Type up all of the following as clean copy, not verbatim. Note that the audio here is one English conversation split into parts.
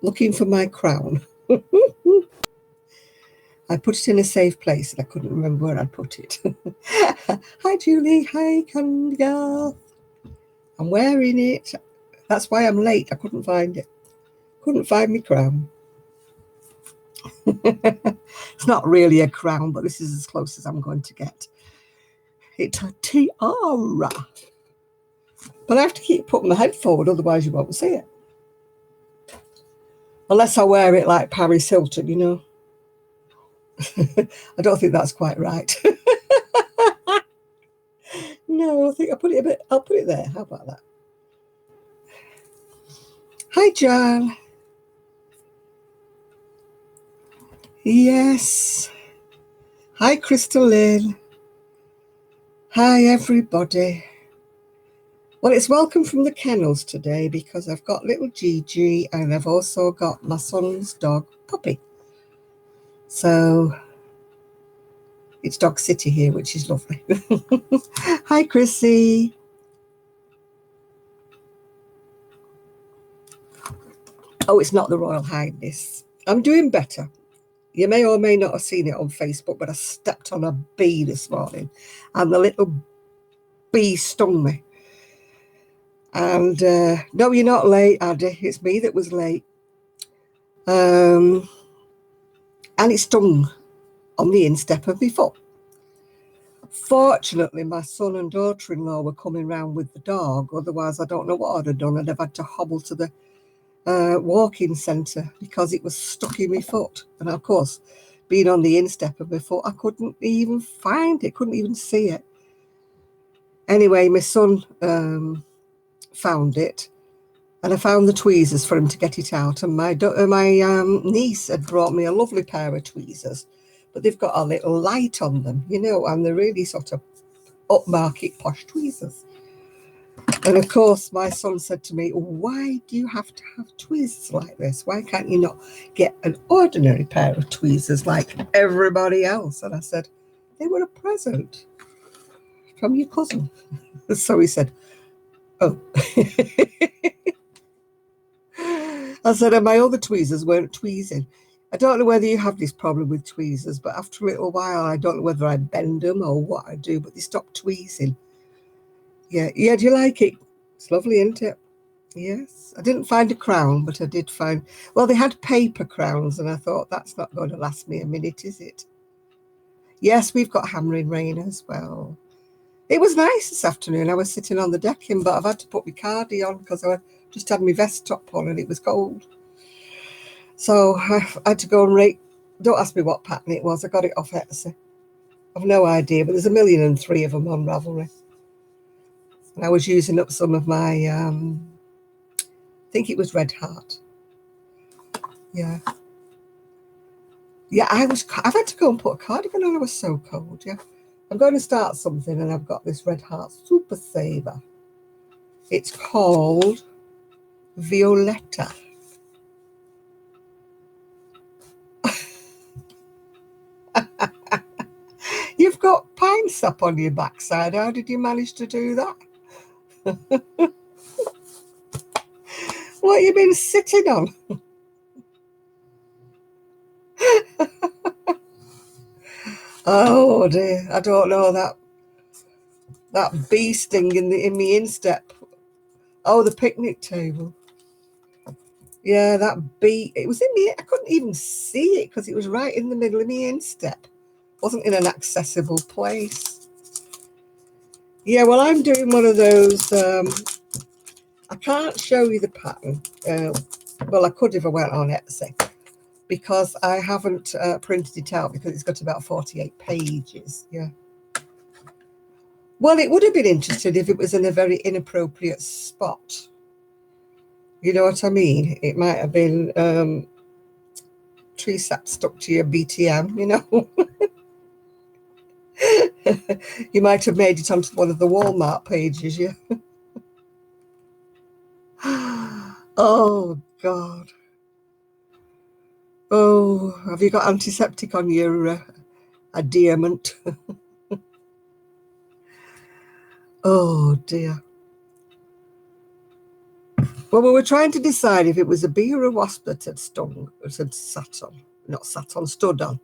Looking for my crown. I put it in a safe place and I couldn't remember where I'd put it. Hi, Julie. Hi, Candy Girl. I'm wearing it. That's why I'm late. I couldn't find it. Couldn't find my crown. It's not really a crown, but this is as close as I'm going to get. It's a tiara. But I have to keep putting my head forward, otherwise you won't see it. Unless I wear it like Paris Hilton, you know. I don't think that's quite right. No, I think I'll put it there. How about that? Hi, John. Yes. Hi, Crystal Lynn. Hi, everybody. Well, it's welcome from the kennels today because I've got little Gigi and I've also got my son's dog, Puppy. So it's Dog City here, which is lovely. Hi, Chrissy. Oh, it's not the Royal Highness. I'm doing better. You may or may not have seen it on Facebook, but I stepped on a bee this morning and the little bee stung me. And no, you're not late, Addy. It's me that was late. And it stung on the instep of my foot. Fortunately, my son and daughter-in-law were coming round with the dog. Otherwise, I don't know what I'd have done. I'd have had to hobble to the walking centre because it was stuck in my foot. And of course, being on the instep of my foot, I couldn't even find it, couldn't even see it. Anyway, my son found it, and I found the tweezers for him to get it out. And my niece had brought me a lovely pair of tweezers, but they've got a little light on them, you know, and they're really sort of upmarket posh tweezers. And of course, my son said to me, why do you have to have tweezers like this? Why can't you not get an ordinary pair of tweezers like everybody else? And I said, they were a present from your cousin. So he said, oh. I said, and my other tweezers weren't tweezing. I don't know whether you have this problem with tweezers, but after a little while, I don't know whether I bend them or what I do, but they stop tweezing. Yeah, do you like it? It's lovely, isn't it? Yes. I didn't find a crown, but I did find, well, they had paper crowns, and I thought, that's not going to last me a minute, is it? Yes, we've got hammering rain as well. It was nice this afternoon. I was sitting on the decking, but I've had to put my cardi on because I just had my vest top on and it was cold. So I had to go and rake. Don't ask me what pattern it was. I got it off Etsy. I've no idea, but there's 1,003 of them on Ravelry. And I was using up some of my, I think it was Red Heart. Yeah. Yeah, I've had to go and put a cardigan on. I was so cold, yeah. I'm going to start something, and I've got this Red Heart Super Saver. It's called Violetta. You've got pine sap on your backside. How did you manage to do that? What have you been sitting on? Oh dear, I don't know that bee sting in the instep. Oh, the picnic table. Yeah, that bee. It was in me. I couldn't even see it because it was right in the middle of my instep. Wasn't in an accessible place. Yeah, well, I'm doing one of those. I can't show you the pattern. Well, I could if I went on Etsy, because I haven't printed it out because it's got about 48 pages. Yeah. Well, it would have been interesting if it was in a very inappropriate spot. You know what I mean? It might have been tree sap stuck to your BTM, you know. You might have made it onto one of the Walmart pages, yeah. Oh, God. Oh, have you got antiseptic on your adherent? Oh, dear. Well, we were trying to decide if it was a bee or a wasp that had stung, that had stood on.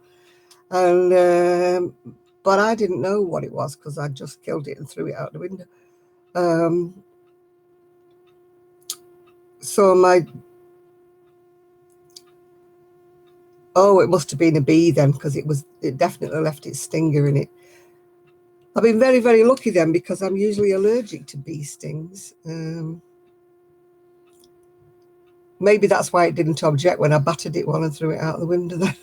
And but I didn't know what it was because I just killed it and threw it out the window. So it must have been a bee then, because it definitely left its stinger in it. I've been very, very lucky then, because I'm usually allergic to bee stings. Maybe that's why it didn't object when I battered it one and threw it out the window then.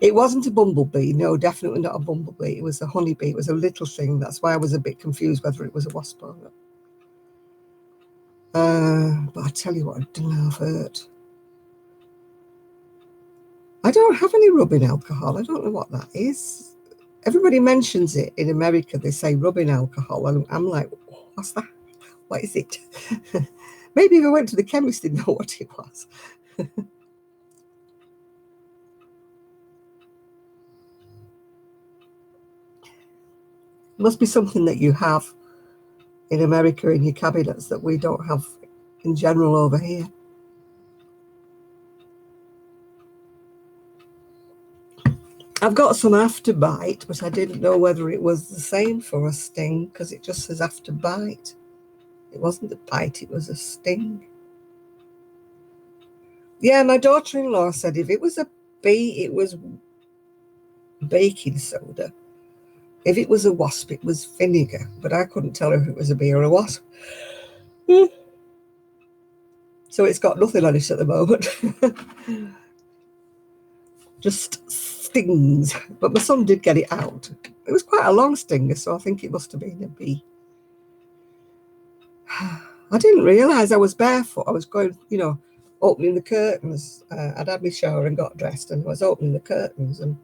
It wasn't a bumblebee. No, definitely not a bumblebee. It was a honeybee. It was a little thing. That's why I was a bit confused whether it was a wasp or not. But I tell you what, I didn't have hurt. I don't have any rubbing alcohol. I don't know what that is. Everybody mentions it in America. They say rubbing alcohol. And I'm like, what's that? What is it? Maybe if I went to the chemist, they'd know what it was. Must be something that you have in America in your cabinets that we don't have in general over here. I've got some afterbite, but I didn't know whether it was the same for a sting, because it just says afterbite. It wasn't a bite, it was a sting. Yeah, my daughter-in-law said if it was a bee, it was baking soda. If it was a wasp, it was vinegar. But I couldn't tell her if it was a bee or a wasp. So it's got nothing on it at the moment. Just stings. But my son did get it out. It was quite a long stinger, so I think it must have been a bee. I didn't realise I was barefoot. I was going, opening the curtains. I'd had my shower and got dressed, and I was opening the curtains, and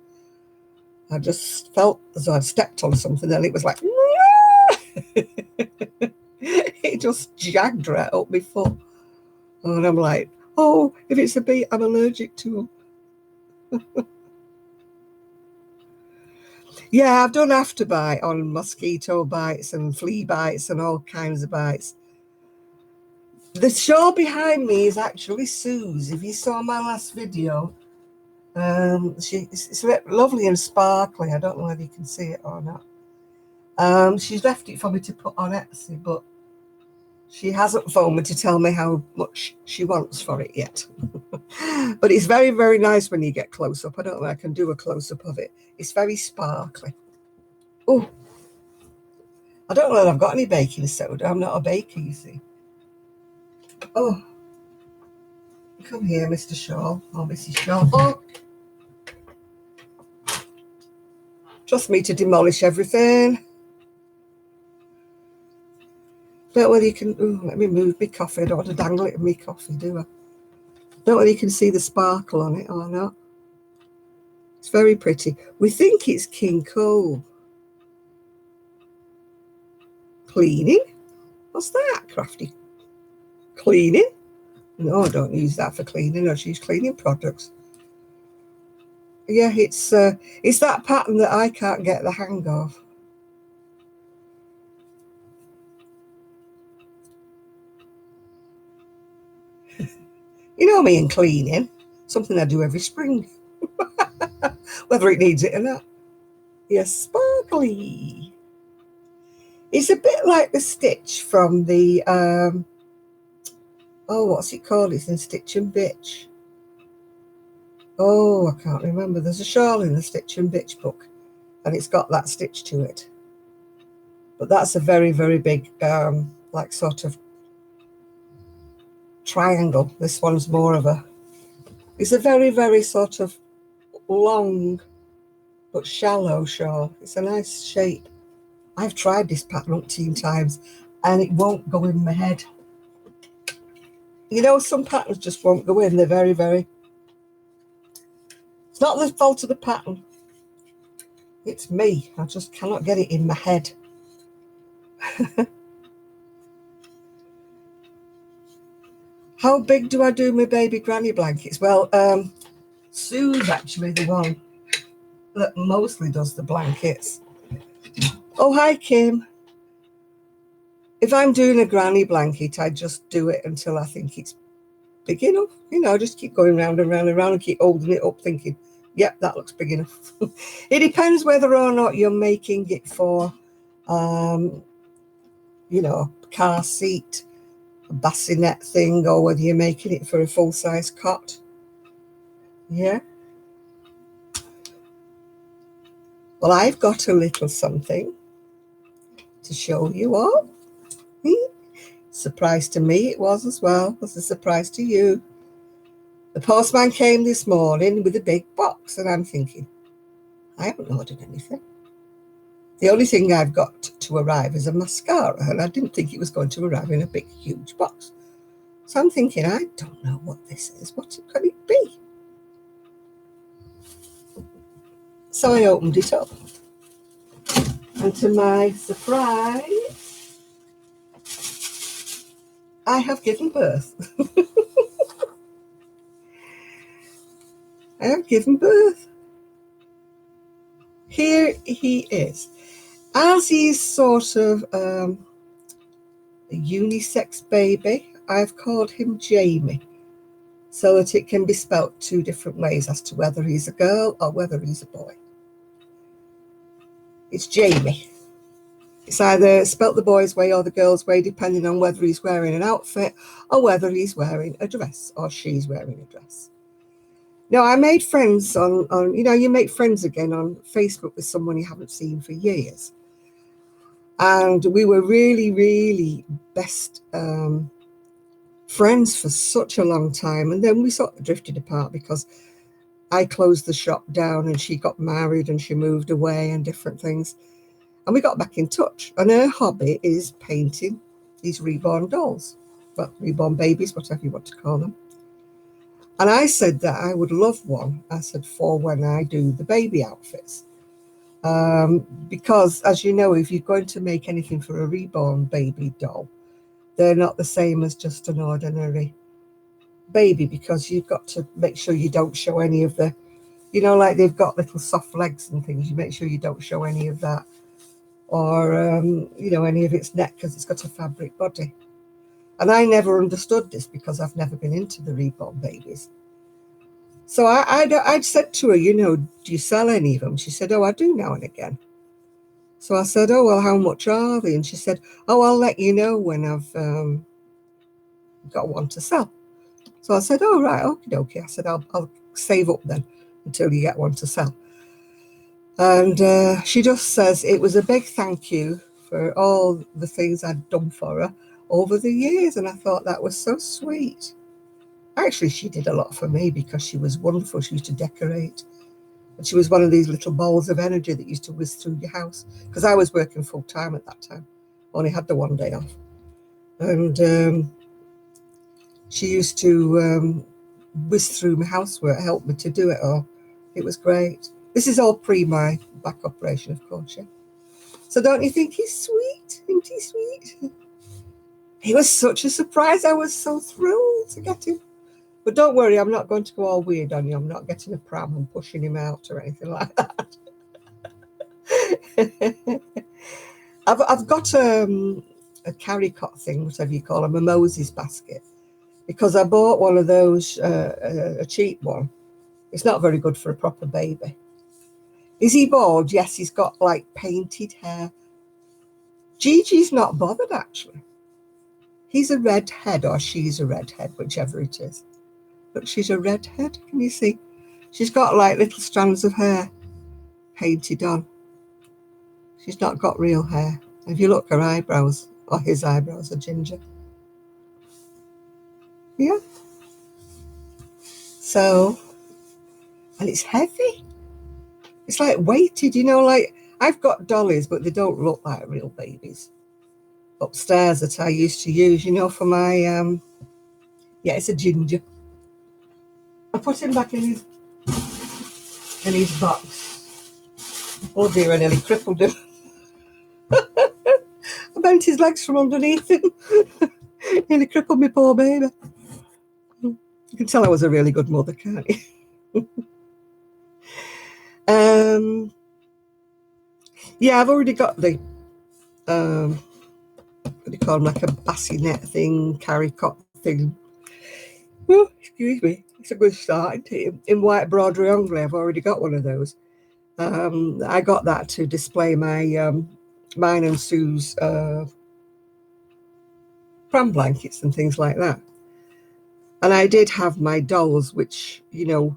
I just felt as though I'd stepped on something, and it was like, it just jagged right up my foot. And I'm like, oh, if it's a bee, I'm allergic to them. Yeah, I've done afterbite on mosquito bites and flea bites and all kinds of bites. The shawl behind me is actually Sue's. If you saw my last video, it's lovely and sparkly. I don't know whether you can see it or not. She's left it for me to put on Etsy, but she hasn't phoned me to tell me how much she wants for it yet. But it's very, very nice when you get close up. I don't know if I can do a close up of it. It's very sparkly. Oh, I don't know if I've got any baking soda. I'm not a baker, you see. Oh, come here, Mr. Shaw or Mrs. Shaw. Oh, trust me to demolish everything. Don't know whether you can. Ooh, let me move my coffee. I don't want to dangle it in my coffee, do I? Don't know whether you can see the sparkle on it or not. It's very pretty. We think it's King Cole. Cleaning? What's that, Crafty? Cleaning? No, I don't use that for cleaning. I use cleaning products. Yeah, it's that pattern that I can't get the hang of. You know me and cleaning. Something I do every spring. Whether it needs it or not. Yes, sparkly. It's a bit like the stitch from the what's it called? It's in Stitch and Bitch. Oh, I can't remember. There's a shawl in the Stitch and Bitch book, and it's got that stitch to it. But that's a very, very big, like sort of triangle. This one's more of it's a very, very sort of long but shallow shawl. It's a nice shape. I've tried this pattern umpteen times, and it won't go in my head. You know, some patterns just won't go in. They're very, very... It's not the fault of the pattern. It's me. I just cannot get it in my head. How big do I do my baby granny blankets? Well, Sue's actually the one that mostly does the blankets. Oh, hi, Kim. If I'm doing a granny blanket, I just do it until I think it's big enough. You know, just keep going round and round and round and keep holding it up thinking, yep, that looks big enough. It depends whether or not you're making it for, you know, car seat, a bassinet thing, or whether you're making it for a full-size cot. Yeah. Well, I've got a little something to show you all. Surprise to me it was as well. It was a surprise to you. The postman came this morning with a big box, and I'm thinking, I haven't ordered anything. The only thing I've got to arrive is a mascara, and I didn't think it was going to arrive in a big, huge box. So I'm thinking, I don't know what this is. What could it be? So I opened it up. And to my surprise, I have given birth. I have given birth. Here he is. As he's sort of a unisex baby, I've called him Jamie, so that it can be spelt two different ways as to whether he's a girl or whether he's a boy. It's Jamie. It's either spelt the boy's way or the girl's way, depending on whether he's wearing an outfit or whether he's wearing a dress or she's wearing a dress. Now, I made friends on you know, you make friends again on Facebook with someone you haven't seen for years. And we were really, really best friends for such a long time. And then we sort of drifted apart because I closed the shop down and she got married and she moved away and different things. And we got back in touch. And her hobby is painting these reborn dolls. Well, reborn babies, whatever you want to call them. And I said that I would love one, I said, for when I do the baby outfits. Because, as you know, if you're going to make anything for a reborn baby doll, they're not the same as just an ordinary baby, because you've got to make sure you don't show any of the, you know, like they've got little soft legs and things. You make sure you don't show any of that, or, you know, any of its neck, because it's got a fabric body. And I never understood this because I've never been into the reborn babies. So I'd said to her, you know, do you sell any of them? She said, oh, I do now and again. So I said, oh, well, how much are they? And she said, oh, I'll let you know when I've got one to sell. So I said, oh, right, okie dokie. I said, I'll save up then until you get one to sell. And she just says it was a big thank you for all the things I'd done for her over the years. And I thought that was so sweet. Actually, she did a lot for me because she was wonderful. She used to decorate. And she was one of these little balls of energy that used to whiz through your house. Because I was working full time at that time. Only had the one day off. And she used to whiz through my housework, help me to do it all. It was great. This is all pre my back operation, of course, yeah. So don't you think he's sweet? Isn't he sweet? He was such a surprise. I was so thrilled to get him. But don't worry, I'm not going to go all weird on you. I'm not getting a pram and pushing him out or anything like that. I've got a carry cot thing, whatever you call them, a Moses basket, because I bought one of those, a cheap one. It's not very good for a proper baby. Is he bald? Yes, he's got like painted hair. Gigi's not bothered, actually. He's a redhead, or she's a redhead, whichever it is. Look, she's a redhead. Can you see? She's got like little strands of hair painted on. She's not got real hair. If you look, her eyebrows, or his eyebrows, are ginger. Yeah. So, and it's heavy. It's like weighted, you know, like I've got dollies, but they don't look like real babies upstairs that I used to use, you know, for my, yeah, it's a ginger. I put him back in his box. Oh dear, I nearly crippled him. I bent his legs from underneath him. Nearly crippled my poor baby. You can tell I was a really good mother, can't you? Yeah, I've already got the what do you call them, like a bassinet thing, caricot thing. Oh, excuse me. It's a good start, isn't it? In white broderie anglais, I've already got one of those. I got that to display my mine and Sue's pram blankets and things like that. And I did have my dolls, which, you know,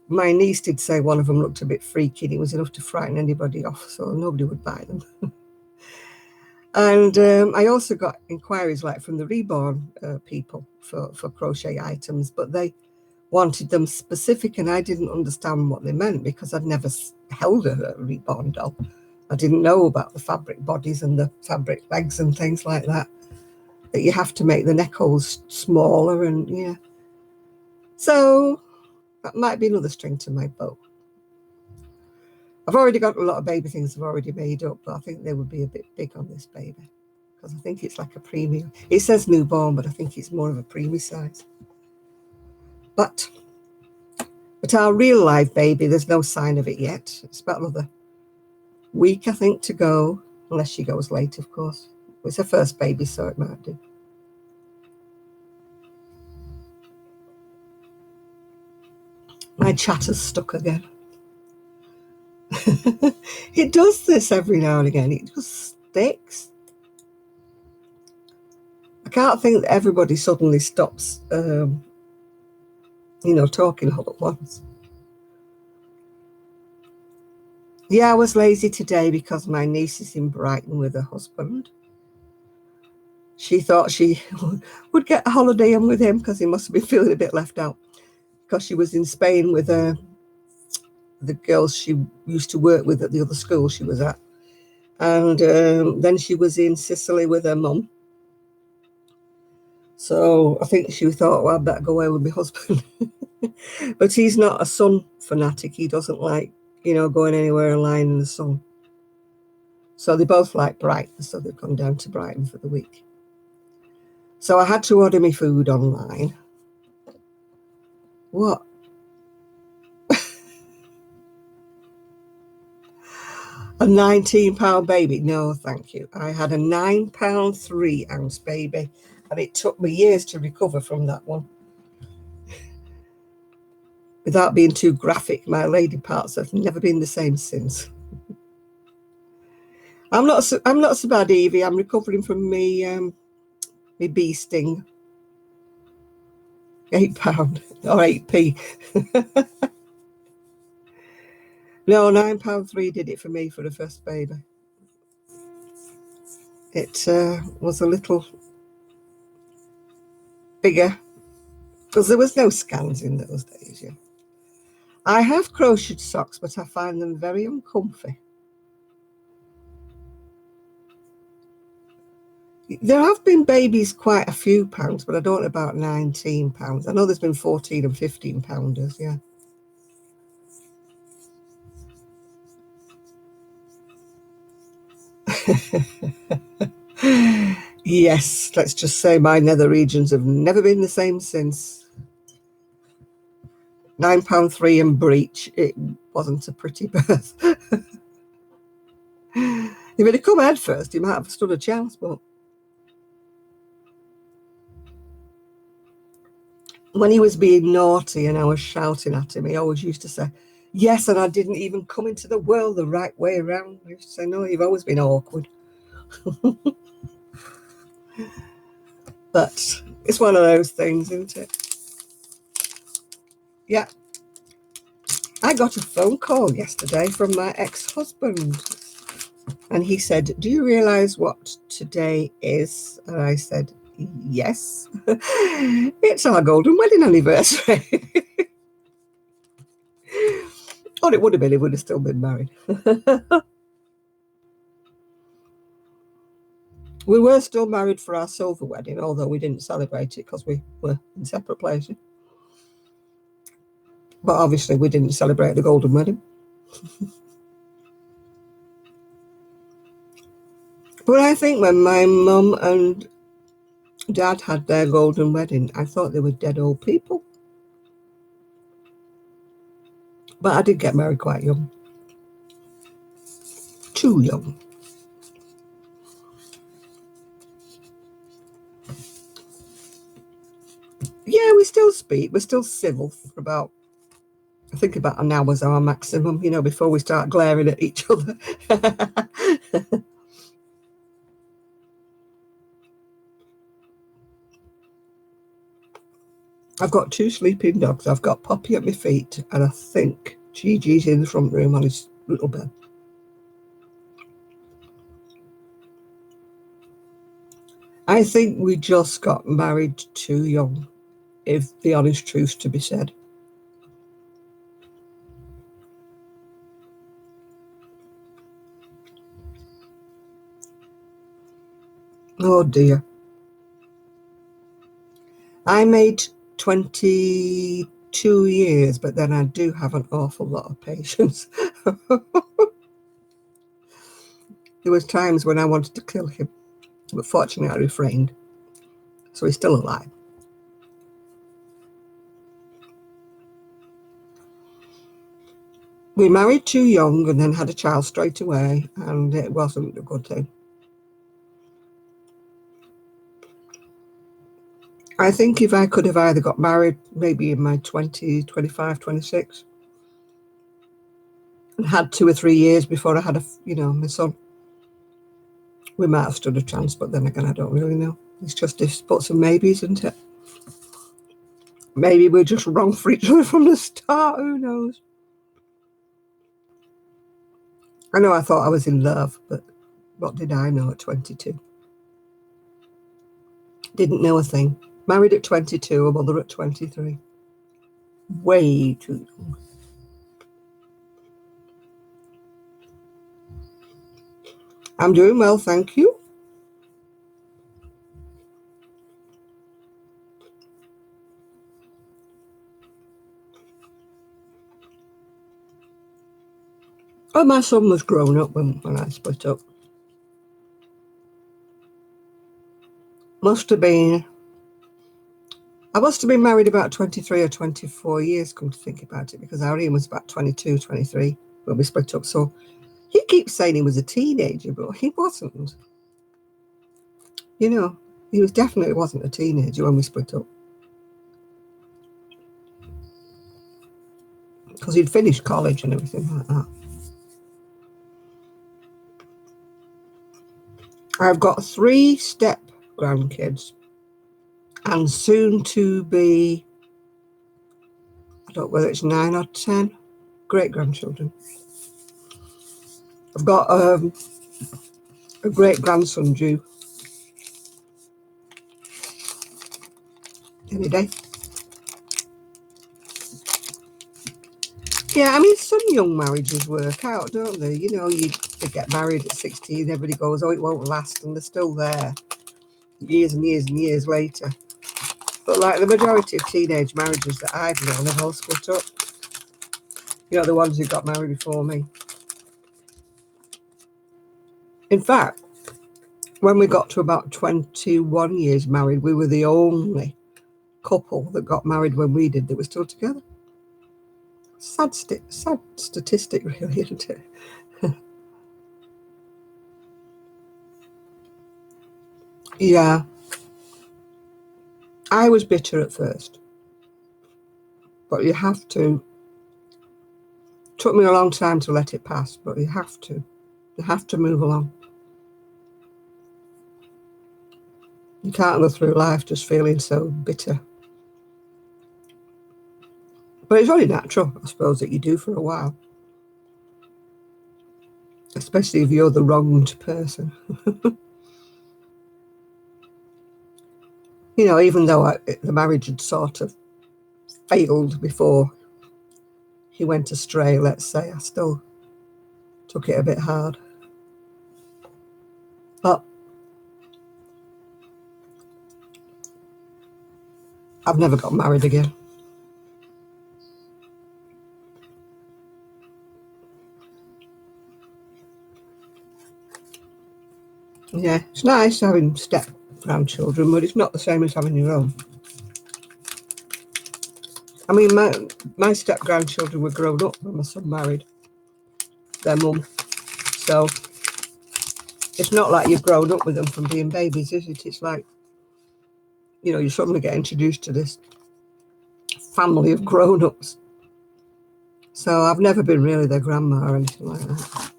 my niece did say one of them looked a bit freaky. It was enough to frighten anybody off, so nobody would buy them. And I also got inquiries like from the reborn people for crochet items, but they wanted them specific, and I didn't understand what they meant because I'd never held a reborn doll. I didn't know about the fabric bodies and the fabric legs and things like that, that you have to make the neck holes smaller, and yeah. So that might be another string to my bow. I've already got a lot of baby things I've already made up, but I think they would be a bit big on this baby because I think it's like a preemie. It says newborn, but I think it's more of a preemie size. But our real live baby, there's no sign of it yet. It's about another week, I think, to go, unless she goes late, of course. It's her first baby, so it might do. My chatter's stuck again. It does this every now and again. It just sticks. I can't think that everybody suddenly stops, talking all at once. Yeah, I was lazy today because my niece is in Brighton with her husband. She thought she would get a holiday in with him because he must have been feeling a bit left out because she was in Spain with the girls she used to work with at the other school she was at. And then she was in Sicily with her mum. So I think she thought, well, I better go away with my husband. But he's not a sun fanatic. He doesn't like, going anywhere and lying in the sun. So they both like Brighton, so they've gone down to Brighton for the week. So I had to order my food online. What? A £19 baby? No, thank you. I had a £9 3-ounce baby, and it took me years to recover from that one. Without being too graphic, my lady parts have never been the same since. I'm not so bad, Evie. I'm recovering from me bee sting. £8 or 8p. No, £9 3 did it for me for the first baby. It was a little bigger because there was no scans in those days. Yeah, I have crocheted socks, but I find them very uncomfy. There have been babies quite a few pounds, but I don't know about £19. I know there's been 14 and 15 pounders. Yeah. Yes, let's just say my nether regions have never been the same since. £9 3 and breach. It wasn't a pretty birth. If it had come head first, you might have stood a chance, but when he was being naughty and I was shouting at him, he always used to say, yes, and I didn't even come into the world the right way around. I used to say, no, you've always been awkward. But it's one of those things, isn't it? Yeah. I got a phone call yesterday from my ex-husband. And he said, do you realize what today is? And I said, yes. It's our golden wedding anniversary. Or it would have been, it would have still been married. We were still married for our silver wedding, although we didn't celebrate it because we were in separate places. But obviously we didn't celebrate the golden wedding. But I think when my mum and dad had their golden wedding, I thought they were dead old people. But I did get married quite young. Too young. Yeah, we still speak. We're still civil for about, I think about an hour's our maximum, you know, before we start glaring at each other. I've got 2 sleeping dogs. I've got Poppy at my feet, and I think Gigi's in the front room on his little bed. I think we just got married too young, if the honest truth's to be said. Oh dear. I made 22 years, but then I do have an awful lot of patience. There was times when I wanted to kill him, but fortunately I refrained. So he's still alive. We married too young and then had a child straight away, and it wasn't a good thing. I think if I could have either got married maybe in my 20s, 25, 26, and had 2 or 3 years before I had my son, we might have stood a chance, but then again, I don't really know. It's just ifs, buts and maybes, isn't it? Maybe we're just wrong for each other from the start, who knows? I know I thought I was in love, but what did I know at 22? Didn't know a thing. Married at 22, a mother at 23. Way too young. I'm doing well, thank you. Oh, my son was grown up when I split up. Must have been, I must have been married about 23 or 24 years, come to think about it, because Arian was about 22, 23 when we split up. So he keeps saying he was a teenager, but he wasn't. You know, he definitely wasn't a teenager when we split up. Because he'd finished college and everything like that. I've got 3 step grandkids and soon to be, I don't know whether it's 9 or 10 great grandchildren. I've got a great grandson due any day. Yeah, I mean, some young marriages work out, don't they? You know, they get married at 16, everybody goes, oh, it won't last, and they're still there years and years and years later. But like the majority of teenage marriages that I've known have all split up. You know, the ones who got married before me. In fact, when we got to about 21 years married, we were the only couple that got married when we did that were still together. Sad statistic, really, isn't it? Yeah. I was bitter at first, but you have to. Took me a long time to let it pass, but you have to. You have to move along. You can't go through life just feeling so bitter. But it's only natural, I suppose, that you do for a while. Especially if you're the wronged person. You know, even though the marriage had sort of failed before he went astray, let's say, I still took it a bit hard. But I've never got married again. Yeah, it's nice having step grandchildren, but it's not the same as having your own. I mean, my step grandchildren were grown up when my son married their mum. So it's not like you've grown up with them from being babies, is it? It's like, you know, you suddenly get introduced to this family of grown-ups. So I've never been really their grandma or anything like that.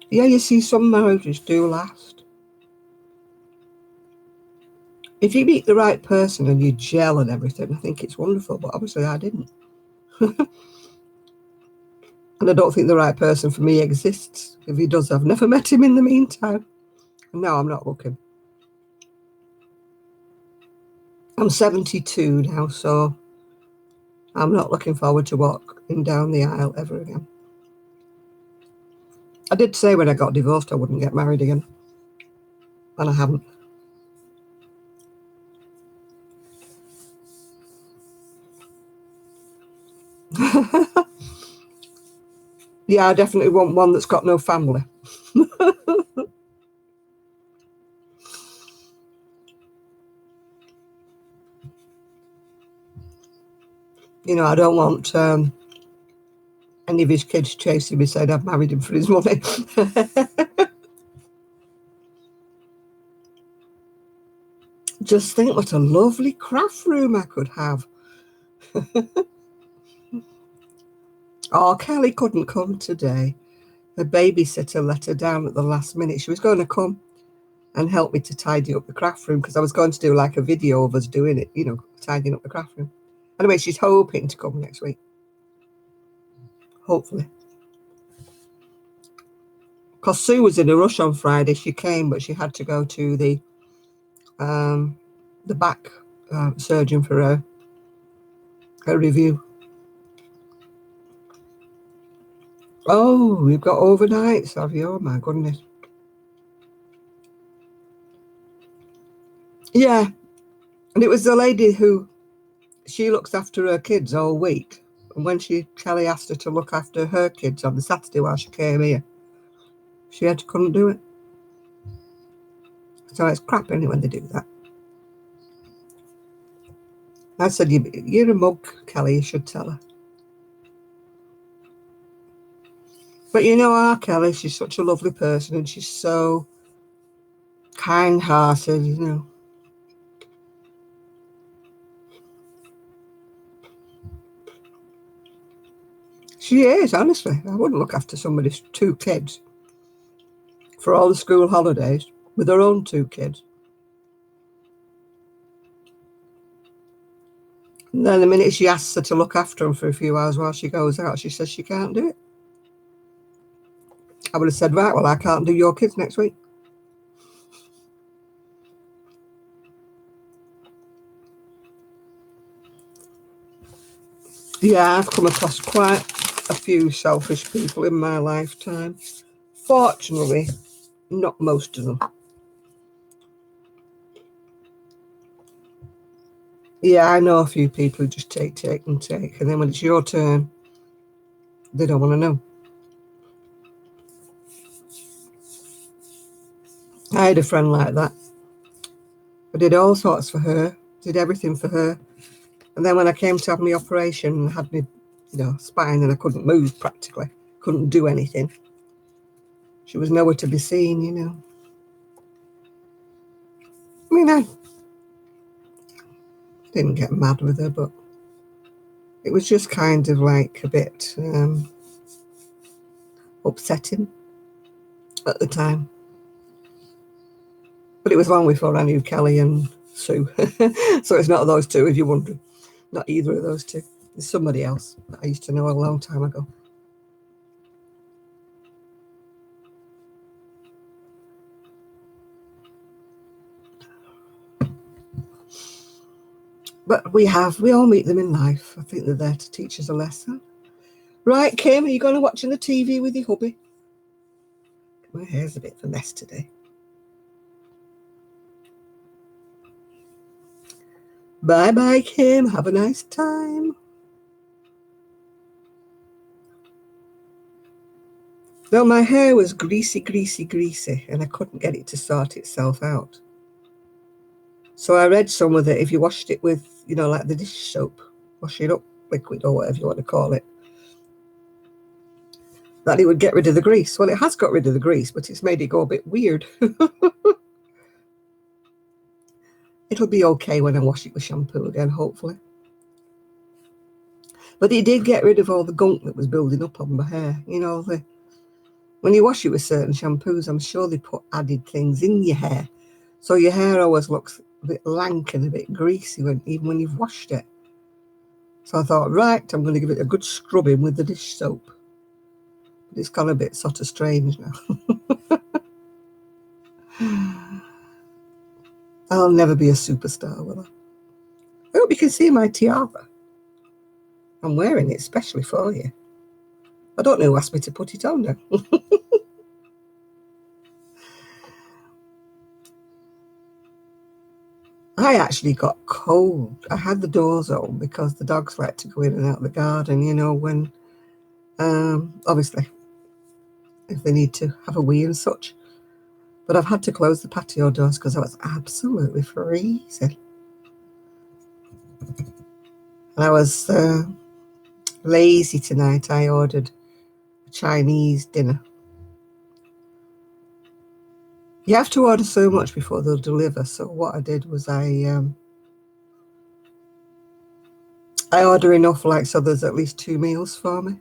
Yeah, you see, some marriages do last. If you meet the right person and you gel and everything, I think it's wonderful, but obviously I didn't. And I don't think the right person for me exists. If he does, I've never met him in the meantime. And now I'm not looking. I'm 72 now, so I'm not looking forward to walking down the aisle ever again. I did say when I got divorced I wouldn't get married again. And I haven't. Yeah, I definitely want one that's got no family. You know, I don't want any of his kids chasing me saying I've married him for his money. Just think what a lovely craft room I could have. Oh, Kelly couldn't come today. The babysitter let her down at the last minute. She was going to come and help me to tidy up the craft room because I was going to do like a video of us doing it, you know, tidying up the craft room. Anyway, she's hoping to come next week. Hopefully. Because Sue was in a rush on Friday. She came, but she had to go to the back surgeon for a review. Oh, we've got overnights, have you? Oh, my goodness. Yeah. And it was the lady who, she looks after her kids all week. And when Kelly asked her to look after her kids on the Saturday while she came here, she couldn't do it. So it's crap anyway when they do that. I said, you're a mug, Kelly, you should tell her. But you know our Kelly, she's such a lovely person and she's so kind-hearted, you know. She is, honestly. I wouldn't look after somebody's 2 kids for all the school holidays with her own 2 kids. And then the minute she asks her to look after them for a few hours while she goes out, she says she can't do it. I would have said, right, well, I can't do your kids next week. Yeah, I've come across quite a few selfish people in my lifetime. Fortunately, not most of them. Yeah, I know a few people who just take, and take. And then when it's your turn, they don't want to know. I had a friend like that. I did all sorts for her, did everything for her. And then when I came to have my operation and had my, spine and I couldn't move practically, couldn't do anything, she was nowhere to be seen, you know. I mean, I didn't get mad with her, but it was just kind of like a bit upsetting at the time. But it was long before I knew Kelly and Sue. So it's not those two, if you're wondering. Not either of those two. It's somebody else that I used to know a long time ago. But we all meet them in life. I think they're there to teach us a lesson. Right, Kim, are you going to watching the TV with your hubby? My hair's a bit of a mess today. Bye-bye, Kim. Have a nice time. Though my hair was greasy, and I couldn't get it to sort itself out. So I read somewhere that if you washed it with, like the dish soap, wash it up, liquid or whatever you want to call it, that it would get rid of the grease. Well, it has got rid of the grease, but it's made it go a bit weird. It'll be okay when I wash it with shampoo again, hopefully. But it did get rid of all the gunk that was building up on my hair. You know, when you wash it with certain shampoos, I'm sure they put added things in your hair. So your hair always looks a bit lank and a bit greasy even when you've washed it. So I thought, right, I'm going to give it a good scrubbing with the dish soap. But it's gone a bit sort of strange now. I'll never be a superstar, will I? I hope you can see my tiara. I'm wearing it especially for you. I don't know who asked me to put it on now. I actually got cold. I had the doors open because the dogs like to go in and out of the garden, you know, when, obviously, if they need to have a wee and such. But I've had to close the patio doors because I was absolutely freezing. And I was lazy tonight. I ordered a Chinese dinner. You have to order so much before they'll deliver. So what I did was I order enough, like, so there's at least 2 meals for me.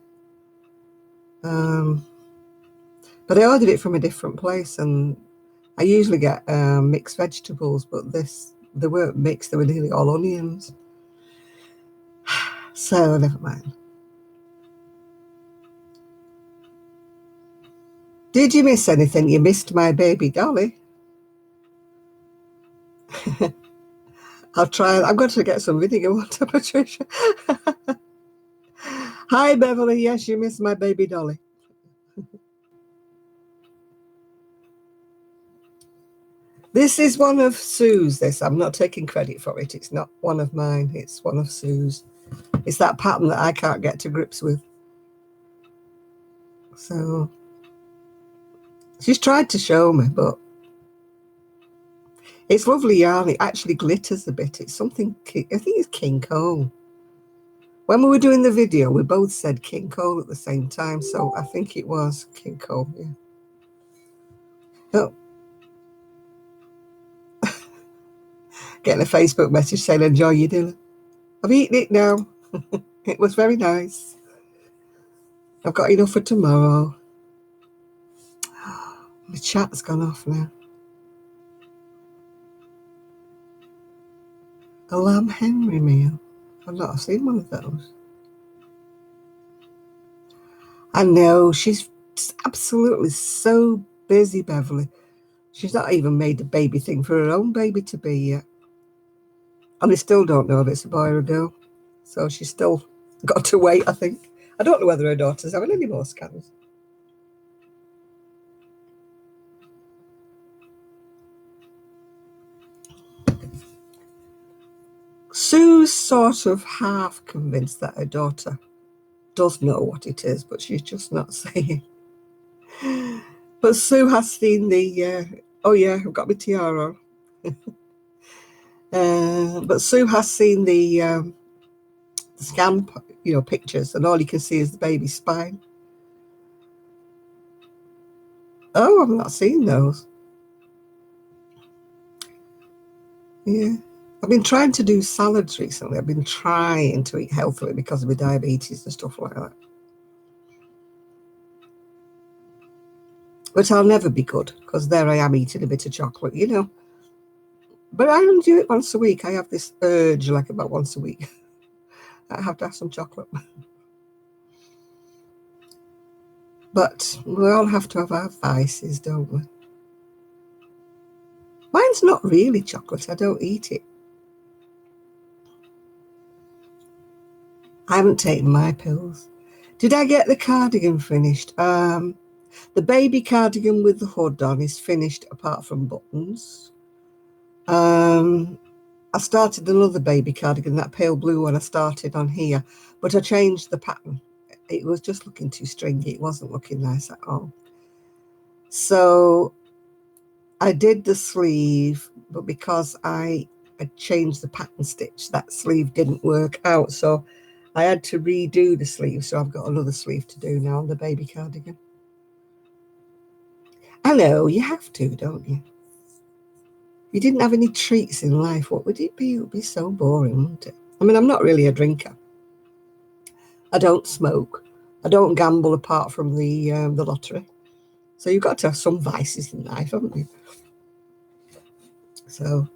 But I ordered it from a different place, and I usually get mixed vegetables, but they weren't mixed. They were nearly all onions. So never mind. Did you miss anything? You missed my baby dolly. I'll try. I'm going to get some vinegar water, Patricia. Hi, Beverly. Yes, you missed my baby dolly. This is one of Sue's, this. I'm not taking credit for it. It's not one of mine. It's one of Sue's. It's that pattern that I can't get to grips with. So she's tried to show me, but it's lovely yarn. It actually glitters a bit. It's something, I think it's King Cole. When we were doing the video, we both said King Cole at the same time. So I think it was King Cole, yeah. Oh, getting a Facebook message saying, enjoy your dinner. I've eaten it now. It was very nice. I've got enough for tomorrow. The chat's gone off now. A lamb Henry meal. I've not seen one of those. I know, she's absolutely so busy, Beverly. She's not even made the baby thing for her own baby to be yet. And they still don't know if it's a boy or a girl. So she's still got to wait, I think. I don't know whether her daughter's having any more scans. Sue's sort of half convinced that her daughter does know what it is, but she's just not saying. But Sue has seen the, oh yeah, I've got my tiara on. But Sue has seen the scan, pictures, and all you can see is the baby's spine. Oh, I've not seen those. Yeah. I've been trying to do salads recently. I've been trying to eat healthily because of my diabetes and stuff like that. But I'll never be good because there I am eating a bit of chocolate, But I don't do it once a week. I have this urge, like about once a week. I have to have some chocolate. But we all have to have our vices, don't we? Mine's not really chocolate. I don't eat it. I haven't taken my pills. Did I get the cardigan finished? The baby cardigan with the hood on is finished apart from buttons. I started another baby cardigan, that pale blue one I started on here, but I changed the pattern. It was just looking too stringy. It wasn't looking nice at all. So I did the sleeve, but because I changed the pattern stitch, that sleeve didn't work out. So I had to redo the sleeve. So I've got another sleeve to do now on the baby cardigan. I know, you have to, don't you? you didn't have any treats in life, what would it be? It would be so boring, wouldn't it? I mean, I'm not really a drinker. I don't smoke. I don't gamble apart from the lottery. So you've got to have some vices in life, haven't you? So,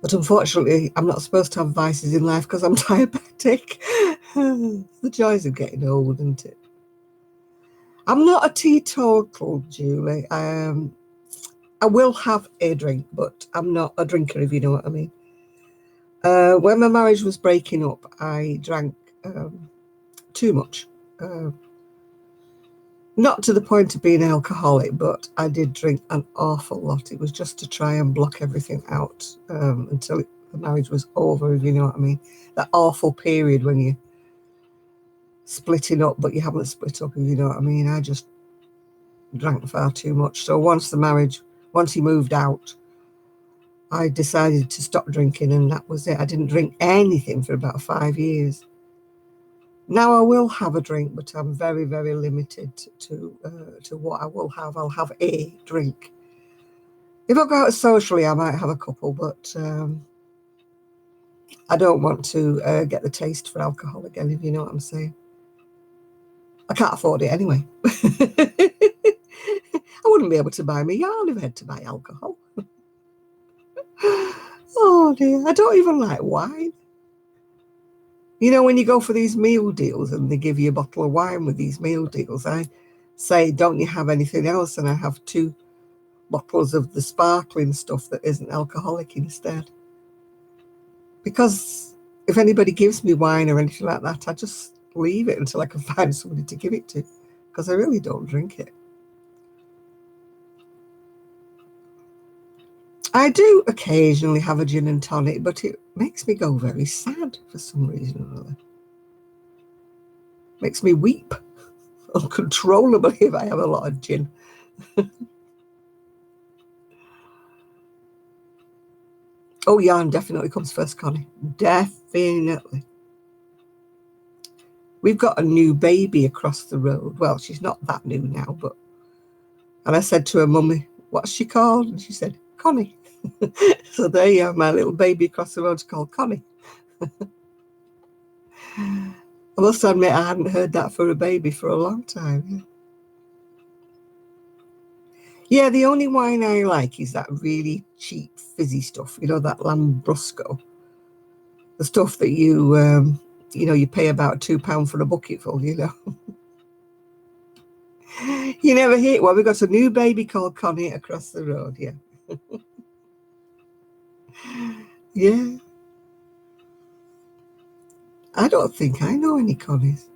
but unfortunately, I'm not supposed to have vices in life because I'm diabetic. The joys of getting old, isn't it? I'm not a teetotal, Julie. I will have a drink, but I'm not a drinker, if you know what I mean. When my marriage was breaking up, I drank too much. Not to the point of being an alcoholic, but I did drink an awful lot. It was just to try and block everything out until the marriage was over, if you know what I mean. That awful period when you're splitting up, but you haven't split up, if you know what I mean. I just drank far too much. So once he moved out, I decided to stop drinking, and that was it. I didn't drink anything for about 5 years. Now I will have a drink, but I'm very, very limited to what I will have. I'll have a drink. If I go out socially, I might have a couple, but I don't want to get the taste for alcohol again, if you know what I'm saying. I can't afford it anyway. I wouldn't be able to buy me yarn if I had to buy alcohol. Oh dear, I don't even like wine. You know, when you go for these meal deals and they give you a bottle of wine with these meal deals, I say, don't you have anything else? And I have 2 bottles of the sparkling stuff that isn't alcoholic instead. Because if anybody gives me wine or anything like that, I just leave it until I can find somebody to give it to, because I really don't drink it. I do occasionally have a gin and tonic, but it makes me go very sad for some reason or other. Makes me weep uncontrollably if I have a lot of gin. Oh, yarn definitely comes first, Connie. Definitely. We've got a new baby across the road. Well, she's not that new now, but... And I said to her, Mummy, what's she called? And she said, Connie. So there you have my little baby across the road called Connie. I must admit I hadn't heard that for a baby for a long time. Yeah, the only wine I like is that really cheap fizzy stuff. You know, that Lambrusco. The stuff that you pay about £2 for a bucketful, you know. You never hear, well, we've got a new baby called Connie across the road, yeah. Yeah. I don't think I know any Connies.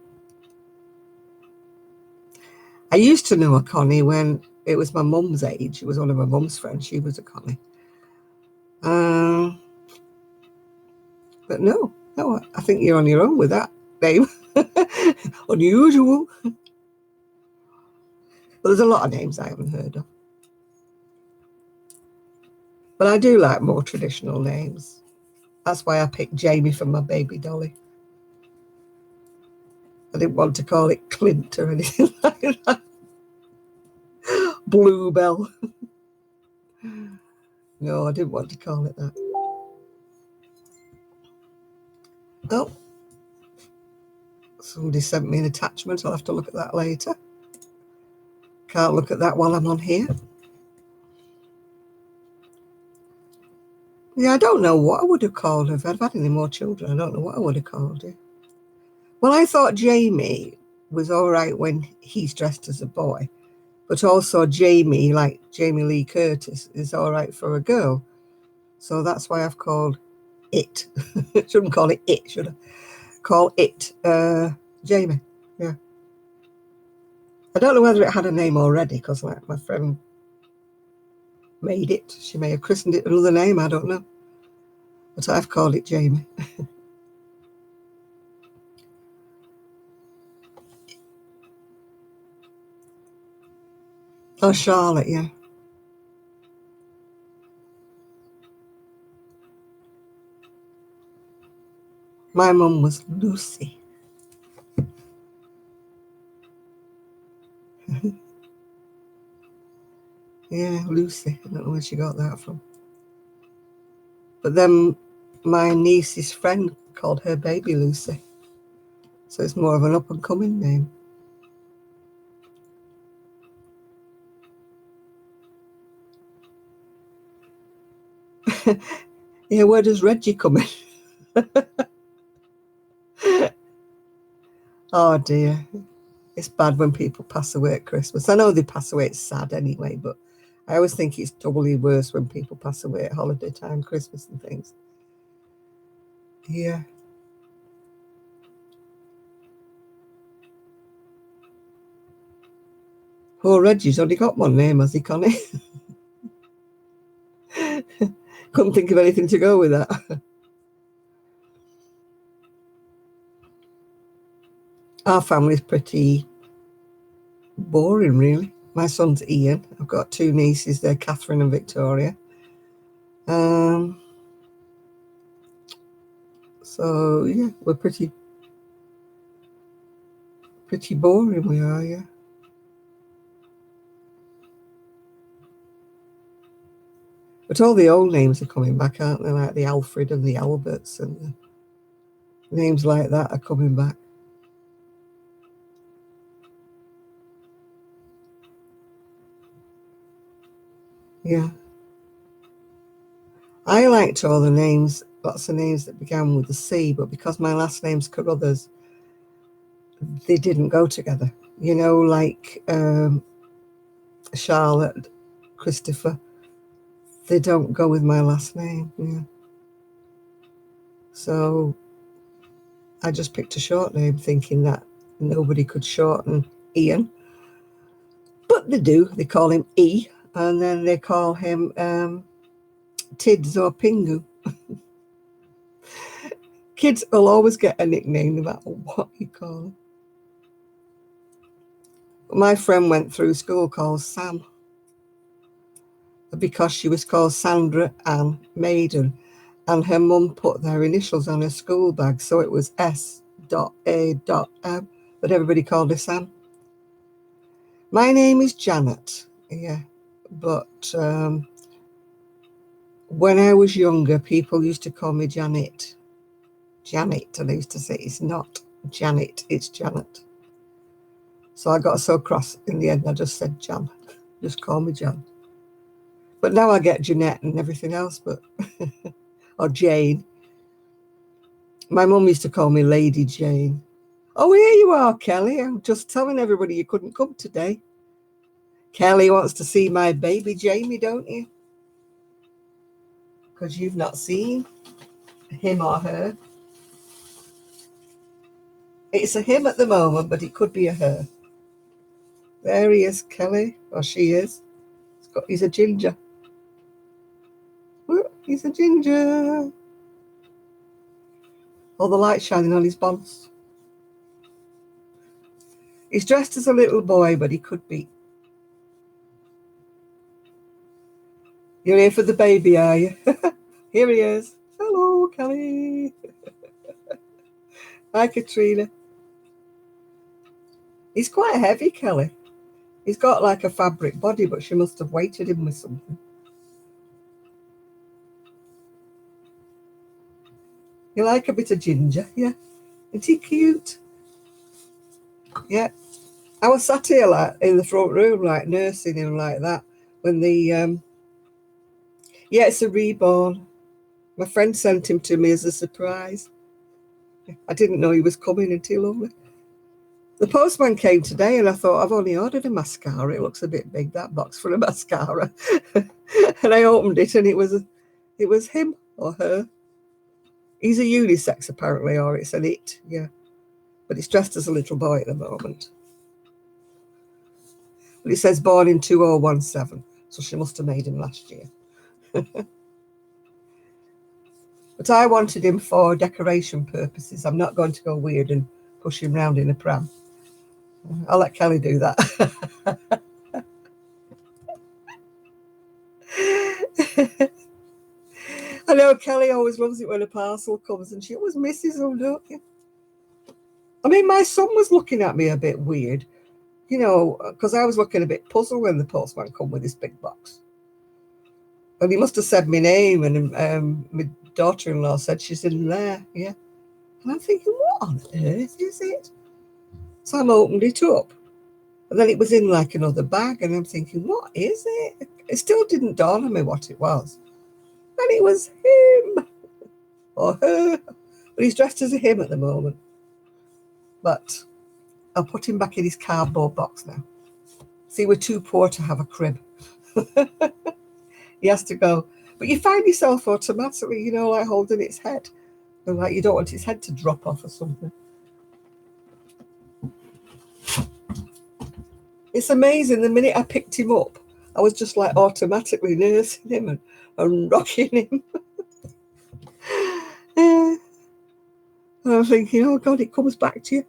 I used to know a Connie when it was my mum's age. It was one of my mum's friends. She was a Connie. But no, I think you're on your own with that name. Unusual. But there's a lot of names I haven't heard of. But I do like more traditional names. That's why I picked Jamie for my baby dolly. I didn't want to call it Clint or anything like that. Bluebell. No, I didn't want to call it that. Oh, somebody sent me an attachment. I'll have to look at that later. Can't look at that while I'm on here. Yeah, I don't know what I would have called her if I'd had any more children. I don't know what I would have called her. Well, I thought Jamie was all right when he's dressed as a boy, but also Jamie, like Jamie Lee Curtis, is all right for a girl. So that's why I've called it. Shouldn't call it it, should I? Call it Jamie. Yeah. I don't know whether it had a name already, because like my friend made it. She may have christened it another name, I don't know. But I've called it Jamie. Oh, Charlotte, yeah. My mum was Lucy. Yeah, Lucy. I don't know where she got that from. But then my niece's friend called her baby Lucy. So it's more of an up-and-coming name. Yeah, where does Reggie come in? Oh dear. It's bad when people pass away at Christmas. I know they pass away, it's sad anyway, but I always think it's doubly worse when people pass away at holiday time, Christmas and things. Yeah. Poor Reggie's only got one name, has he, Connie? Couldn't think of anything to go with that. Our family's pretty boring, really. My son's Ian. I've got two nieces, they're Catherine and Victoria. So yeah, we're pretty boring, we are, yeah. But all the old names are coming back, aren't they? Like the Alfred and the Alberts and the names like that are coming back. Yeah. I liked all the names, lots of names that began with the C, but because my last name's Carruthers, they didn't go together. You know, like Charlotte, Christopher, they don't go with my last name. Yeah. So I just picked a short name thinking that nobody could shorten Ian. But they do. They call him E, and then they call him Tids or Pingu. Kids will always get a nickname no matter what you call them. My friend went through school called Sam because she was called Sandra Ann Maiden, and her mum put their initials on her school bag, so it was S.A.M, but everybody called her Sam. My name is Janet, yeah, but when I was younger, people used to call me Janet. Janet, and I used to say it's not Janet, it's Janet. So I got so cross in the end, I just said Jan. Just call me Jan. But now I get Jeanette and everything else, but or Jane. My mum used to call me Lady Jane. Oh, here you are, Kelly. I'm just telling everybody you couldn't come today. Kelly wants to see my baby Jamie, don't you? Because you've not seen him or her. It's a him at the moment, but it could be a her. There he is, Kelly, or she is. He's a ginger. He's a ginger. All the light shining on his bonds. He's dressed as a little boy, but he could be. You're here for the baby, are you? Here he is. Hello, Kelly. Hi, Katrina. He's quite heavy, Kelly. He's got like a fabric body, but she must have weighted him with something. You like a bit of ginger, yeah? Isn't he cute? Yeah. I was sat here like in the front room, like nursing him like that. When the yeah, it's a reborn. My friend sent him to me as a surprise. I didn't know he was coming until the postman came today, and I thought, I've only ordered a mascara. It looks a bit big, that box for a mascara. And I opened it, and it was him or her. He's a unisex apparently, or it's an it, yeah. But he's dressed as a little boy at the moment. But it says born in 2017, so she must have made him last year. But I wanted him for decoration purposes. I'm not going to go weird and push him round in a pram. I'll let Kelly do that. I know Kelly always loves it when a parcel comes, and she always misses them, don't you? I mean, my son was looking at me a bit weird you know, because I was looking a bit puzzled when the postman come with this big box. And he must have said my name, and my daughter-in-law said she's in there, yeah. And I'm thinking, what on earth is it? So I opened it up. And then it was in like another bag, and I'm thinking, what is it? It still didn't dawn on me what it was. And it was him or her. But he's dressed as a him at the moment. But I'll put him back in his cardboard box now. See, we're too poor to have a crib. He has to go. But you find yourself automatically, you know, like holding its head. And like you don't want its head to drop off or something. It's amazing. The minute I picked him up, I was just like automatically nursing him and rocking him. And I'm thinking, oh God, it comes back to you.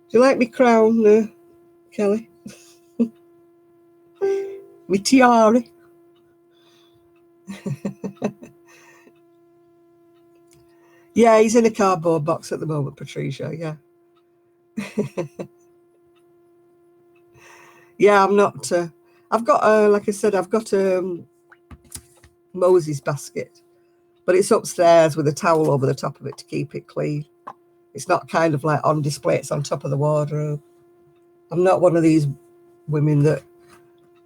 Do you like me crown, Kelly? Me tiara. Yeah, he's in a cardboard box at the moment, Patricia, yeah. Yeah, I'm not... I've got, like I said, I've got Moses basket, but it's upstairs with a towel over the top of it to keep it clean. It's not kind of like on display, it's on top of the wardrobe. I'm not one of these women that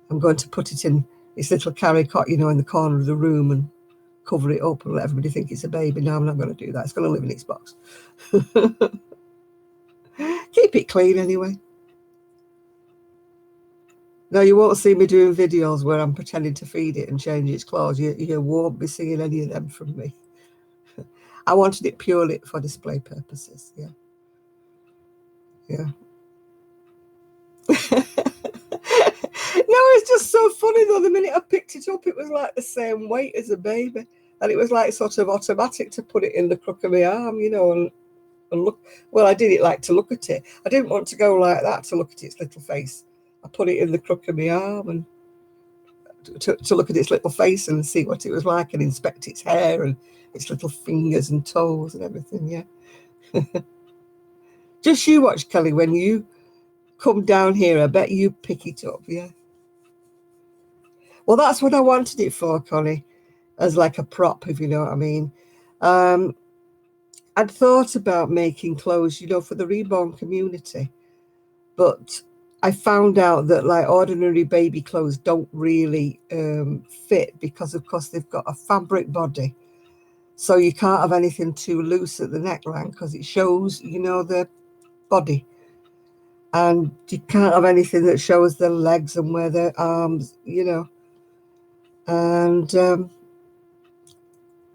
I'm going to put it in this little carry cot, you know, in the corner of the room and cover it up and let everybody think it's a baby. No, I'm not going to do that. It's going to live in its box. Keep it clean anyway. No, you won't see me doing videos where I'm pretending to feed it and change its clothes. You won't be seeing any of them from me. I wanted it purely for display purposes. Yeah. Yeah. No, it's just so funny though. The minute I picked it up, it was like the same weight as a baby. And it was like sort of automatic to put it in the crook of my arm, you know, and look. Well, I did it like to look at it. I didn't want to go like that to look at its little face. I put it in the crook of my arm and to look at its little face and see what it was like and inspect its hair and its little fingers and toes and everything, yeah. Just you watch, Kelly, when you come down here, I bet you pick it up, yeah. Well, that's what I wanted it for, Connie, as like a prop, if you know what I mean. I'd thought about making clothes, you know, for the reborn community, but I found out that like ordinary baby clothes don't really fit because, of course, they've got a fabric body. So you can't have anything too loose at the neckline because it shows, you know, the body. And you can't have anything that shows the legs and where the arms, you know. And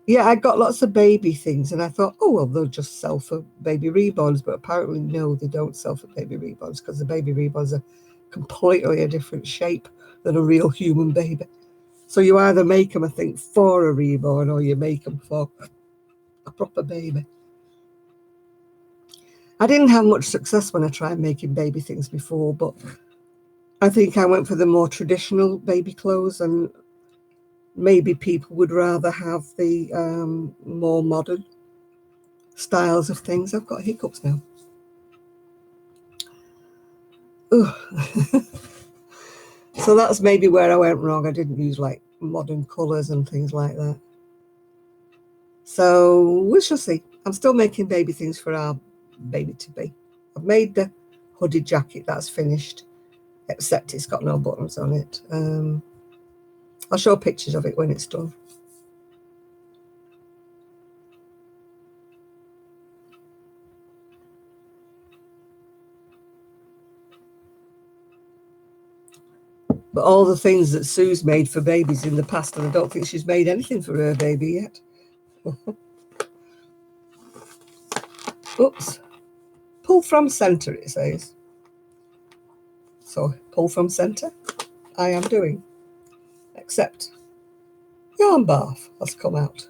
yeah, I got lots of baby things and I thought, oh, well, they'll just sell for baby reborns. But apparently, no, they don't sell for baby reborns because the baby reborns are completely a different shape than a real human baby. So you either make them, I think, for a reborn or you make them for a proper baby. I didn't have much success when I tried making baby things before, but I think I went for the more traditional baby clothes, and maybe people would rather have the more modern styles of things. I've got hiccups now. So that's maybe where I went wrong. I didn't use like modern colours and things like that. So we shall see. I'm still making baby things for our baby to be. I've made the hoodie jacket, that's finished, except it's got no buttons on it. I'll show pictures of it when it's done. But all the things that Sue's made for babies in the past, and I don't think she's made anything for her baby yet. Oops. Pull from centre, it says. So pull from centre, I am doing. Except yarn bath has come out.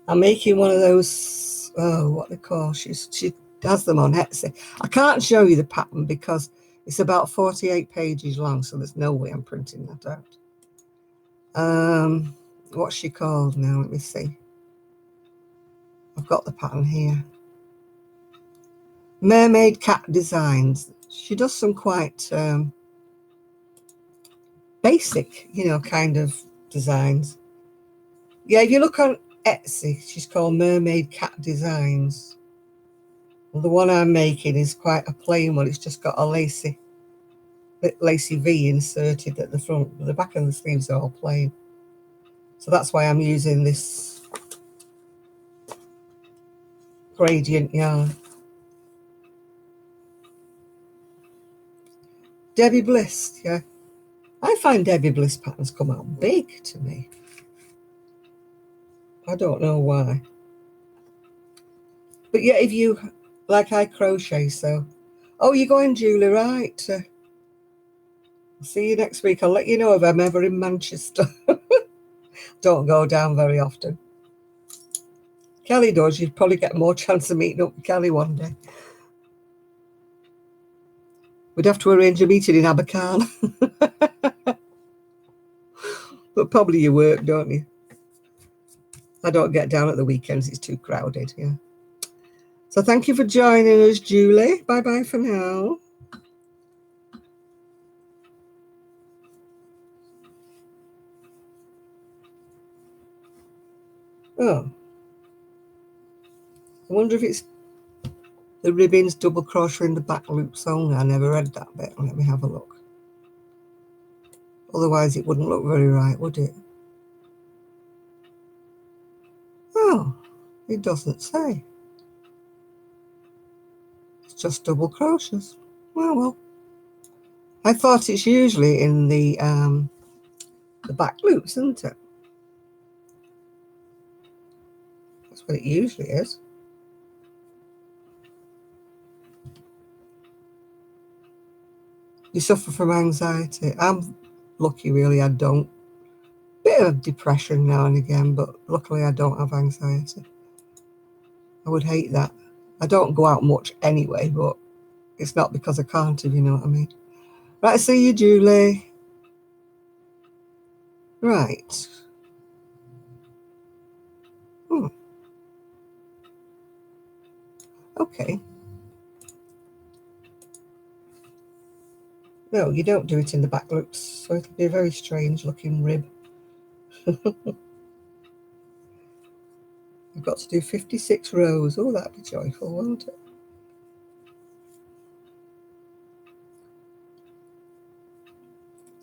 I'm making one of those, oh, what they call, she does them on Etsy. I can't show you the pattern because it's about 48 pages long, so there's no way I'm printing that out. What's she called now? Let me see. I've got the pattern here. Mermaid Cat Designs. She does some quite basic, you know, kind of designs. Yeah, if you look on Etsy, she's called Mermaid Cat Designs. Well, the one I'm making is quite a plain one. It's just got a lacy V inserted at the front, but the back of the sleeves are all plain. So that's why I'm using this gradient yarn. Debbie Bliss, yeah. I find Debbie Bliss patterns come out big to me. I don't know why. But yeah, if you, like I crochet, so. Oh, you're going, Julie, right. I'll see you next week. I'll let you know if I'm ever in Manchester. Don't go down very often. Kelly does. You'd probably get more chance of meeting up with Kelly one day. We'd have to arrange a meeting in Abercarn. But probably you work, don't you? I don't get down at the weekends. It's too crowded, yeah. So thank you for joining us, Julie. Bye-bye for now. Oh. I wonder if it's the ribbons double crochet in the back loops only. I never read that bit. Let me have a look. Otherwise it wouldn't look very right, would it? Oh, it doesn't say. It's just double crochets. Well. I thought it's usually in the back loops, isn't it? That's what it usually is. You suffer from anxiety. I'm lucky, really. I don't. Bit of depression now and again, but luckily I don't have anxiety. I would hate that. I don't go out much anyway, but it's not because I can't, if you know what I mean. Right, see you, Julie. Right. Okay. No, you don't do it in the back loops, so it'll be a very strange looking rib. You've got to do 56 rows. Oh, that'd be joyful, won't it?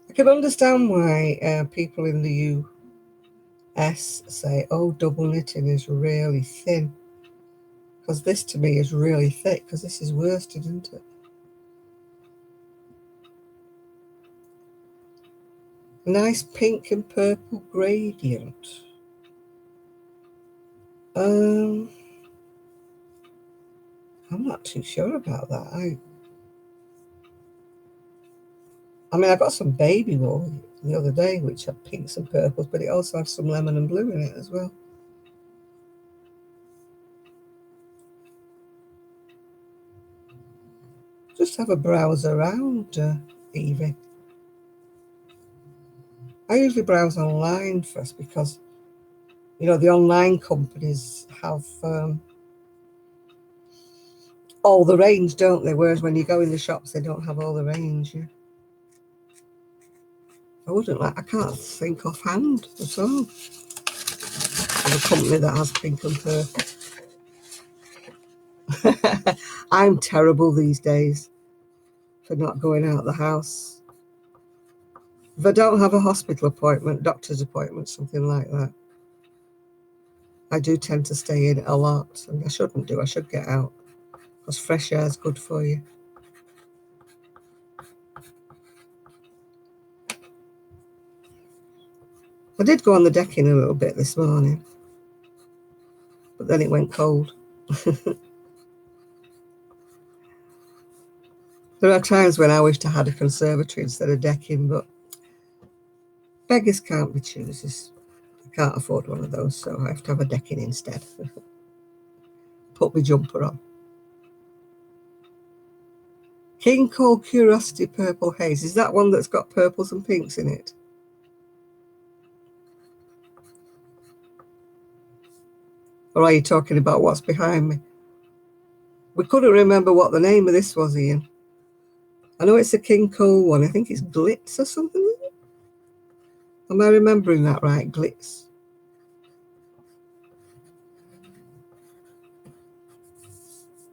I can understand why people in the US say, oh, double knitting is really thin. Because this to me is really thick, because this is worsted, isn't it? Nice pink and purple gradient. I'm not too sure about that. I mean, I got some baby wool the other day, which had pinks and purples, but it also had some lemon and blue in it as well. Just have a browse around, Evie. I usually browse online first because, you know, the online companies have all the range, don't they? Whereas when you go in the shops, they don't have all the range. Yeah. I can't think offhand at all of a company that has pink and purple. I'm terrible these days for not going out the house. If I don't have a hospital appointment, doctor's appointment, something like that, I do tend to stay in a lot, and I shouldn't do. I should get out because fresh air is good for you. I did go on the decking a little bit this morning, but then it went cold. There are times when I wished I had a conservatory instead of decking, but beggars can't be choosers. I can't afford one of those, so I have to have a decking instead. Put my jumper on. King Cole Curiosity Purple Haze. Is that one that's got purples and pinks in it? Or are you talking about what's behind me? We couldn't remember what the name of this was, Ian. I know it's a King Cole one. I think it's Glitz or something. Am I remembering that right? Glitz.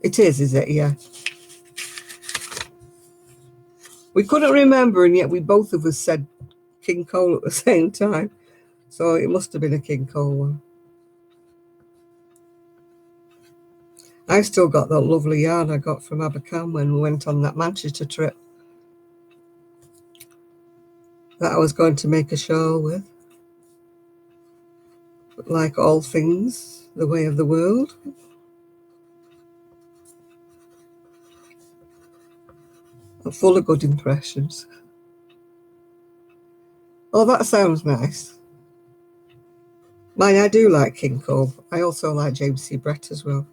It is it? Yeah. We couldn't remember, and yet we both of us said King Cole at the same time. So it must have been a King Cole one. I still got that lovely yarn I got from Abercam when we went on that Manchester trip that I was going to make a shawl with. But like all things, the way of the world. I'm full of good impressions. Oh, that sounds nice. Mine, I do like King Cole. I also like James C. Brett as well.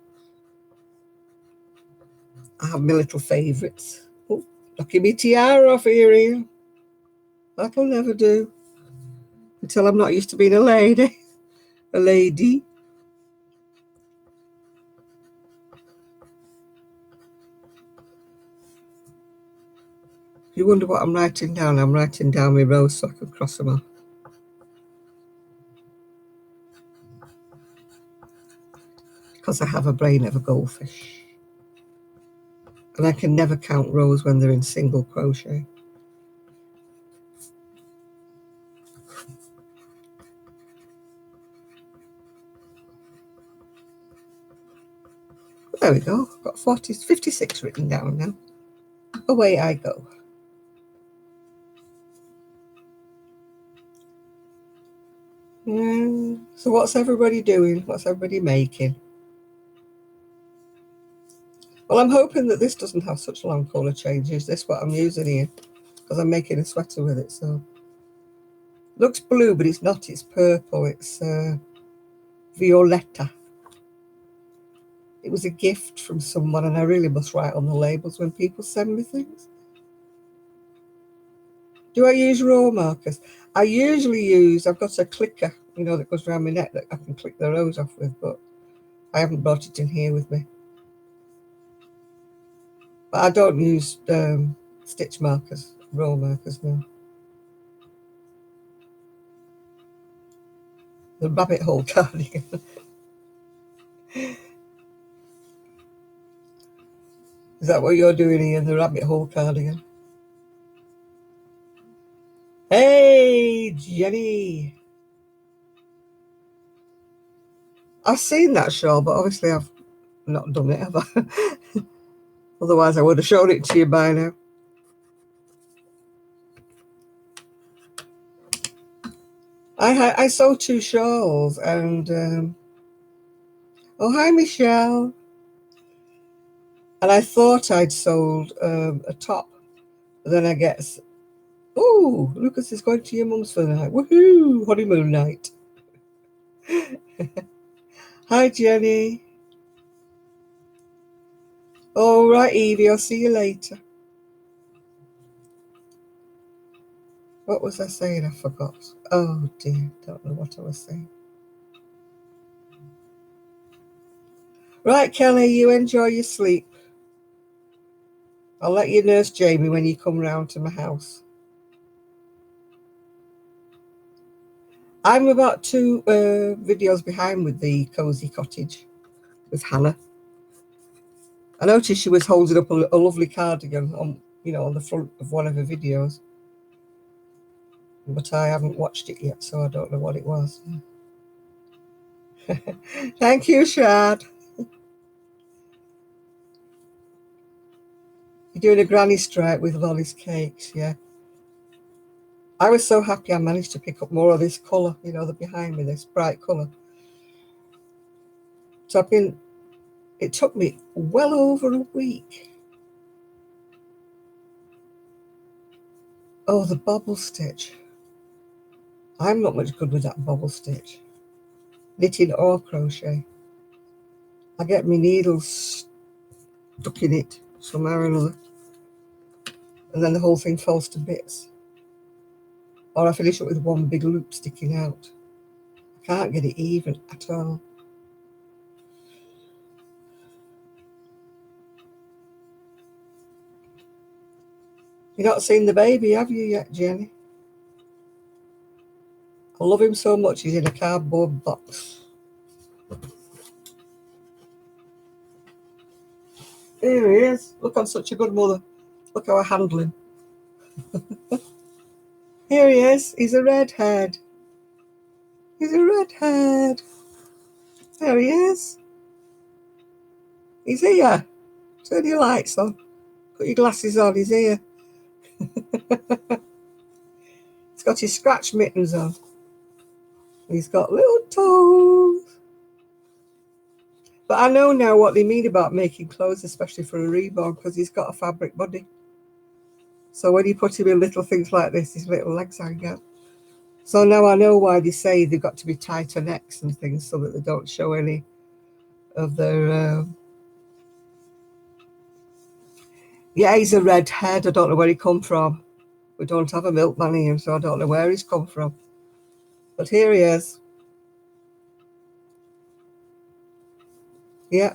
I have my little favourites. Oh, knocking me tiara off here, Ian. That'll never do. Until I'm not used to being a lady. A lady. If you wonder what I'm writing down my rows so I can cross them off. Because I have a brain of a goldfish. And I can never count rows when they're in single crochet. There we go. I've got 56 written down now. Away I go. So what's everybody doing? What's everybody making? Well, I'm hoping that this doesn't have such long colour changes. This is what I'm using here because I'm making a sweater with it. So looks blue, but it's not. It's purple. It's Violetta. It was a gift from someone, and I really must write on the labels when people send me things. Do I use row markers? I usually use, I've got a clicker, that goes around my neck that I can click the rows off with, but I haven't brought it in here with me. But I don't use stitch markers, row markers, no. The rabbit hole cardigan. Is that what you're doing here, the rabbit hole cardigan? Hey, Jenny. I've seen that show, but obviously I've not done it, have I? Otherwise I would have shown it to you by now. I sold 2 shawls and oh, hi Michelle. And I thought I'd sold a top. But then I get, oh, Lucas is going to your mum's for the night. Woohoo! Honeymoon night. Hi, Jenny. All right, Evie, I'll see you later. What was I saying? I forgot. Oh, dear. Don't know what I was saying. Right, Kelly, you enjoy your sleep. I'll let you nurse Jamie when you come round to my house. I'm about 2 videos behind with the Cozy Cottage with Hannah. I noticed she was holding up a lovely cardigan on the front of one of her videos. But I haven't watched it yet, so I don't know what it was. Thank you, Shad. You're doing a granny strike with Lolly's cakes, yeah. I was so happy I managed to pick up more of this colour, the behind me, this bright colour. So it took me well over a week. Oh, the bobble stitch. I'm not much good with that bobble stitch. Knitting or crochet. I get my needles stuck in it somehow or another. And then the whole thing falls to bits. Or I finish up with one big loop sticking out. I can't get it even at all. You've not seen the baby, have you yet, Jenny? I love him so much, he's in a cardboard box. Here he is. Look, I'm such a good mother. Look how I handle him. Here he is. He's a redhead. He's a redhead. There he is. He's here. Turn your lights on. Put your glasses on. He's here. He's got his scratch mittens on. He's got little toes. But I know now what they mean about making clothes, especially for a reborn, because he's got a fabric body. So when you put him in little things like this, his little legs hang out. So now I know why they say they've got to be tighter necks and things so that they don't show any of their... Yeah, he's a redhead. I don't know where he come from. We don't have a milkman here, so I don't know where he's come from. But here he is. Yeah.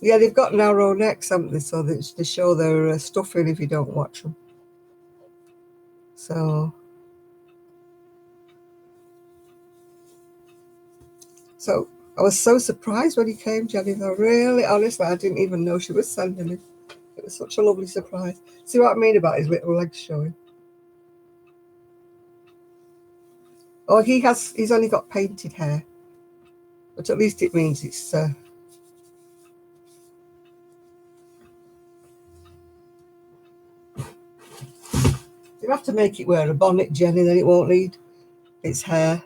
Yeah, they've got narrow necks, haven't they? So they show their stuffing if you don't watch them. So I was so surprised when he came, Jennifer. Really, honestly, I didn't even know she was sending him. It was such a lovely surprise. See what I mean about his little legs showing? Oh, he's only got painted hair. But at least it means it's... You have to make it wear a bonnet, Jenny, then it won't need its hair.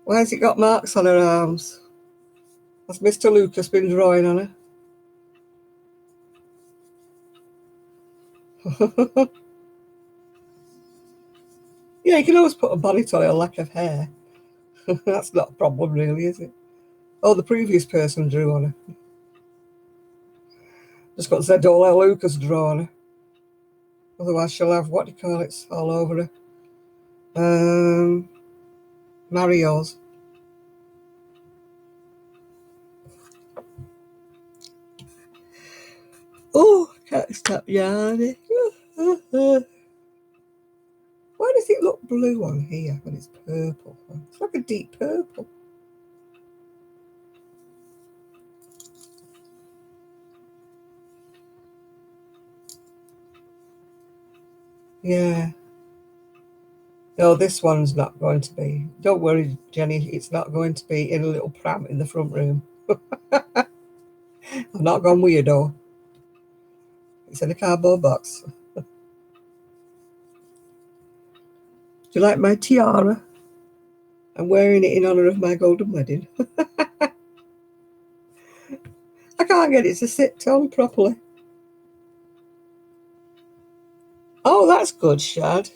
Why has it got marks on her arms? Has Mr. Lucas been drawing on her? Yeah, you can always put a bonnet on a lack of hair. That's not a problem, really, is it? Oh, the previous person drew on her. Just got to say, don't let Lucas draw on her. Otherwise, she'll have, what do you call it, all over her. Mario's. Oh, can't stop yawning. Why does it look blue on here when it's purple? It's like a deep purple. Yeah. No, this one's not going to be. Don't worry, Jenny, it's not going to be in a little pram in the front room. I've not gone weirdo. It's in a cardboard box. Do you like my tiara? I'm wearing it in honour of my golden wedding. I can't get it to sit on properly. Oh, that's good, Shad.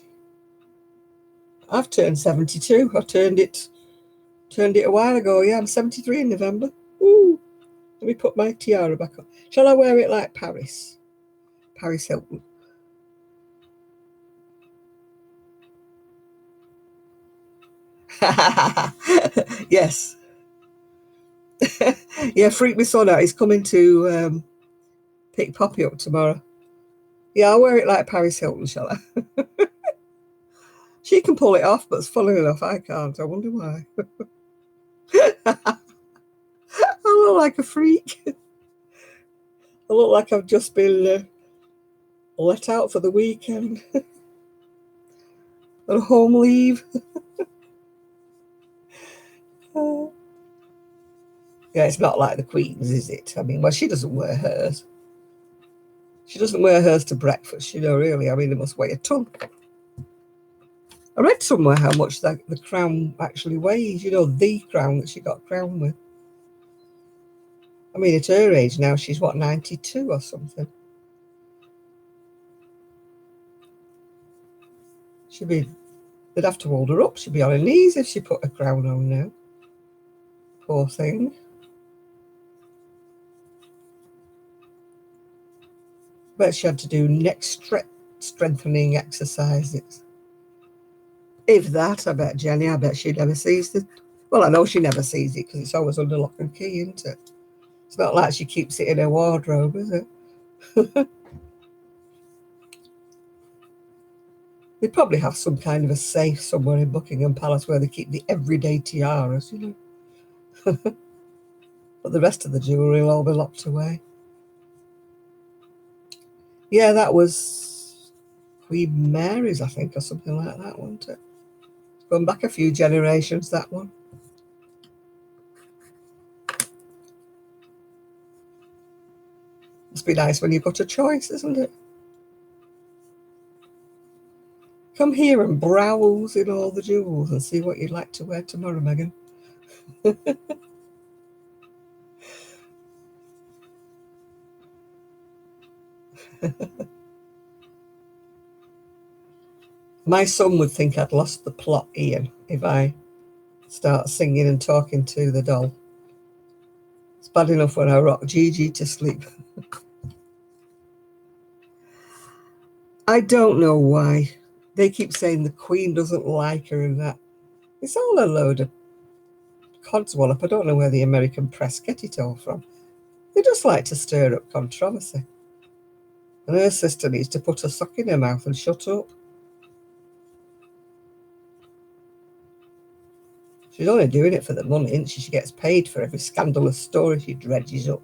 I've turned 72. I turned it a while ago. Yeah, I'm 73 in November. Ooh. Let me put my tiara back on. Shall I wear it like Paris? Paris Hilton. Yes. Yeah, freak my son out. He's coming to pick Poppy up tomorrow. Yeah, I'll wear it like Paris Hilton, shall I? She can pull it off, but it's funny enough, I can't. I wonder why. I look like a freak. I look like I've just been let out for the weekend. On home leave. Yeah, it's not like the Queen's, is it? I mean, well, she doesn't wear hers. She doesn't wear hers to breakfast, really. I mean, it must weigh a ton. I read somewhere how much the crown actually weighs, the crown that she got crowned with. I mean, at her age now, she's, 92 or something? They'd have to hold her up. She'd be on her knees if she put a crown on now. Poor thing. Bet she had to do neck strengthening exercises. If that, I bet Jenny, I bet she never sees it. Well, I know she never sees it because it's always under lock and key, isn't it? It's not like she keeps it in her wardrobe, is it? They probably have some kind of a safe somewhere in Buckingham Palace where they keep the everyday tiaras, But the rest of the jewellery will all be locked away. Yeah, that was Queen Mary's, I think, or something like that, wasn't it? Going back a few generations, that one. Must be nice when you've got a choice, isn't it? Come here and browse in all the jewels and see what you'd like to wear tomorrow, Megan. My son would think I'd lost the plot, Ian, if I start singing and talking to the doll. It's bad enough when I rock Gigi to sleep. I don't know why. They keep saying the Queen doesn't like her and that. It's all a load of codswallop. I don't know where the American press get it all from. They just like to stir up controversy. And her sister needs to put a sock in her mouth and shut up. She's only doing it for the money, isn't she? She gets paid for every scandalous story she dredges up.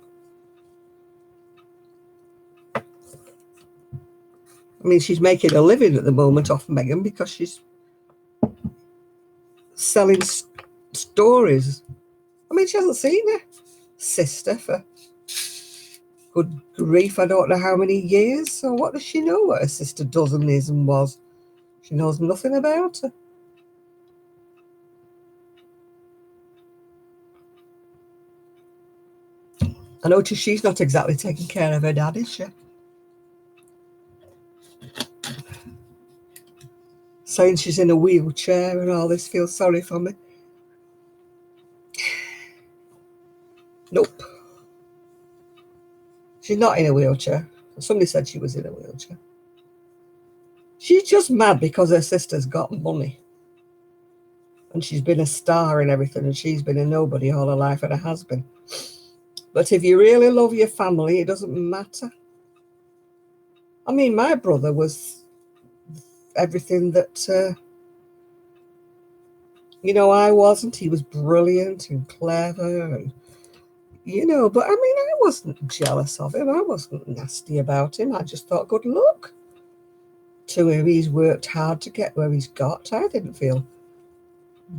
I mean, she's making a living at the moment off Meghan because she's selling stories. I mean, she hasn't seen her sister for good grief, I don't know how many years. So what does she know what her sister does and is and was? She knows nothing about her. I notice she's not exactly taking care of her dad, is she? Saying she's in a wheelchair and all this, feels sorry for me. Nope. She's not in a wheelchair. Somebody said she was in a wheelchair. She's just mad because her sister's got money. And she's been a star and everything, and she's been a nobody all her life, and her husband. But if you really love your family, it doesn't matter. I mean, my brother was everything that, I wasn't. He was brilliant and clever and, but I mean, I wasn't jealous of him. I wasn't nasty about him. I just thought good luck to him. He's worked hard to get where he's got. I didn't feel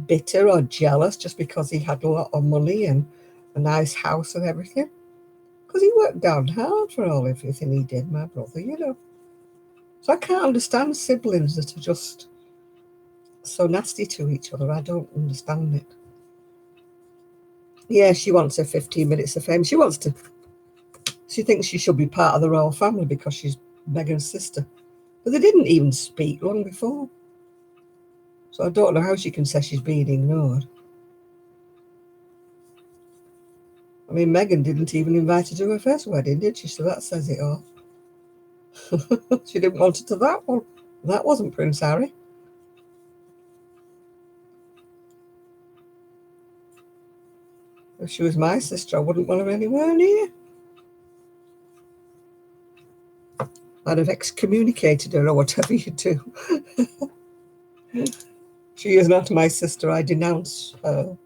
bitter or jealous just because he had a lot of money and a nice house and everything. Because he worked down hard for everything he did, my brother. So I can't understand siblings that are just so nasty to each other. I don't understand it. Yeah, she wants her 15 minutes of fame. She thinks she should be part of the royal family because she's Meghan's sister. But they didn't even speak long before. So I don't know how she can say she's being ignored. I mean, Meghan didn't even invite her to her first wedding, did she? So that says it all. She didn't want her to that one. That wasn't Prince Harry. If she was my sister, I wouldn't want her anywhere near. I'd have excommunicated her or whatever you do. She is not my sister. I denounce her.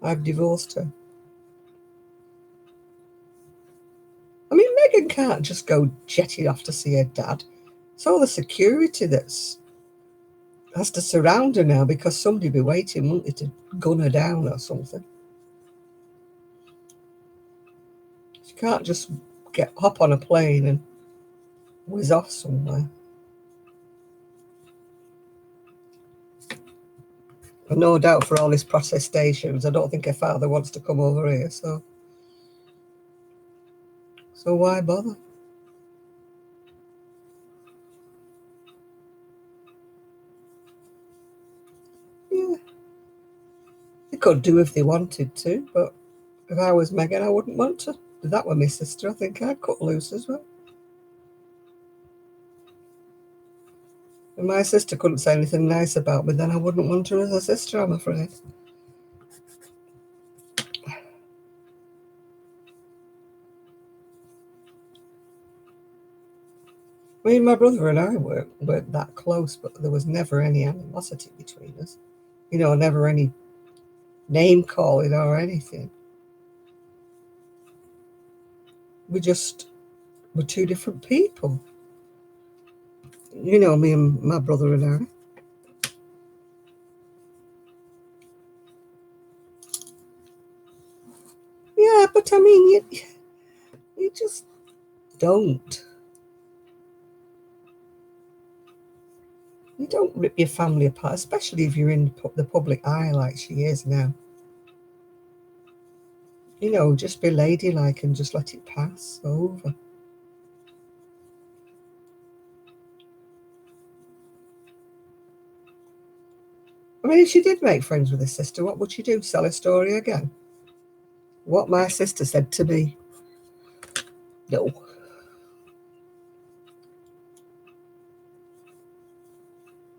I've divorced her. I mean, Meghan can't just go jetting off to see her dad. It's all the security has to surround her now because somebody be waiting, won't they, to gun her down or something. She can't just hop on a plane and whiz off somewhere. And no doubt for all his protestations, I don't think her father wants to come over here, so why bother? Yeah, they could do if they wanted to, but if I was Meghan, I wouldn't want to. If that were my sister, I think I'd cut loose as well. If my sister couldn't say anything nice about me, then I wouldn't want her as a sister, I'm afraid. I mean, my brother and I weren't that close, but there was never any animosity between us. Never any name calling or anything. We just were two different people. Me and my brother and I. Yeah, but I mean, you just don't. You don't rip your family apart, especially if you're in the public eye like she is now. Just be ladylike and just let it pass over. I mean, if she did make friends with her sister, what would she do? Sell her story again? What my sister said to me? No.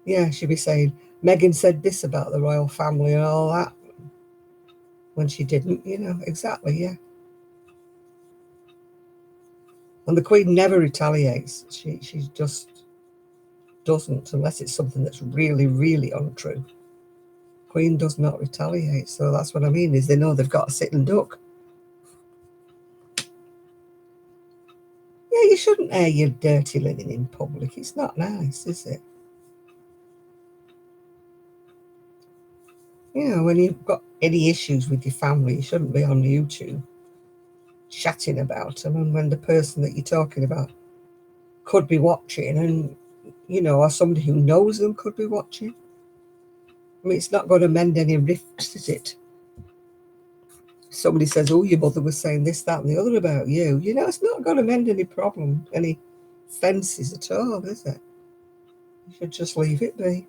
Yeah, she'd be saying, Meghan said this about the royal family and all that, when she didn't, exactly, yeah. And the Queen never retaliates. She just doesn't, unless it's something that's really, really untrue. Queen does not retaliate. So that's what I mean, is they know they've got to sit and duck. Yeah, you shouldn't air your dirty linen in public. It's not nice, is it? When you've got any issues with your family, you shouldn't be on YouTube chatting about them. And when the person that you're talking about could be watching, and or somebody who knows them could be watching. I mean, it's not going to mend any rifts, is it? Somebody says, "Oh, your mother was saying this, that, and the other about you." It's not going to mend any problem, any fences at all, is it? You should just leave it be.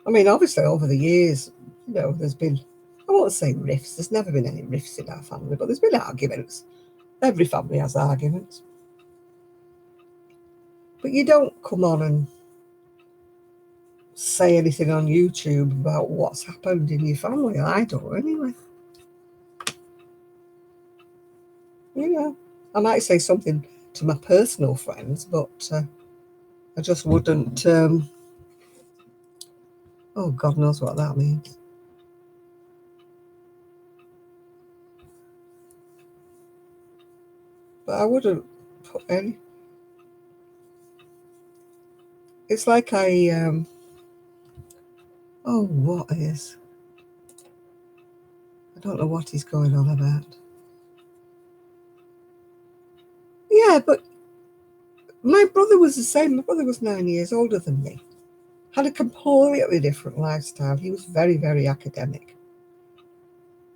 I mean, obviously, over the years, there's been, I won't say rifts, there's never been any rifts in our family, but there's been arguments. Every family has arguments. But you don't come on and say anything on YouTube about what's happened in your family. I don't, anyway. I might say something to my personal friends, but I just wouldn't. Oh, God knows what that means. But I wouldn't put any. It's like oh, what is? I don't know what he's going on about. Yeah, but my brother was the same. My brother was 9 years older than me. Had a completely different lifestyle. He was very, very academic.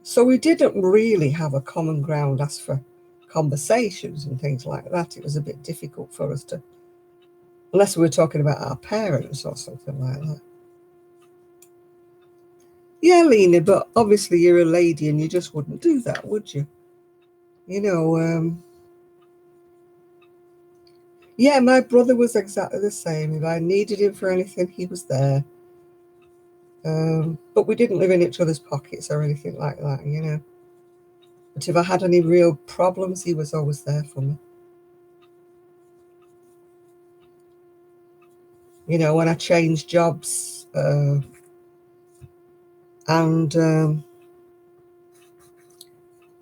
So we didn't really have a common ground as for conversations and things like that. It was a bit difficult for us to, unless we were talking about our parents or something like that. Yeah, Lena, but obviously you're a lady and you just wouldn't do that, would you? You know, yeah, my brother was exactly the same. If I needed him for anything, he was there. But we didn't live in each other's pockets or anything like that. But if I had any real problems, he was always there for me. When I changed jobs, and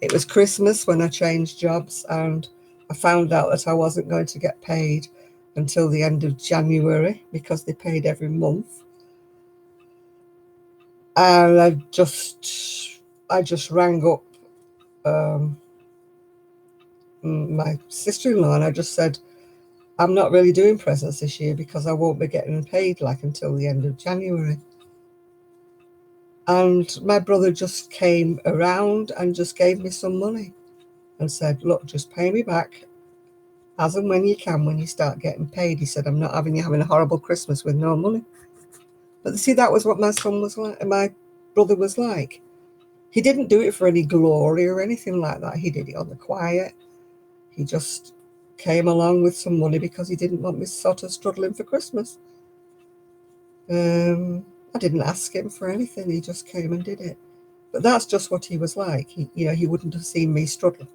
it was Christmas when I changed jobs, and I found out that I wasn't going to get paid until the end of January because they paid every month. And I just rang up my sister-in-law and I just said, I'm not really doing presents this year because I won't be getting paid until the end of January. And my brother just came around and just gave me some money and said, look, just pay me back as and when you can when you start getting paid. He said, I'm not having you having a horrible Christmas with no money. But see, that was what my son was like, and my brother was like. He didn't do it for any glory or anything like that. He did it on the quiet. He just came along with some money because he didn't want me sort of struggling for Christmas. I didn't ask him for anything. He just came and did it. But that's just what he was like. He wouldn't have seen me struggle.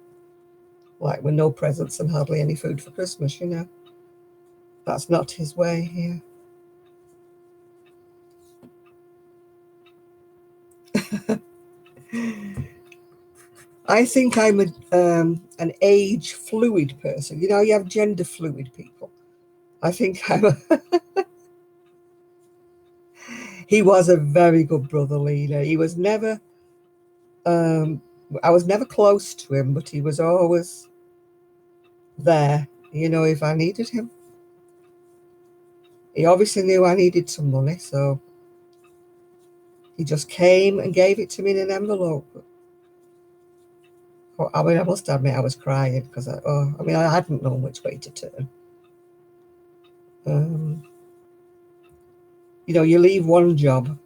like with no presents and hardly any food for Christmas, you know. That's not his way here. I think I'm an age fluid person. You know, you have gender fluid people. I think he was a very good brother leader. He was never, um, I was never close to him, but he was always there, you know, if I needed him. He obviously knew I needed some money, so he just came and gave it to me in an envelope. I mean, I must admit I was crying because I hadn't known which way to turn. Um, you know, you leave one job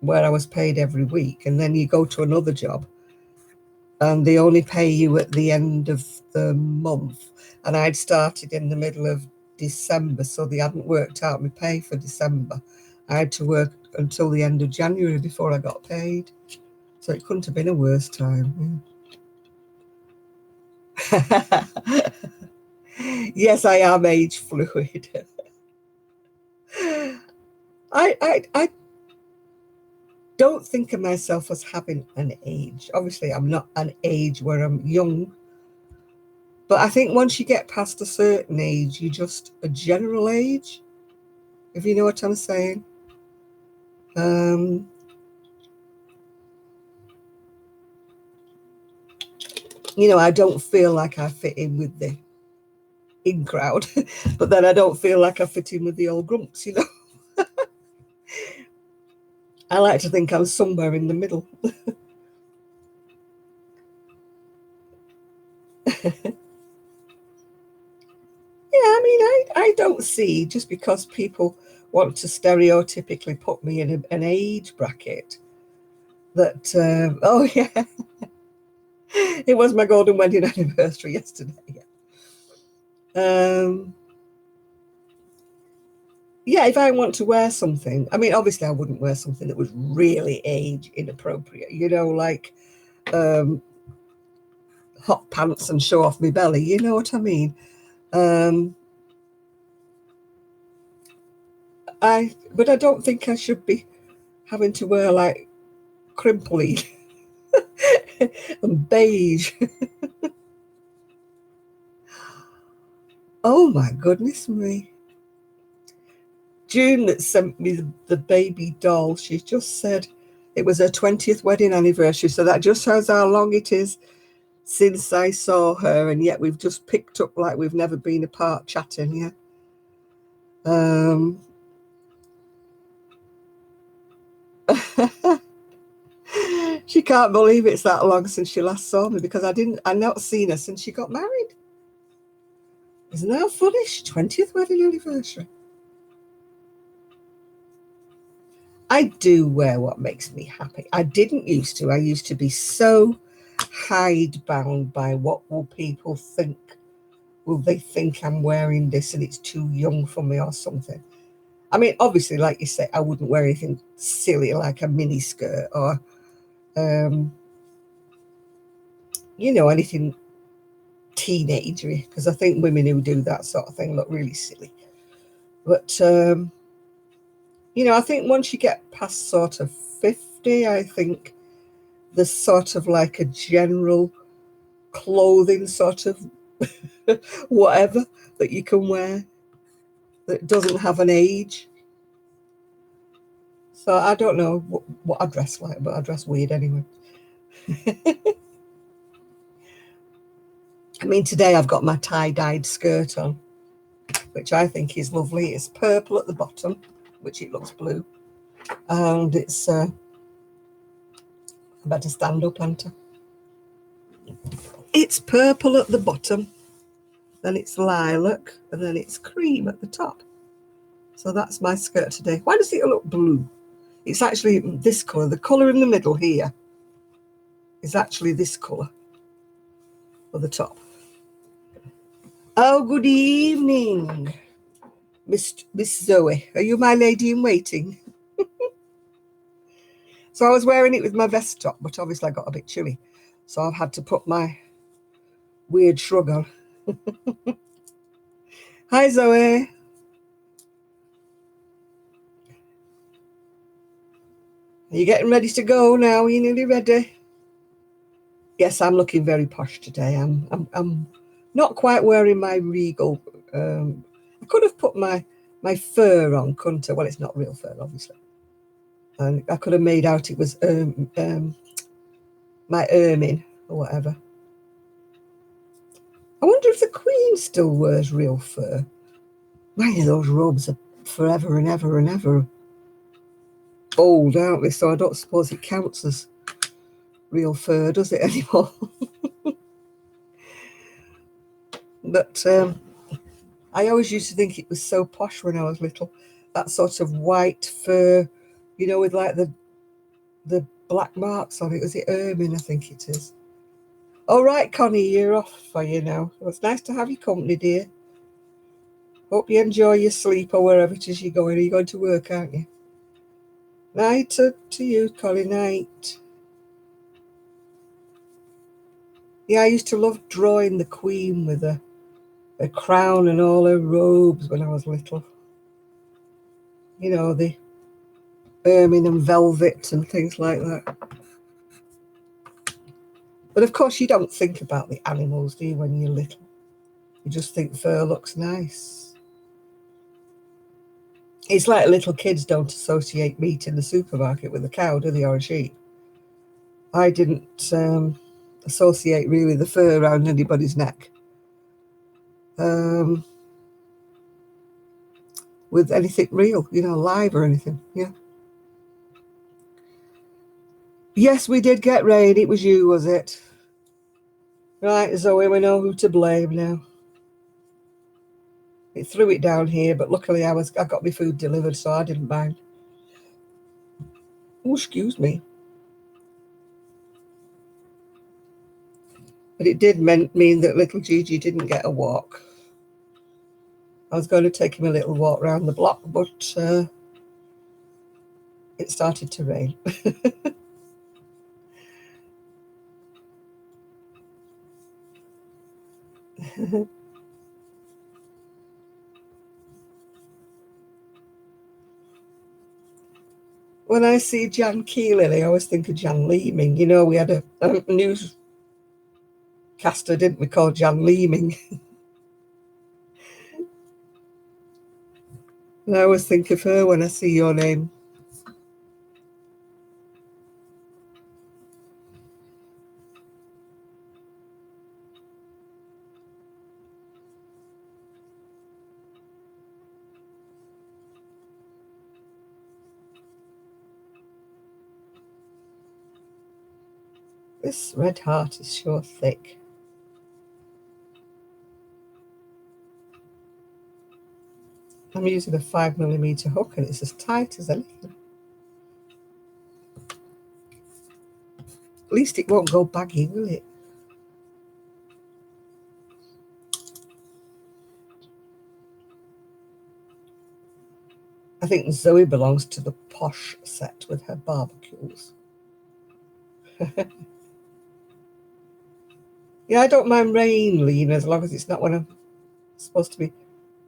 where I was paid every week, and then you go to another job and they only pay you at the end of the month. And I'd started in the middle of December, so they hadn't worked out my pay for December. I had to work until the end of January before I got paid. So it couldn't have been a worse time. Yeah. Yes, I am age fluid. I don't think of myself as having an age. Obviously, I'm not an age where I'm young. But I think once you get past a certain age, you're just a general age, if you know what I'm saying. Um, you know, I don't feel like I fit in with the in crowd, but then I don't feel like I fit in with the old grumps, you know. I like to think I'm somewhere in the middle. Yeah, I mean, I don't see just because people want to stereotypically put me in an age bracket that, oh, yeah, it was my golden wedding anniversary yesterday. Um, yeah, if I want to wear something, I mean, obviously, I wouldn't wear something that was really age inappropriate, you know, like um, hot pants and show off my belly, you know what I mean? Um, but I don't think I should be having to wear like crimply and beige. Oh my goodness me. June that sent me the baby doll, she just said it was her 20th wedding anniversary. So that just shows how long it is since I saw her, and yet we've just picked up like we've never been apart chatting. Yeah. Um, she can't believe it's that long since she last saw me because I've not seen her since she got married. Isn't that funny? 20th wedding anniversary. I do wear what makes me happy. I didn't used to. I used to be so hidebound by what will people think. Will they think I'm wearing this and it's too young for me or something? I mean, obviously, like you say, I wouldn't wear anything silly like a mini skirt or, um, you know, anything teenagery because I think women who do that sort of thing look really silly. But, you know, I think once you get past sort of 50, I think there's sort of like a general clothing sort of whatever that you can wear that doesn't have an age. So I don't know what I dress like, but I dress weird anyway. I mean, today I've got my tie-dyed skirt on, which I think is lovely. It's purple at the bottom, which it looks blue. And it's, I better stand up, Enter. It's purple at the bottom, then it's lilac, and then it's cream at the top. So that's my skirt today. Why does it look blue? It's actually this colour. The colour in the middle here is actually this colour at the top. Oh, good evening, Miss Zoe. Are you my lady in waiting? So I was wearing it with my vest top, but obviously I got a bit chilly. So I've had to put my weird shrug on. Hi, Zoe. Are you getting ready to go now? Are you nearly ready? Yes, I'm looking very posh today. I'm not quite wearing my regal. I could have put my fur on, couldn't I? Well, it's not real fur, obviously. And I could have made out it was my ermine or whatever. I wonder if the Queen still wears real fur. Many of those robes are forever and ever and ever old, aren't they? So I don't suppose it counts as real fur, does it, anymore? But I always used to think it was so posh when I was little. That sort of white fur, with like the black marks on it. Was it ermine? I think it is. All right, Connie, you're off for you now. Well, it's nice to have your company, dear. Hope you enjoy your sleep or wherever it is you're going. Are you going to work, aren't you? Night to you, Connie, night. Yeah, I used to love drawing the Queen with her crown and all her robes when I was little. The ermine and velvet and things like that. But of course, you don't think about the animals, do you, when you're little? You just think fur looks nice. It's like little kids don't associate meat in the supermarket with a cow, do they, or a sheep? I didn't associate really the fur around anybody's neck with anything real, live or anything. Yeah. Yes, we did get rain. It was you, was it? Right, Zoe, we know who to blame now. It threw it down here, but luckily I got my food delivered, so I didn't mind. Oh, excuse me. But it did mean that little Gigi didn't get a walk. I was going to take him a little walk round the block, but it started to rain. When I see Jan Keeling, I always think of Jan Leeming. We had a newscaster, didn't we, called Jan Leeming? And I always think of her when I see your name. This red heart is sure thick. I'm using a 5mm hook and it's as tight as anything. At least it won't go baggy, will it? I think Zoe belongs to the posh set with her barbecues. Yeah, I don't mind rain, Lena, as long as it's not when I'm supposed to be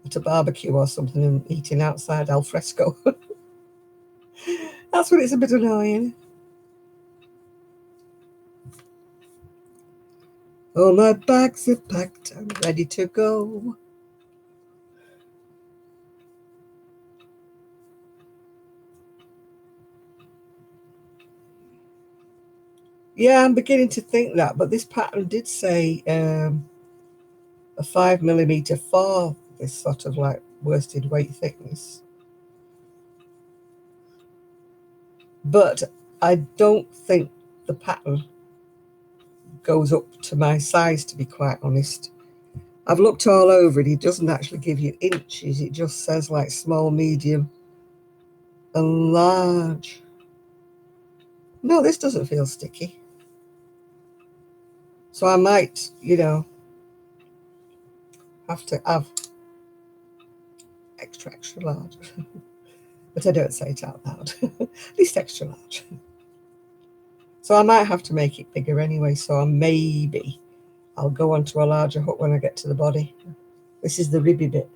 at a barbecue or something and eating outside al fresco. That's when it's a bit annoying. Oh, my bags are packed. I'm ready to go. Yeah, I'm beginning to think that, but this pattern did say a 5mm for this sort of like worsted weight thickness. But I don't think the pattern goes up to my size, to be quite honest. I've looked all over it. It doesn't actually give you inches. It just says like small, medium, and large. No, this doesn't feel sticky. So I might, have to have extra, extra large. But I don't say it out loud. At least extra large. So I might have to make it bigger anyway. So maybe I'll go on to a larger hook when I get to the body. This is the ribby bit.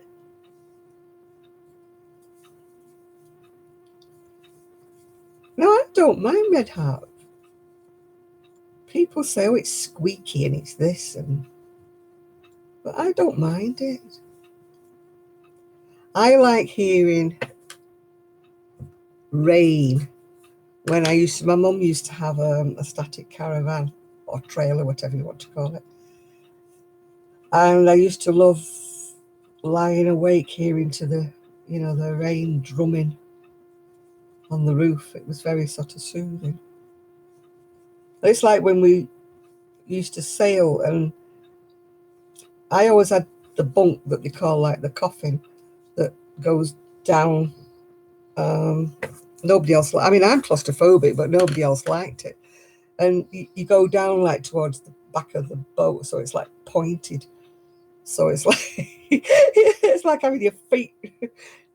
No, I don't mind red heart. People say, oh, it's squeaky and it's this, but I don't mind it. I like hearing rain. When my mum used to have a static caravan or trailer, whatever you want to call it. And I used to love lying awake hearing to the rain drumming on the roof. It was very sort of soothing. It's like when we used to sail, and I always had the bunk that they call like the coffin that goes down. Nobody else, I mean, I'm claustrophobic, but nobody else liked it. And you go down like towards the back of the boat, so it's like pointed. So it's like it's like having your feet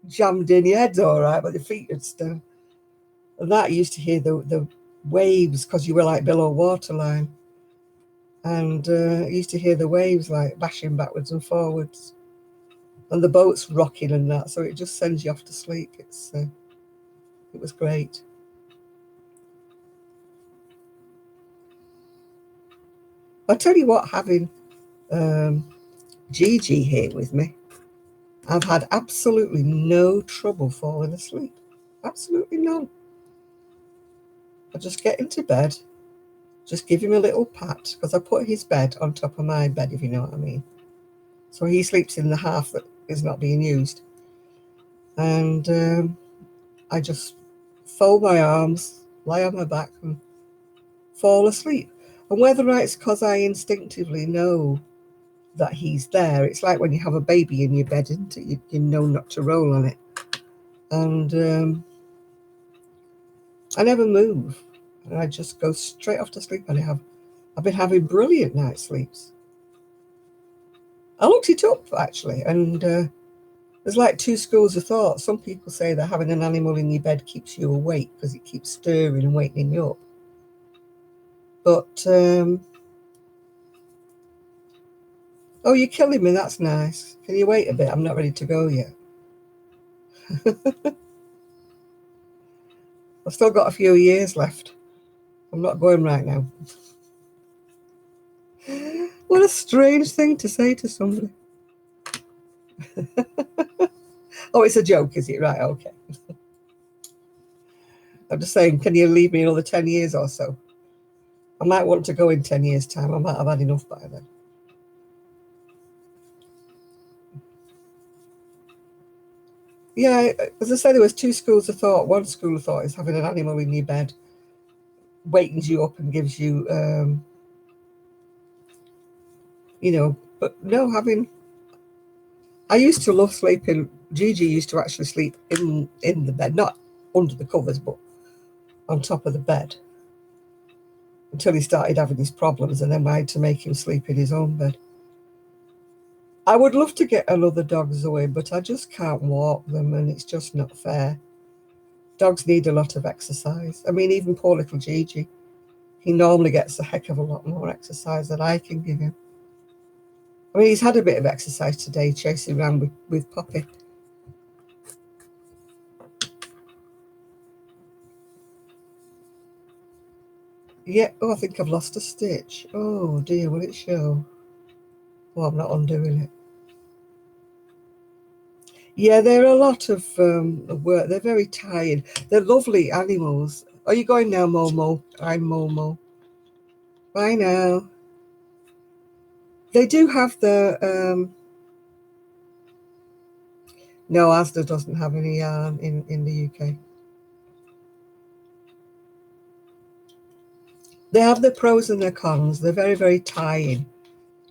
jammed in. Your head's all right, but your feet are still. And that used to hear the waves because you were like below waterline, and used to hear the waves like bashing backwards and forwards, and the boat's rocking and that. So it just sends you off to sleep. It was great. I'll tell you what, having Gigi here with me, I've had absolutely no trouble falling asleep. Absolutely none. I just get into bed, just give him a little pat, because I put his bed on top of my bed, if you know what I mean. So he sleeps in the half that is not being used. And I just fold my arms, lie on my back, and fall asleep. And whether it's because I instinctively know that he's there, it's like when you have a baby in your bed, isn't it? You know not to roll on it. And I never move. And I just go straight off to sleep. And I've been having brilliant night sleeps. I looked it up, actually, and there's like two schools of thought. Some people say that having an animal in your bed keeps you awake because it keeps stirring and waking you up. But, oh, you're killing me. That's nice. Can you wait a bit? I'm not ready to go yet. I've still got a few years left. I'm not going right now. What a strange thing to say to somebody. Oh, it's a joke, is it? Right, okay. I'm just saying, can you leave me another 10 years or so? I might want to go in 10 years' time. I might have had enough by then. Yeah, as I said, there was two schools of thought. One school of thought is having an animal in your bed wakens you up and gives you, but no, I used to love sleeping. Gigi used to actually sleep in the bed, not under the covers, but on top of the bed until he started having his problems, and then I had to make him sleep in his own bed. I would love to get another dog, Zoe, but I just can't walk them, and it's just not fair. Dogs need a lot of exercise. I mean, even poor little Gigi, he normally gets a heck of a lot more exercise than I can give him. I mean, he's had a bit of exercise today, chasing around with Poppy. Yeah, oh, I think I've lost a stitch. Oh dear, will it show? Oh, I'm not undoing it. Yeah, they're a lot of work. They're very tired. They're lovely animals. Are you going now, Momo? I'm Momo. Bye now. They do have no, Asda doesn't have any yarn in the UK. They have their pros and their cons. They're very, very tiring.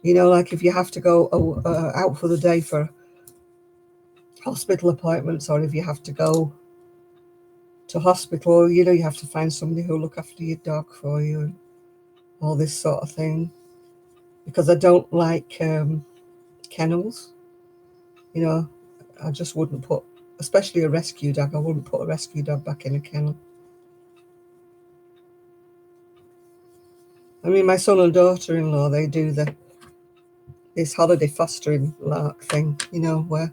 Like if you have to go out for the day for hospital appointments, or if you have to go to hospital, you have to find somebody who'll look after your dog for you and all this sort of thing. Because I don't like kennels. I just wouldn't put, especially a rescue dog, I wouldn't put a rescue dog back in a kennel. I mean, my son and daughter-in-law, they do the this holiday fostering lark thing, you know, where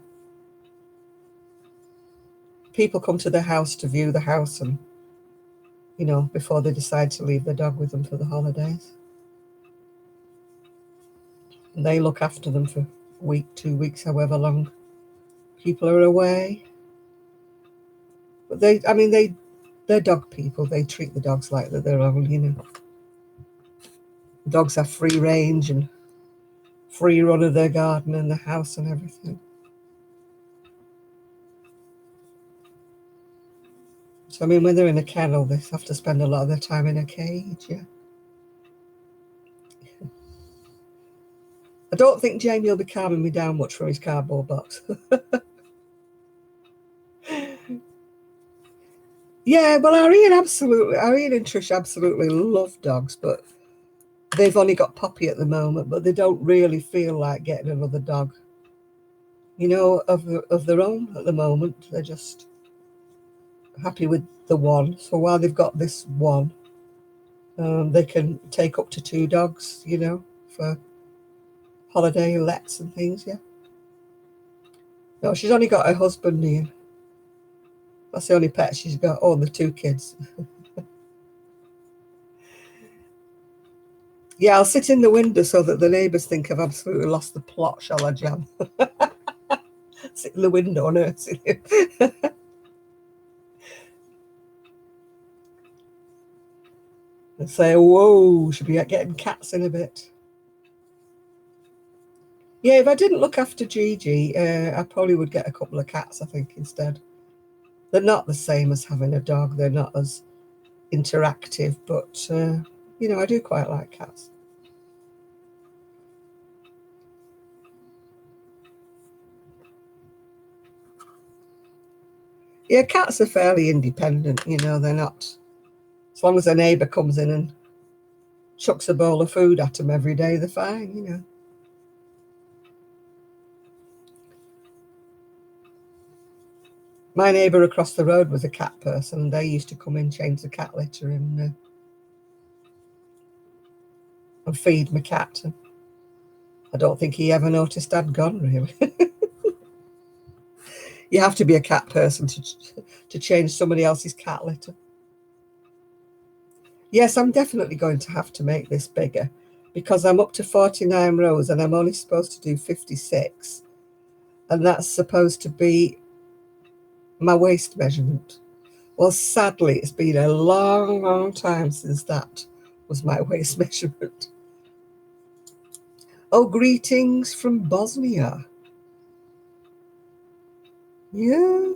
people come to their house to view the house and, you know, before they decide to leave their dog with them for the holidays. And they look after them for a week, 2 weeks, however long people are away. But they're dog people. They treat the dogs like they're their own, you know. Dogs have free range and free run of their garden and the house and everything. So, I mean, when they're in a kennel, they have to spend a lot of their time in a cage, yeah. I don't think Jamie will be calming me down much from his cardboard box. Yeah, well, Irene and Trish absolutely love dogs, but they've only got Poppy at the moment, but they don't really feel like getting another dog, you know, of their own at the moment. They're just happy with the one. So while they've got this one, they can take up to 2 dogs, you know, for holiday lets and things, yeah. No, she's only got her husband, Ian. That's the only pet she's got. Oh, the 2 kids. Yeah, I'll sit in the window so that the neighbours think I've absolutely lost the plot, shall I, Jan? Sit in the window and hurt you. And say, whoa, should be getting cats in a bit. Yeah, if I didn't look after Gigi, I probably would get a couple of cats, I think, instead. They're not the same as having a dog. They're not as interactive, but, you know, I do quite like cats. Yeah, cats are fairly independent, you know, they're not, as long as a neighbour comes in and chucks a bowl of food at them every day, they're fine, you know. My neighbour across the road was a cat person, and they used to come in, change the cat litter and feed my cat. And I don't think he ever noticed I'd gone, really. You have to be a cat person to change somebody else's cat litter. Yes, I'm definitely going to have to make this bigger because I'm up to 49 rows and I'm only supposed to do 56. And that's supposed to be my waist measurement. Well, sadly, it's been a long, long time since that was my waist measurement. Oh, greetings from Bosnia. Yeah.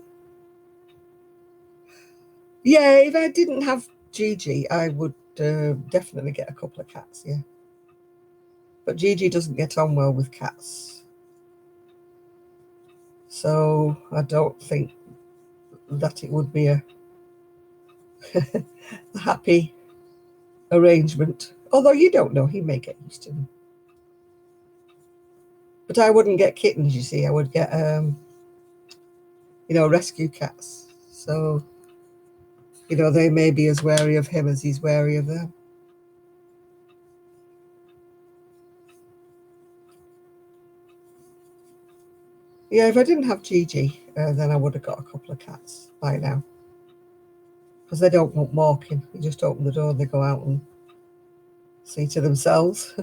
Yeah, if I didn't have Gigi, I would definitely get a couple of cats, yeah. But Gigi doesn't get on well with cats. So I don't think that it would be a happy arrangement. Although you don't know, he may get used to them. But I wouldn't get kittens, you see. I would get, you know, rescue cats. So, you know, they may be as wary of him as he's wary of them. Yeah, if I didn't have Gigi, then I would have got a couple of cats by now. Because they don't want walking. You just open the door and they go out and see to themselves.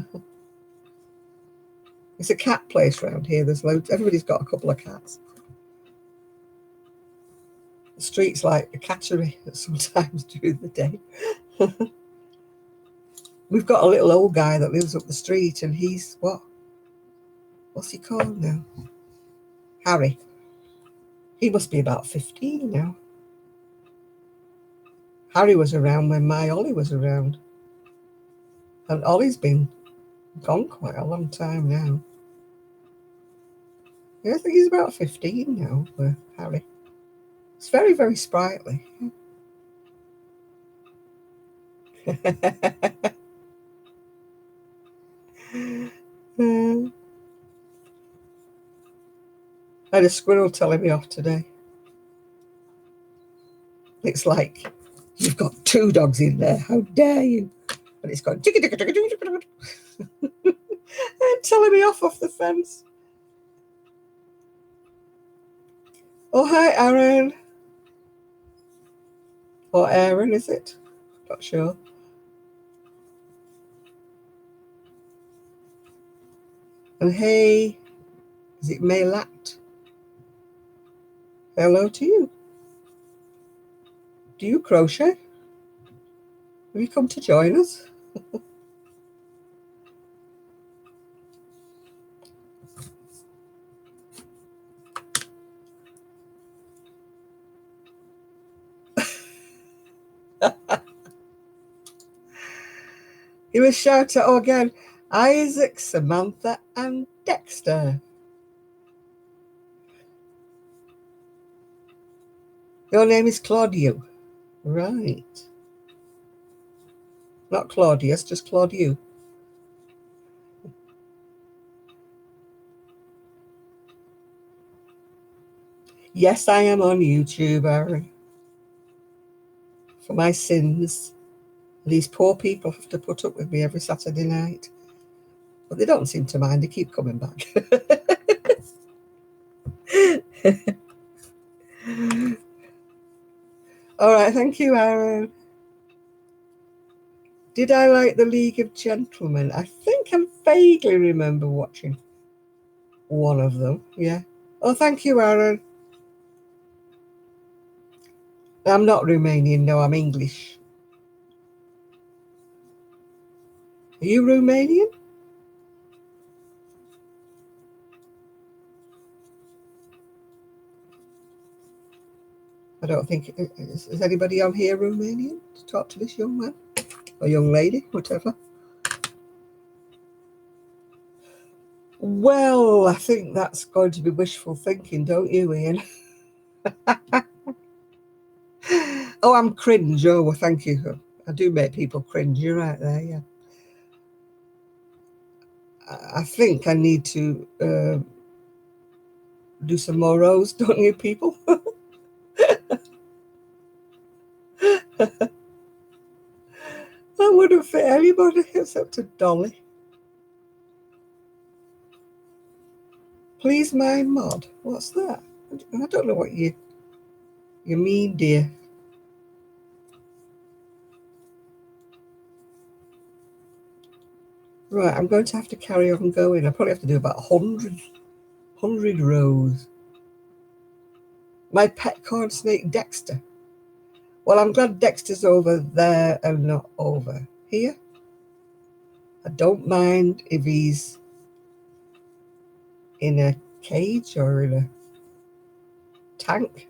It's a cat place around here. There's loads. Everybody's got a couple of cats. The street's like a cattery sometimes during the day. We've got a little old guy that lives up the street and he's, what's he called now? Harry. He must be about 15 now. Harry was around when my Ollie was around. And Ollie's been gone quite a long time now. Yeah, I think he's about 15 now, Harry. It's very, very sprightly. I had a squirrel telling me off today. It's like, you've got 2 dogs in there. How dare you? And it's going, and telling me off the fence. Oh, hi, Aaron. Or Aaron, is it? Not sure. And hey, is it Maylat? Hello to you. Do you crochet? Have you come to join us? Give a shout out again. Isaac, Samantha, and Dexter. Your name is Claudio. Right. Not Claudius, just Claudio. Yes, I am on YouTube, Aaron. For my sins. These poor people have to put up with me every Saturday night. But they don't seem to mind. They keep coming back. All right, thank you, Aaron. Did I like the League of Gentlemen? I think I vaguely remember watching one of them. Yeah. Oh, thank you, Aaron. I'm not Romanian, no, I'm English. Are you Romanian? I don't think. Is anybody on here Romanian to talk to this young man or young lady, whatever? Well, I think that's going to be wishful thinking, don't you, Ian? Oh, I'm cringe. Oh, well, thank you. I do make people cringe. You're right there, yeah. I think I need to do some more rows, don't you, people? I wouldn't fit anybody except a dolly. Please, my mod. What's that? I don't know what you mean, dear. Right, I'm going to have to carry on going. I probably have to do about 100 rows. My pet corn snake, Dexter. Well, I'm glad Dexter's over there and not over here. I don't mind if he's in a cage or in a tank.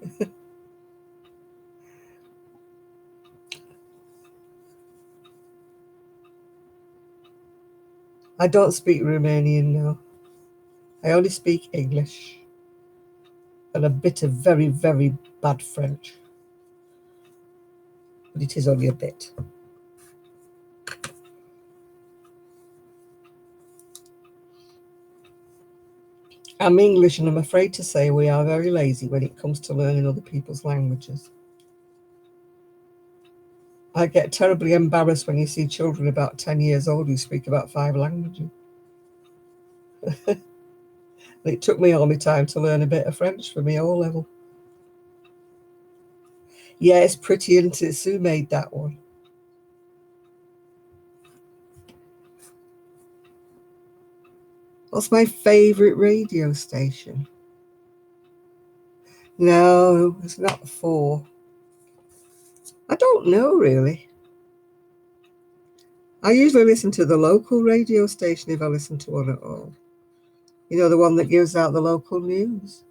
I don't speak Romanian now. I only speak English and a bit of very, very bad French. But it is only a bit. I'm English and I'm afraid to say we are very lazy when it comes to learning other people's languages. I get terribly embarrassed when you see children about 10 years old who speak about 5 languages. It took me all my time to learn a bit of French for me O level. Yeah, it's pretty, isn't it? Sue made that one. What's my favourite radio station? No, it's not 4. I don't know really. I usually listen to the local radio station if I listen to one at all. You know, the one that gives out the local news.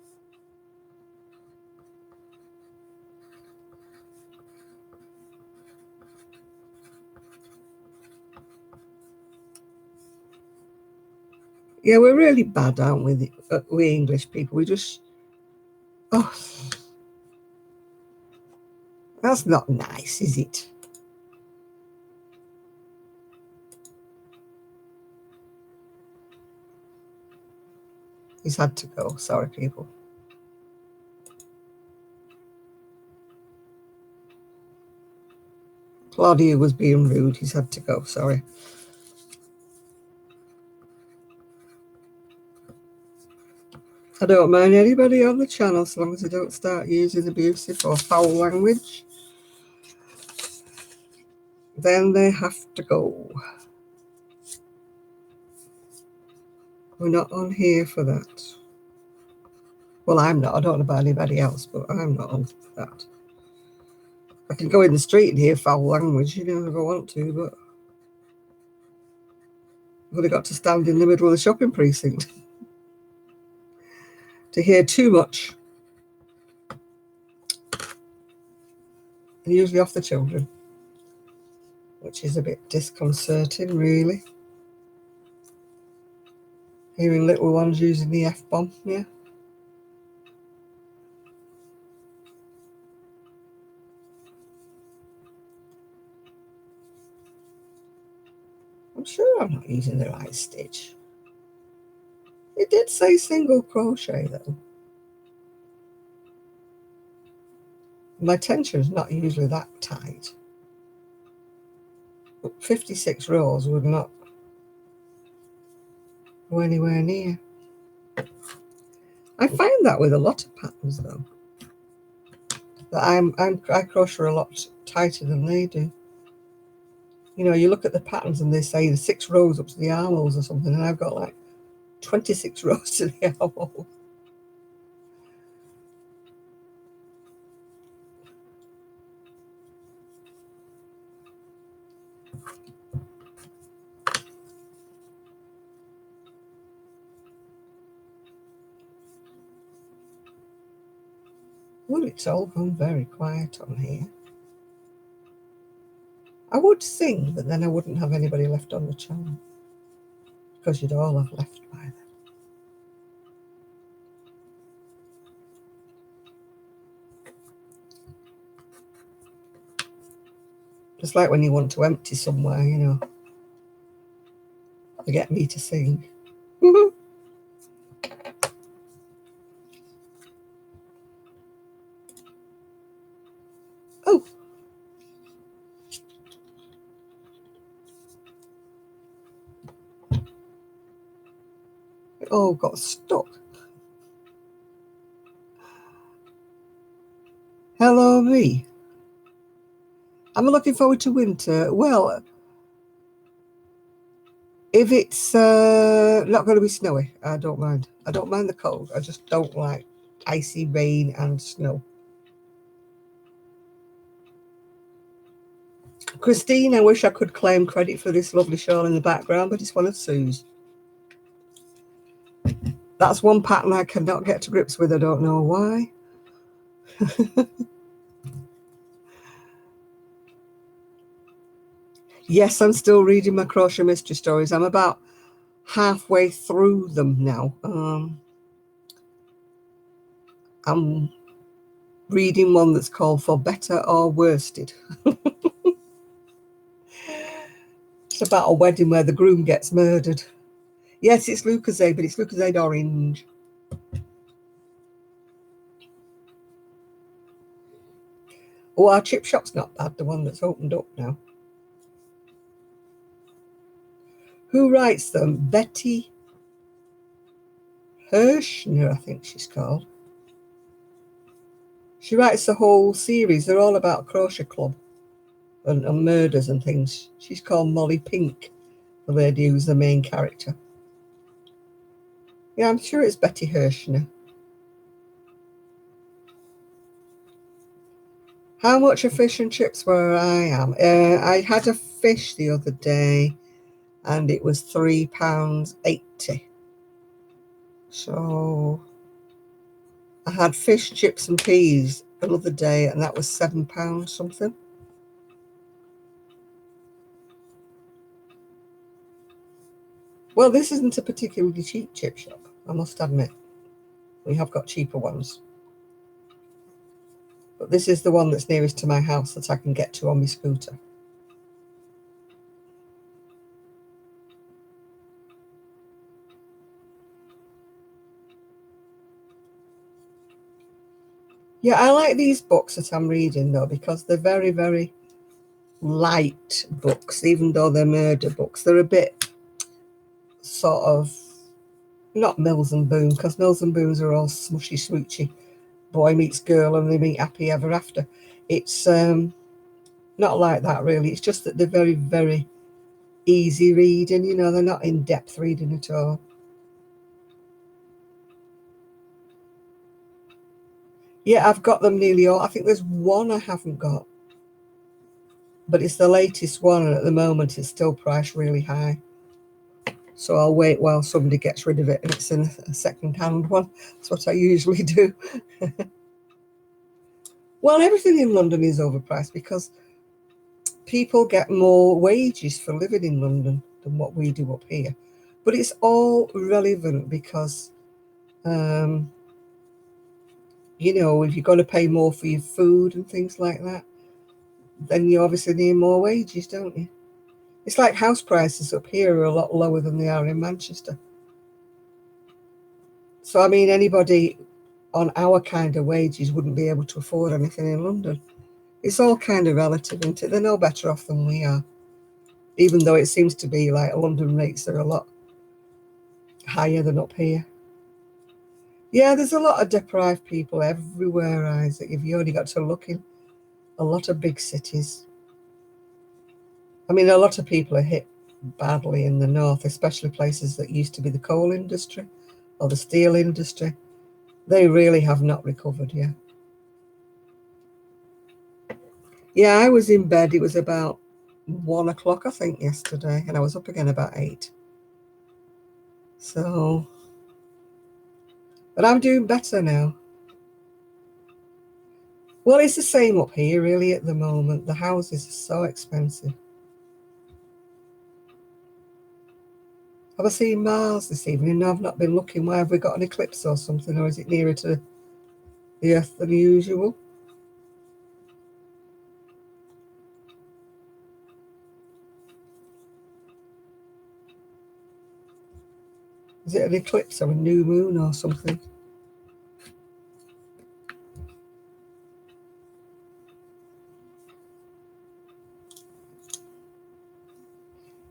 Yeah, we're really bad, aren't we? We English people. We just, oh, that's not nice, is it? He's had to go. Sorry, people. Claudia was being rude. He's had to go. Sorry. I don't mind anybody on the channel so long as they don't start using abusive or foul language. Then they have to go. We're not on here for that. Well, I'm not. I don't know about anybody else, but I'm not on for that. I can go in the street and hear foul language, if I want to, but I've only got to stand in the middle of the shopping precinct to hear too much. And usually off the children, which is a bit disconcerting, really. Hearing little ones using the F-bomb, yeah. I'm sure I'm not using the right stitch. It did say single crochet though. My tension's not usually that tight. But 56 rows would not go anywhere near. I find that with a lot of patterns though. That I crochet a lot tighter than they do. You look at the patterns and they say the 6 rows up to the armholes or something, and I've got like 26 rows to the armhole. Well, it's all gone very quiet on here. I would sing, but then I wouldn't have anybody left on the channel, because you'd all have left by then. It's like when you want to empty somewhere, to get me to sing. Oh. It all got stuck. Hello, me. I'm looking forward to winter. Well, if it's not going to be snowy, I don't mind. I don't mind the cold. I just don't like icy rain and snow. Christine, I wish I could claim credit for this lovely shawl in the background, but it's one of Sue's. That's one pattern I cannot get to grips with. I don't know why. Yes, I'm still reading my crochet mystery stories. I'm about halfway through them now. I'm reading one that's called For Better or Worsted. It's about a wedding where the groom gets murdered. Yes, it's Lucozade, but it's Lucozade Orange. Oh, our chip shop's not bad, the one that's opened up now. Who writes them? Betty Hirschner, I think she's called. She writes the whole series. They're all about Crochet Club and murders and things. She's called Molly Pink, the lady who's the main character. Yeah, I'm sure it's Betty Hirschner. How much are fish and chips where I am? I had a fish the other day and it was £3.80. So I had fish, chips and peas another day and that was £7 something. Well, this isn't a particularly cheap chip shop, I must admit. We have got cheaper ones. But this is the one that's nearest to my house that I can get to on my scooter. Yeah, I like these books that I'm reading though, because they're very, very light books, even though they're murder books. They're a bit sort of, not Mills and Boon, because Mills and Boons are all smushy smoochy. Boy meets girl and they meet happy ever after. It's not like that really. It's just that they're very, very easy reading, you know, they're not in-depth reading at all. Yeah, I've got them nearly all. I think there's one I haven't got, but it's the latest one, and at the moment it's still priced really high. So I'll wait while somebody gets rid of it and it's in a second-hand one. That's what I usually do. Well, everything in London is overpriced because people get more wages for living in London than what we do up here. But it's all relevant because, you know, if you're going to pay more for your food and things like that, then you obviously need more wages, don't you? It's like house prices up here are a lot lower than they are in Manchester. So, I mean, anybody on our kind of wages wouldn't be able to afford anything in London. It's all kind of relative, isn't it? They're no better off than we are, even though it seems to be like London rates are a lot higher than up here. Yeah, there's a lot of deprived people everywhere, Isaac. If you only got to look in a lot of big cities. I mean, a lot of people are hit badly in the north, especially places that used to be the coal industry or the steel industry. They really have not recovered yet. Yeah, I was in bed. It was about 1 o'clock, I think, yesterday, and I was up again about 8. So, but I'm doing better now. Well, it's the same up here, really, at the moment. The houses are so expensive. Have I seen Mars this evening? No, I've not been looking. Why, have we got an eclipse or something, or is it nearer to the Earth than usual? Is it an eclipse or a new moon or something?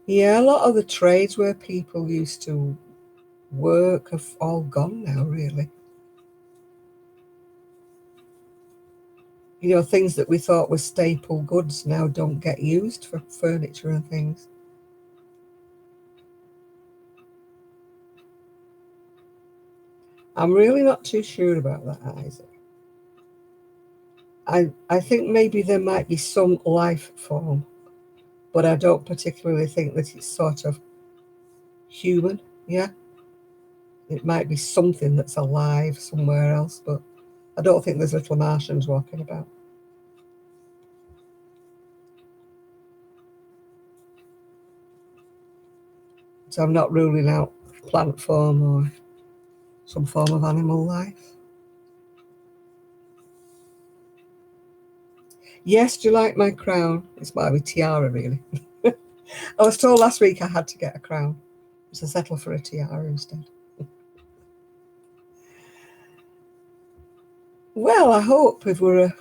Yeah, a lot of the trades where people used to work have all gone now, really. You know, things that we thought were staple goods now don't get used for furniture and things. I'm really not too sure about that, Isaac. I think maybe there might be some life form, but I don't particularly think that it's sort of human. Yeah, it might be something that's alive somewhere else, but I don't think there's little Martians walking about. So I'm not ruling out plant form or some form of animal life. Yes, do you like my crown? It's my tiara, really. I was told last week I had to get a crown, so settle for a tiara instead. Well, I hope if we're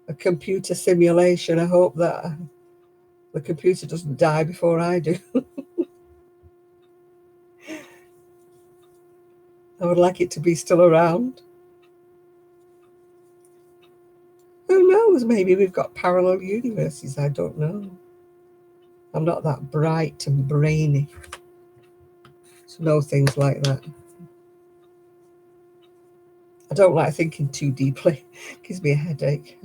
a computer simulation, I hope that the computer doesn't die before I do. I would like it to be still around. Who knows? Maybe we've got parallel universes. I don't know. I'm not that bright and brainy to know things like that. I don't like thinking too deeply. It gives me a headache.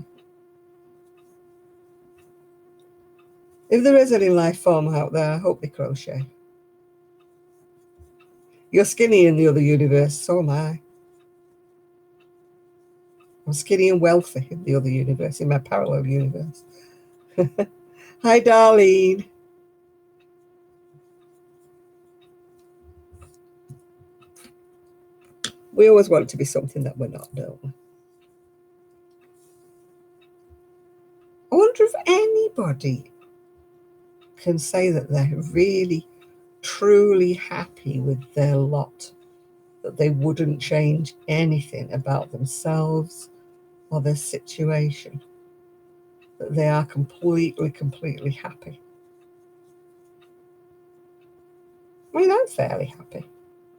If there is any life form out there, I hope they crochet. You're skinny in the other universe, so am I. I'm skinny and wealthy in the other universe, in my parallel universe. Hi, Darlene. We always want to be something that we're not, don't we? I wonder if anybody can say that they're really, truly happy with their lot, that they wouldn't change anything about themselves or their situation, that they are completely, completely happy. I mean, I'm fairly happy.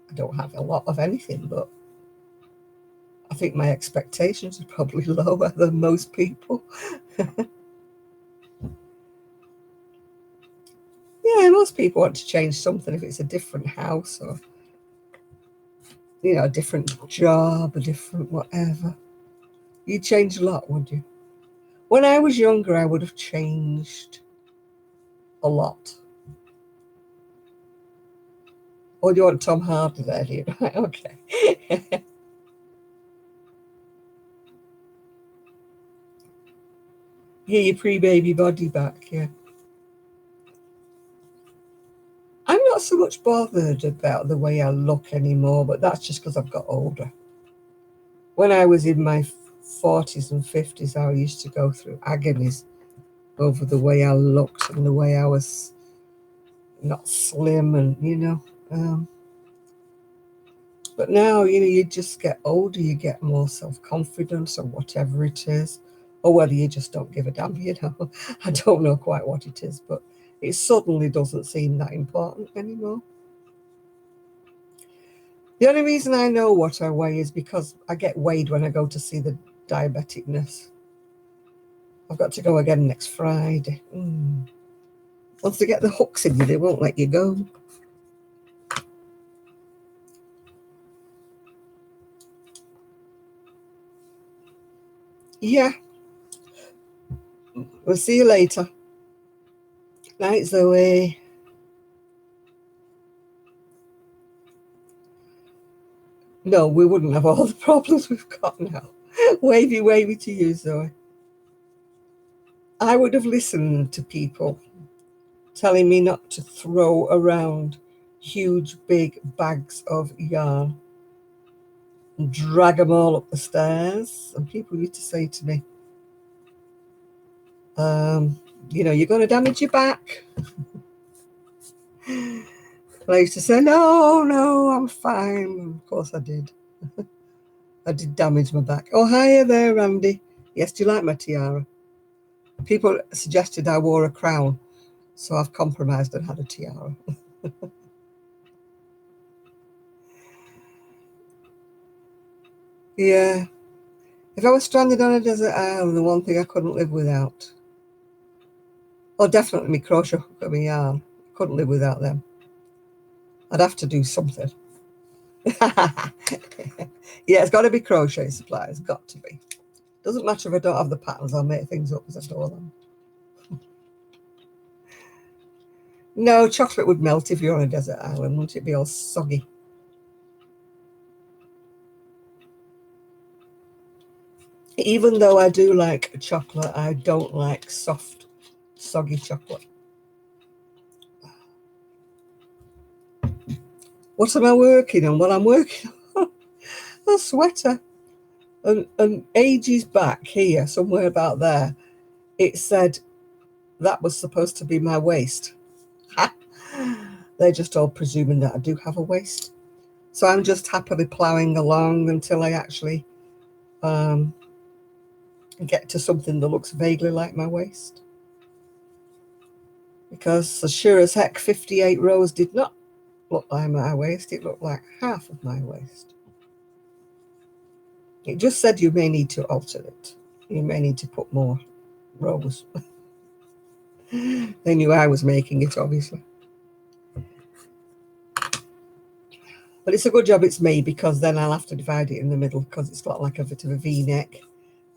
I don't have a lot of anything, but I think my expectations are probably lower than most people. Yeah, most people want to change something if it's a different house or, a different job, a different whatever. You'd change a lot, would you? When I was younger, I would have changed a lot. Or do you want Tom Hardy there, do you? Right, okay. Yeah, your pre-baby body back, yeah. I'm not so much bothered about the way I look anymore, but that's just because I've got older. When I was in my 40s and 50s, I used to go through agonies over the way I looked and the way I was not slim and. But now, you just get older, you get more self-confidence or whatever it is, or whether you just don't give a damn. I don't know quite what it is, but it suddenly doesn't seem that important anymore. The only reason I know what I weigh is because I get weighed when I go to see the diabetic nurse. I've got to go again next Friday. Once they get the hooks in you, they won't let you go. Yeah, we'll see you later. Night, Zoe. No, we wouldn't have all the problems we've got now. Wavy, wavy to you, Zoe. I would have listened to people telling me not to throw around huge, big bags of yarn and drag them all up the stairs. And people used to say to me, you're going to damage your back. I used to say, no, I'm fine. And of course I did. I did damage my back. Oh, hiya there, Randy. Yes, do you like my tiara? People suggested I wore a crown, so I've compromised and had a tiara. Yeah. If I was stranded on a desert island, the one thing I couldn't live without. Oh, definitely my crochet hook and my yarn. Couldn't live without them. I'd have to do something. Yeah, it's got to be crochet supplies. Got to be. Doesn't matter if I don't have the patterns. I'll make things up as I go along. No, chocolate would melt if you're on a desert island. Wouldn't it be all soggy? Even though I do like chocolate, I don't like soft, soggy chocolate. What am I working on? Well, I'm working on a sweater. And ages back here, somewhere about there, it said that was supposed to be my waist. They're just all presuming that I do have a waist. So I'm just happily ploughing along until I actually get to something that looks vaguely like my waist. Because as sure as heck, 58 rows did not look like my waist. It looked like half of my waist. It just said you may need to alter it. You may need to put more rows. They knew I was making it, obviously. But it's a good job it's me, because then I'll have to divide it in the middle, because it's got like a bit of a V-neck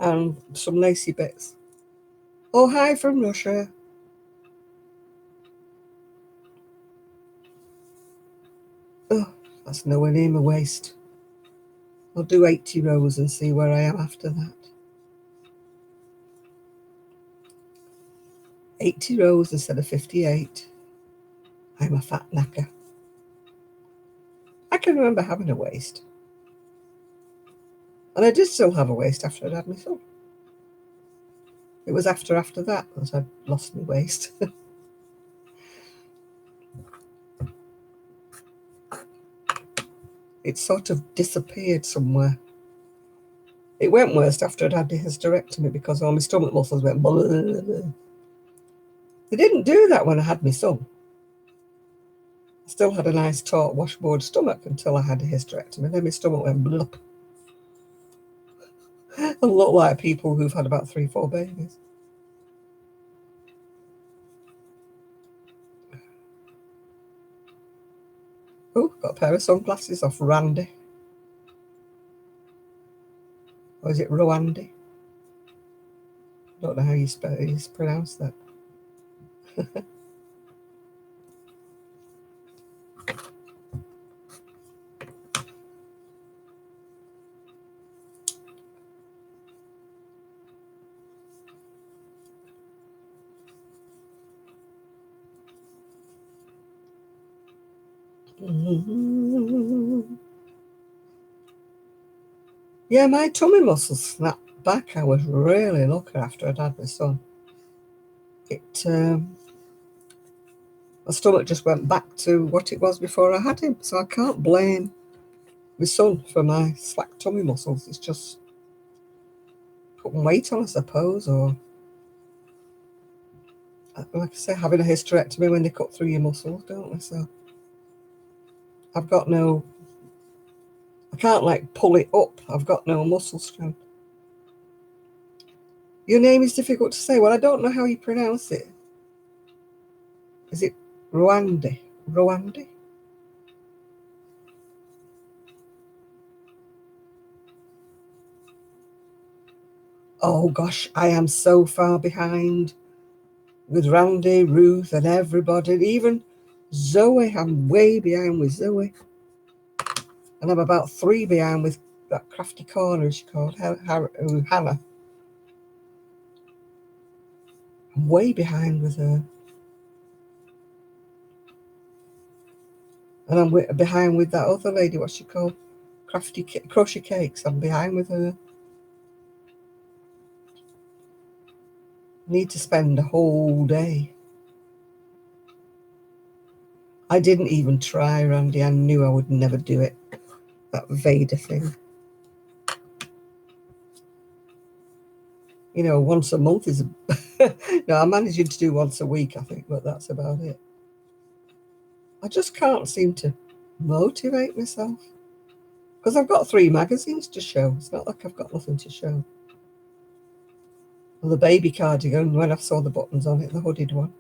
and some lacy bits. Oh, hi from Russia. Oh, that's nowhere near my waist. I'll do 80 rows and see where I am after that. 80 rows instead of 58. I'm a fat knacker. I can remember having a waist. And I did still have a waist after I'd had my son. It was after that I'd lost my waist. It sort of disappeared somewhere. It went worse after I'd had the hysterectomy, because all my stomach muscles went blah, blah, blah. They didn't do that when I had my son. I still had a nice taut washboard stomach until I had a hysterectomy. Then my stomach went blup. And looked like people who've had about 3-4 babies. Oh, got a pair of sunglasses off Randy. Or is it Rwandy? I don't know how you pronounce that. Yeah, my tummy muscles snapped back. I was really lucky after I'd had my son. My stomach just went back to what it was before I had him. So I can't blame my son for my slack tummy muscles. It's just putting weight on, I suppose, or like I say, having a hysterectomy when they cut through your muscles, don't they? So I can't like pull it up. I've got no muscle strength. Your name is difficult to say. Well, I don't know how you pronounce it. Is it Rwandy? Rwandy? Oh gosh, I am so far behind with Randy, Ruth, and everybody. Even Zoe, I'm way behind with Zoe. And I'm about 3 behind with that crafty corner she called Hannah. I'm way behind with her. And I'm behind with that other lady, what's she called? Crochet Cakes. I'm behind with her. Need to spend a whole day. I didn't even try, Randy. I knew I would never do it. That Vader thing. You know, once a month is... No, I'm managing to do once a week, I think, but that's about it. I just can't seem to motivate myself. Because I've got 3 magazines to show. It's not like I've got nothing to show. And the baby cardigan, when I saw the buttons on it, the hooded one.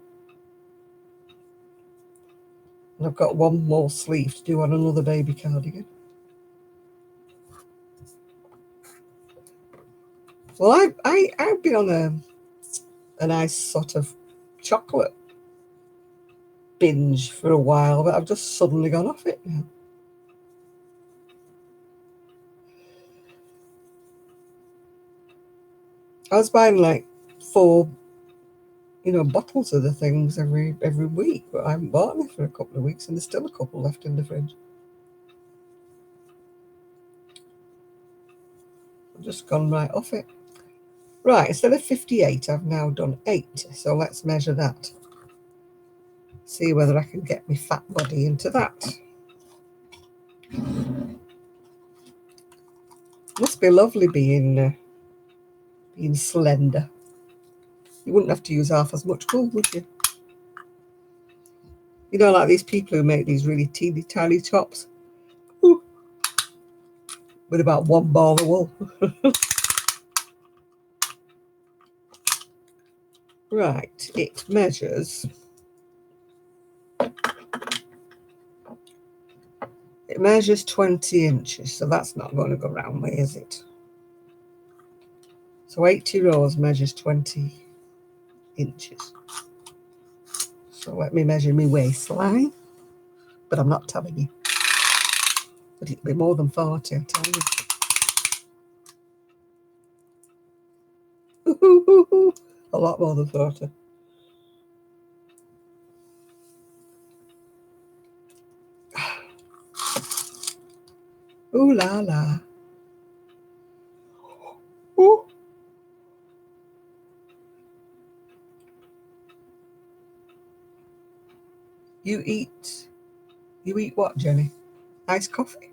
And I've got one more sleeve to do on another baby cardigan. Well, I've been on a nice sort of chocolate binge for a while, but I've just suddenly gone off it now. I was buying like 4, bottles of the things every week, but I haven't bought any for a couple of weeks, and there's still a couple left in the fridge. I've just gone right off it. Right, instead of 58, I've now done 8. So let's measure that. See whether I can get my fat body into that. Must be lovely being slender. You wouldn't have to use half as much wool, would you? You know, like these people who make these really teeny tiny tops. Ooh, with about 1 ball of wool. Right, it measures... It measures 20 inches, so that's not going to go round me, is it? So 80 rows measures 20 inches. So let me measure my waistline. But I'm not telling you. But it'll be more than 40, I tell you. A lot more than 40. Ooh la la. Ooh. You eat what, Jenny? Iced coffee?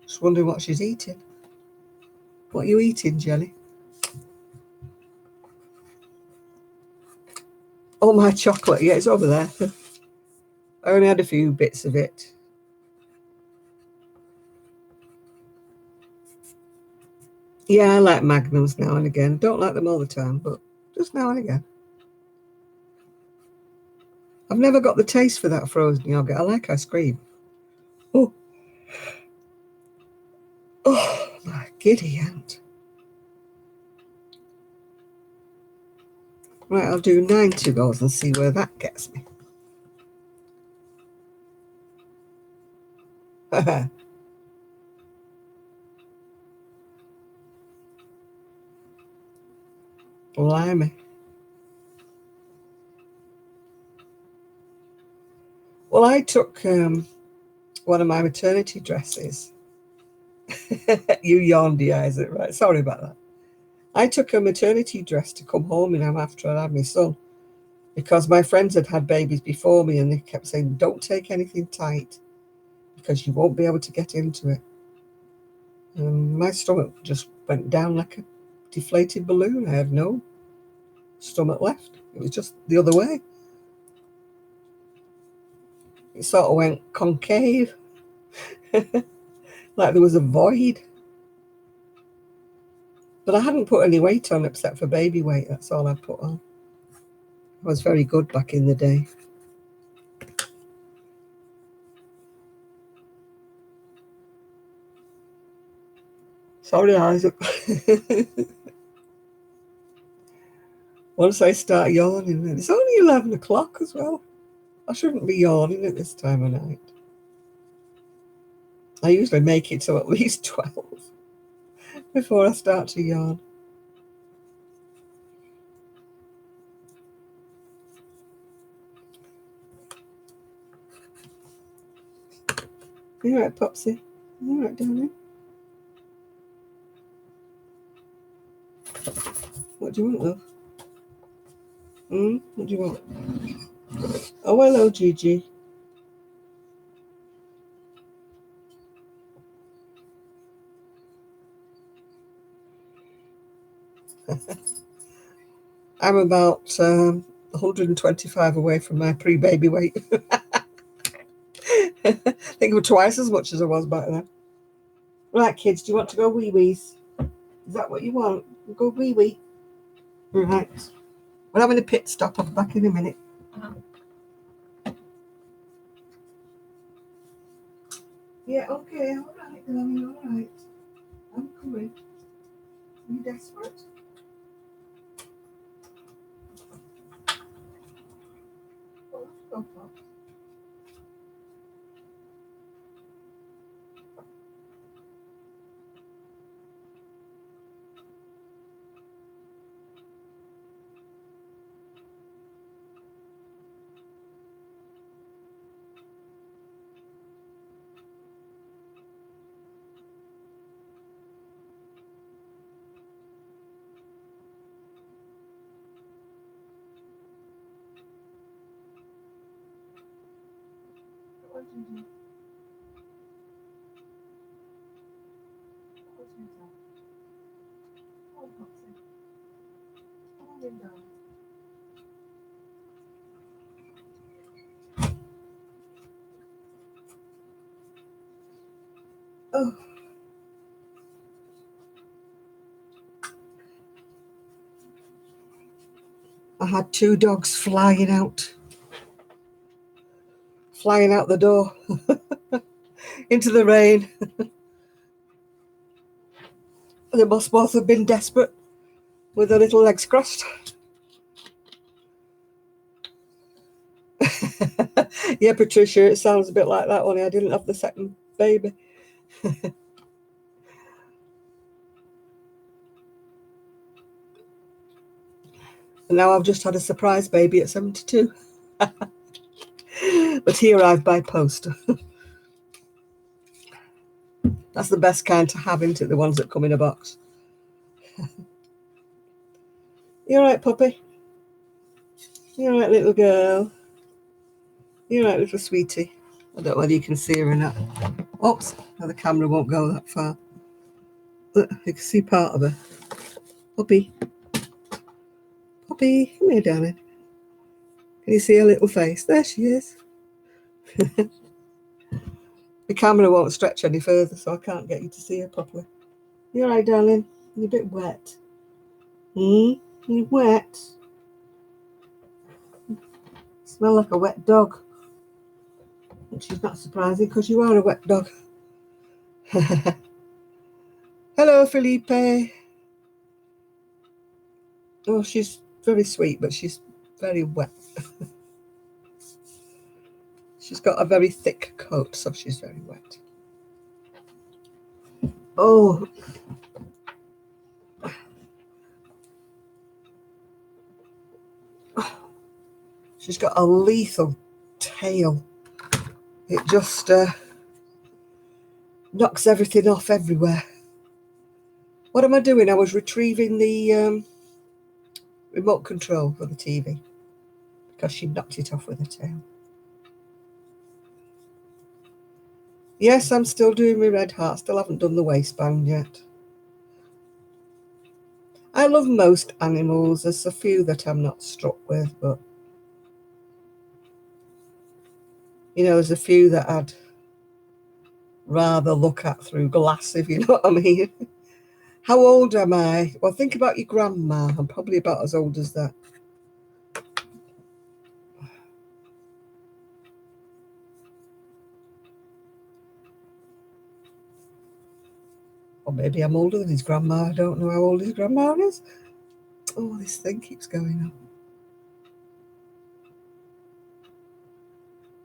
Just wondering what she's eating. What are you eating, Jenny? All my chocolate, yeah, it's over there. I only had a few bits of it. Yeah, I like Magnums now and again. Don't like them all the time, but just now and again. I've never got the taste for that frozen yogurt. I like ice cream. Oh, oh, my giddy aunt. Right, I'll do 9 to-goes and see where that gets me. Blimey. Well, I took one of my maternity dresses. You yawned your eyes at it, right? Sorry about that. I took a maternity dress to come home in after I had my son because my friends had had babies before me and they kept saying, don't take anything tight because you won't be able to get into it. And my stomach just went down like a deflated balloon. I had no stomach left. It was just the other way. It sort of went concave, like there was a void. But I hadn't put any weight on except for baby weight. That's all I put on. I was very good back in the day. Sorry, Isaac. Once I start yawning, it's only 11 o'clock as well. I shouldn't be yawning at this time of night. I usually make it to at least 12 before I start to yawn. You all right, Popsy? You all right, darling? What do you want, love? What do you want? Oh, hello, Gigi. I'm about 125 away from my pre-baby weight. I think I'm twice as much as I was back then. Right, kids, do you want to go wee-wees? Is that what you want? We'll go wee-wee. Right. We're having a pit stop. I'll be back in a minute. Yeah, okay, all right, darling, all right. I'm coming. Are you desperate? Oh, let's go, Pop. What did you do? What did you do? Oh, Popsy. Come on in, darling. Oh, I had 2 dogs flying out the door into the rain. They must both have been desperate with their little legs crossed. Yeah, Patricia, it sounds a bit like that, only I didn't have the second baby. And now I've just had a surprise baby at 72. But he arrived by post. That's the best kind to have, isn't it? The ones that come in a box. You all right, puppy? You all right, little girl? You all right, little sweetie? I don't know whether you can see her or not. Oops, no, the camera won't go that far. Look, you can see part of her. Puppy. Puppy, come here, darling. Can you see her little face? There she is. The camera won't stretch any further, so I can't get you to see her properly. You all right, darling? You're a bit wet. You're wet. You smell like a wet dog. Which is not surprising because you are a wet dog. Hello, Felipe. Oh, she's very sweet, but she's very wet. She's got a very thick coat, so she's very wet. Oh. She's got a lethal tail. It just knocks everything off everywhere. What am I doing? I was retrieving the remote control for the TV because she knocked it off with her tail. Yes, I'm still doing my red heart. Still haven't done the waistband yet. I love most animals. There's a few that I'm not struck with, but you know, there's a few that I'd rather look at through glass, if you know what I mean. How old am I? Well, think about your grandma. I'm probably about as old as that. Or maybe I'm older than his grandma. I don't know how old his grandma is. Oh, this thing keeps going on.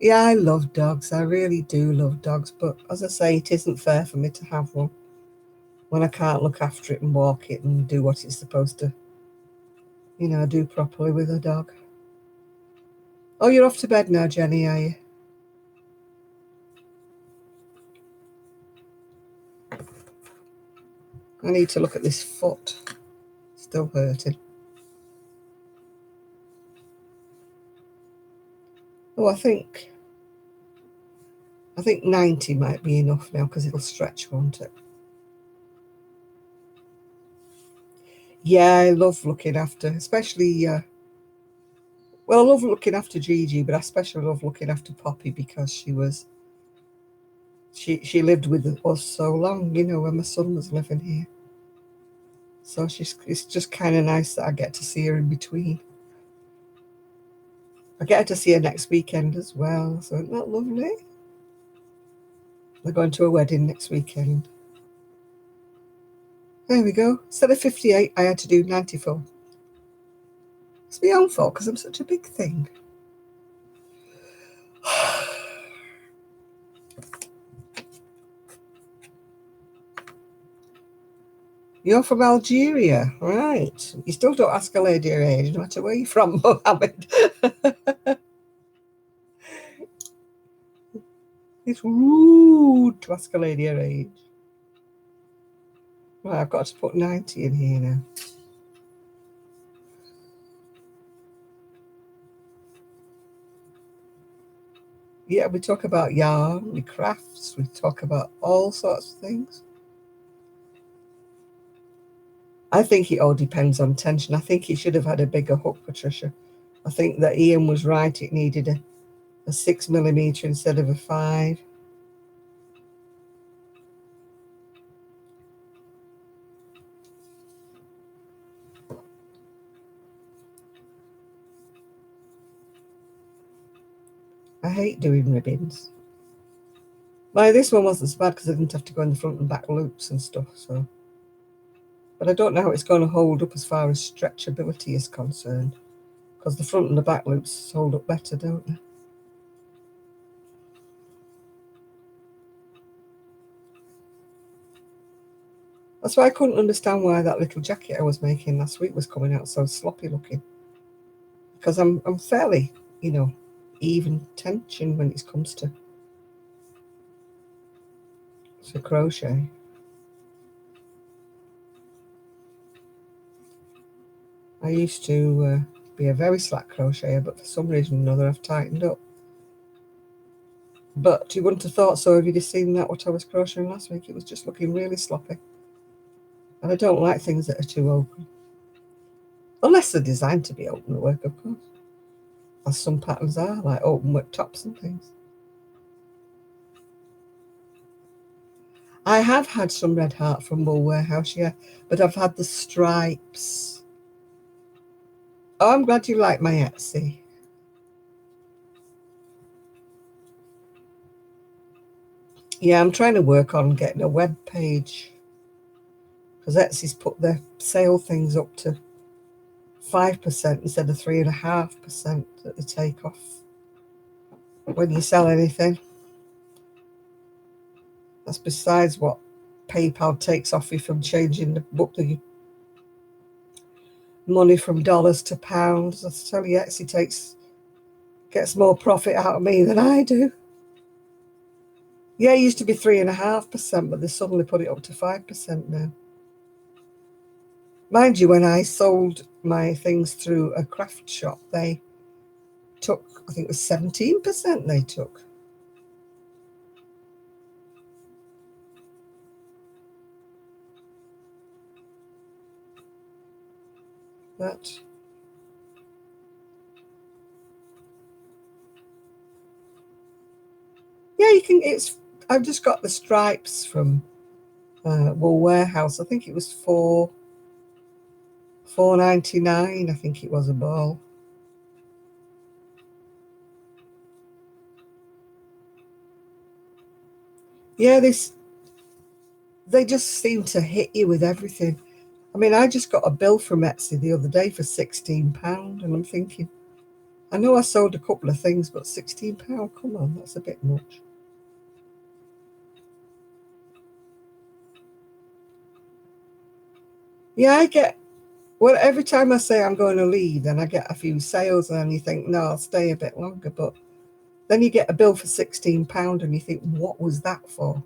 Yeah, I love dogs. I really do love dogs. But as I say, it isn't fair for me to have one when I can't look after it and walk it and do what it's supposed to, you know, do properly with a dog. Oh, you're off to bed now, Jenny, are you? I need to look at this foot. Still hurting. Oh, I think 90 might be enough now because it'll stretch, won't it? Yeah, I love looking after, especially, well, I love looking after Gigi, but I especially love looking after Poppy because she lived with us so long, you know, when my son was living here. So it's just kind of nice that I get to see her in between. I get her to see her next weekend as well, so isn't that lovely? They're going to a wedding next weekend. There we go. Instead of 58, I had to do 94. It's my own fault because I'm such a big thing. You're from Algeria, right? You still don't ask a lady her age, no matter where you're from, Mohammed. It's rude to ask a lady her age. Right, I've got to put 90 in here now. Yeah, we talk about yarn, we crafts, we talk about all sorts of things. I think it all depends on tension. I think he should have had a bigger hook, Patricia. I think that Ian was right. It needed a 6mm instead of a 5. I hate doing ribbons. Well, this one wasn't so bad because I didn't have to go in the front and back loops and stuff. So, but I don't know how it's going to hold up as far as stretchability is concerned, because the front and the back loops hold up better, don't they? That's why I couldn't understand why that little jacket I was making last week was coming out so sloppy looking. Because I'm fairly, you know, even tension when it comes to crochet. I used to be a very slack crocheter, but for some reason or another I've tightened up. But you wouldn't have thought so if you'd have seen that what I was crocheting last week. It was just looking really sloppy. And I don't like things that are too open. Unless they're designed to be open at work, of course. as some patterns are, like open work tops and things. I have had some red heart from Wool Warehouse, yeah, but I've had the stripes. Oh, I'm glad you like my Etsy. Yeah, I'm trying to work on getting a web page because Etsy's put their sale things up to 5% instead of 3.5% that they take off when you sell anything. That's besides what PayPal takes off you from changing the money from dollars to pounds. I tell you, Etsy gets more profit out of me than I do. Yeah, it used to be 3.5%, but they suddenly put it up to 5% now. Mind you, when I sold my things through a craft shop, they took, I think it was 17% they took. That. Yeah, you can, I've just got the stripes from Wool Warehouse. I think it was $4.99, I think it was a ball. Yeah, they just seem to hit you with everything. I mean, I just got a bill from Etsy the other day for £16, and I'm thinking, I know I sold a couple of things, but £16, come on, that's a bit much. Yeah, well, every time I say I'm going to leave, then I get a few sales, and you think, no, I'll stay a bit longer. But then you get a bill for £16, and you think, what was that for?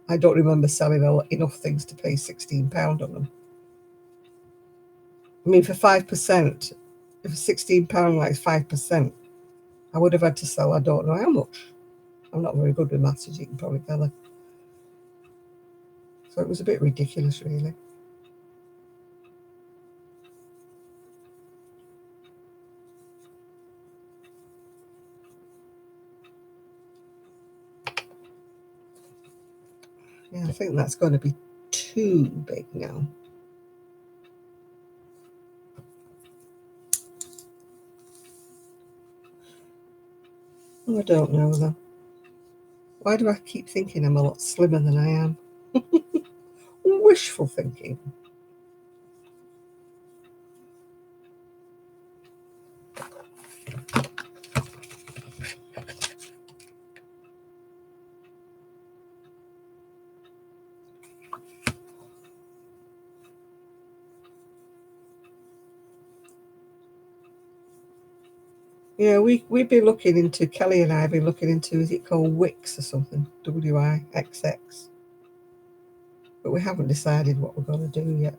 I don't remember selling enough things to pay £16 on them. I mean, for 5%, if £16 like 5%, I would have had to sell, I don't know how much. I'm not very good with maths, as you can probably tell. So it was a bit ridiculous, really. Yeah, I think that's going to be too big now. I don't know, though. Why do I keep thinking I'm a lot slimmer than I am? Wishful thinking. Yeah, we've been looking into, Kelly and I have been looking into, is it called Wix or something? WIXX. But we haven't decided what we're going to do yet.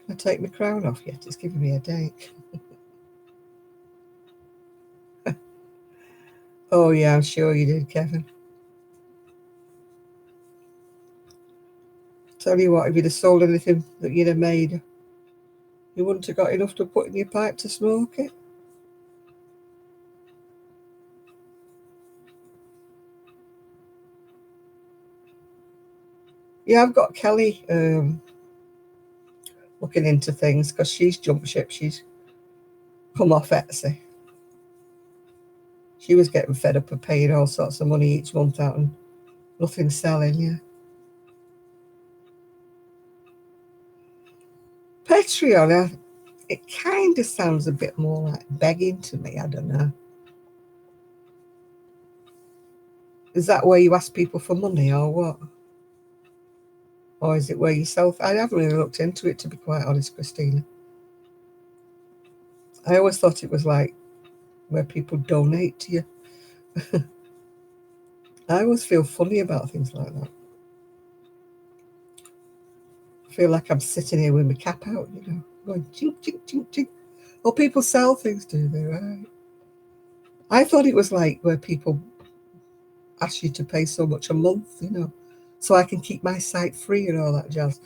Can I take my crown off yet? It's giving me a headache. Oh, yeah, I'm sure you did, Kevin. Tell you what, if you'd have sold anything that you'd have made, you wouldn't have got enough to put in your pipe to smoke it. Yeah, I've got Kelly looking into things because she's jumped ship. She's come off Etsy. She was getting fed up of paying all sorts of money each month out and nothing selling, yeah. Patreon, it kind of sounds a bit more like begging to me. I don't know. Is that where you ask people for money or what? Or is it where you sell? I haven't really looked into it, to be quite honest, Christina. I always thought it was like where people donate to you. I always feel funny about things like that. I feel like I'm sitting here with my cap out, going chink, chink, chink, chink. Well, people sell things, do they, right? I thought it was like where people ask you to pay so much a month, so I can keep my site free and all that jazz.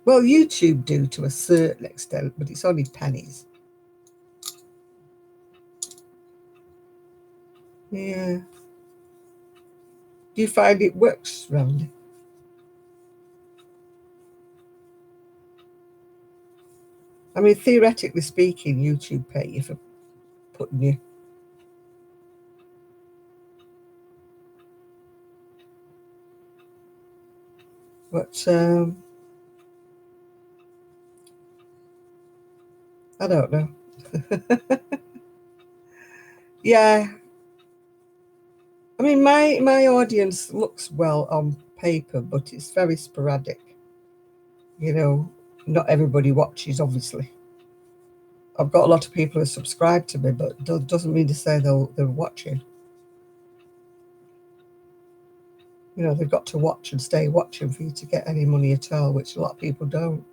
Well, YouTube do to a certain extent, but it's only pennies. Yeah. Do you find it works, Randy? I mean, theoretically speaking, YouTube pay you for putting you. But I don't know. Yeah. I mean, my audience looks well on paper, but it's very sporadic. You know, not everybody watches, obviously. I've got a lot of people who subscribe to me, but doesn't mean to say they're watching. You know, they've got to watch and stay watching for you to get any money at all, which a lot of people don't.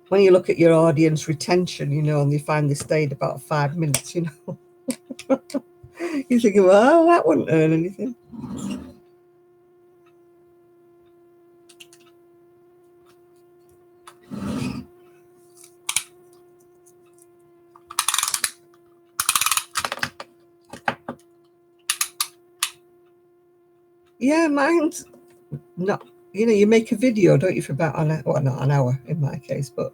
When you look at your audience retention, you know, and you find they stayed about 5 minutes, you know, you're thinking, well, that wouldn't earn anything. Yeah, mine's not, you know, you make a video, don't you, for about not an hour in my case, but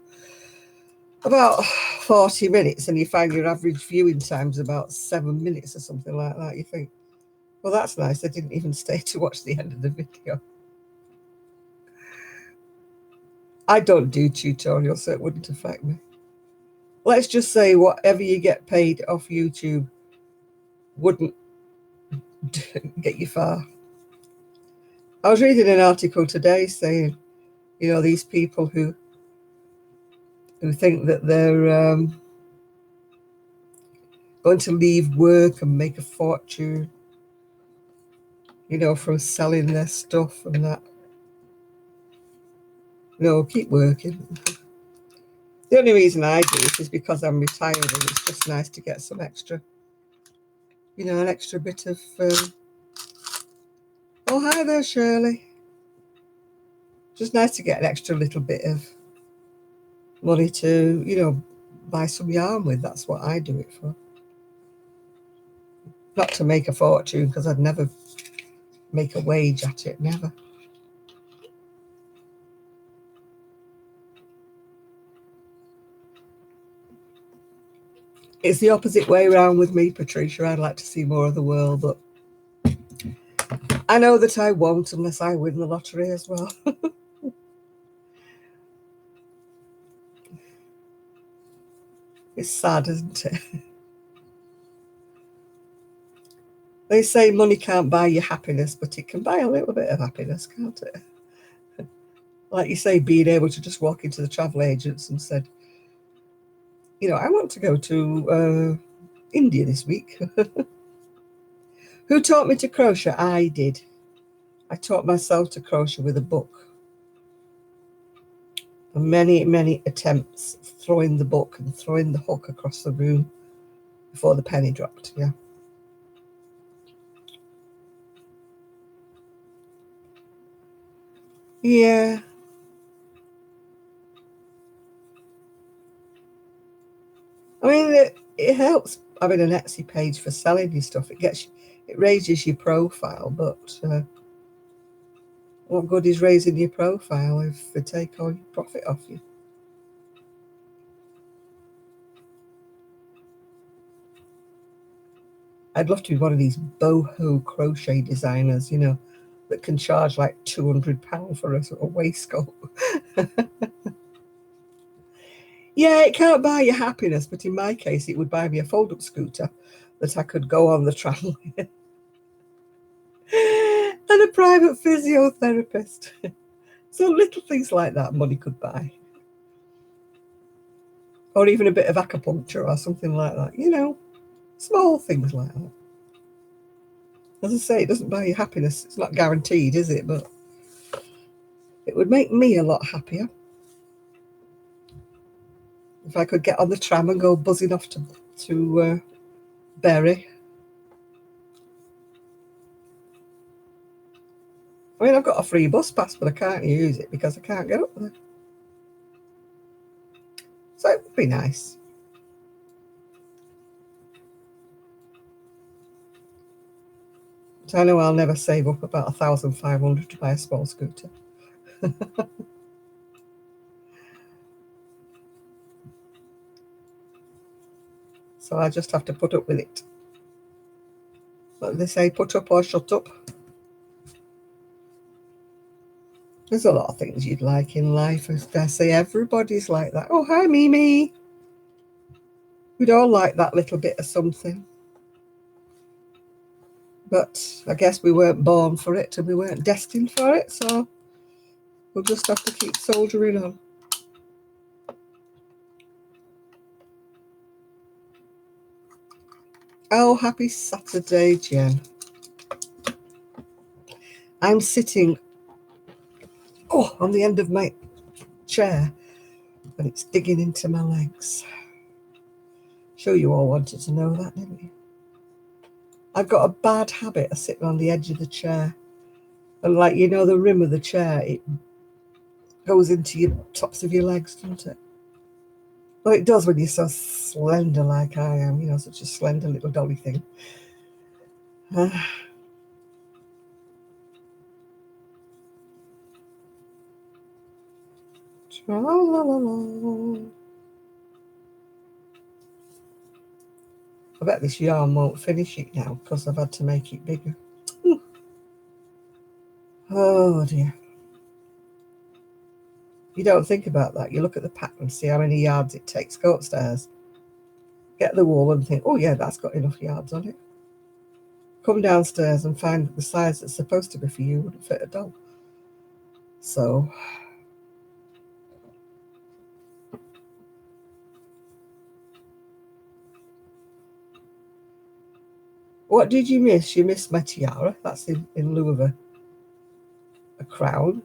about 40 minutes, and you find your average viewing time's about 7 minutes or something like that. You think, well, that's nice. I didn't even stay to watch the end of the video. I don't do tutorials, so it wouldn't affect me. Let's just say whatever you get paid off YouTube wouldn't get you far. I was reading an article today saying, you know, these people who think that they're going to leave work and make a fortune, you know, from selling their stuff and that. No, keep working. The only reason I do it is because I'm retired and it's just nice to get some extra, you know, an extra bit of. Oh, hi there, Shirley. Just nice to get an extra little bit of money to, you know, buy some yarn with. That's what I do it for. Not to make a fortune, because I'd never make a wage at it, never. It's the opposite way around with me, Patricia. I'd like to see more of the world, but I know that I won't unless I win the lottery as well. It's sad, isn't it? They say money can't buy you happiness, but it can buy a little bit of happiness, can't it? Like you say, being able to just walk into the travel agents and said, you know, I want to go to India this week. Who taught me to crochet? I did. I taught myself to crochet with a book. And many attempts throwing the book and throwing the hook across the room before the penny dropped. Yeah. Yeah. I mean, it helps having an Etsy page for selling your stuff. It raises your profile, but what good is raising your profile if they take all your profit off you? I'd love to be one of these boho crochet designers, you know, that can charge like £200 for a sort of waistcoat. Yeah, it can't buy you happiness, but in my case, it would buy me a fold-up scooter that I could go on the tram with. And a private physiotherapist. So little things like that money could buy. Or even a bit of acupuncture or something like that, you know, small things like that. As I say, it doesn't buy you happiness. It's not guaranteed, is it? But it would make me a lot happier if I could get on the tram and go buzzing off to Bury. I mean, I've got a free bus pass, but I can't use it because I can't get up there. So it would be nice. So I know I'll never save up about 1,500 to buy a small scooter. So I just have to put up with it. But they say put up or shut up. There's a lot of things you'd like in life. As I say, everybody's like that. Oh, hi, Mimi. We'd all like that little bit of something. But I guess we weren't born for it and we weren't destined for it. So we'll just have to keep soldiering on. Oh, happy Saturday, Jen. I'm sitting on the end of my chair and it's digging into my legs. Sure you all wanted to know that, didn't you? I've got a bad habit of sitting on the edge of the chair. And like, you know, the rim of the chair, it goes into your tops of your legs, doesn't it? Well, it does when you're so slender like I am, you know, such a slender little dolly thing. Tra-la-la-la. I bet this yarn won't finish it now because I've had to make it bigger. Oh dear. You don't think about that. You look at the pattern, see how many yards it takes, go upstairs, get the wool and think, oh yeah, that's got enough yards on it. Come downstairs and find that the size that's supposed to be for you wouldn't fit a doll. So, what did you miss? You missed my tiara. That's in lieu of a crown.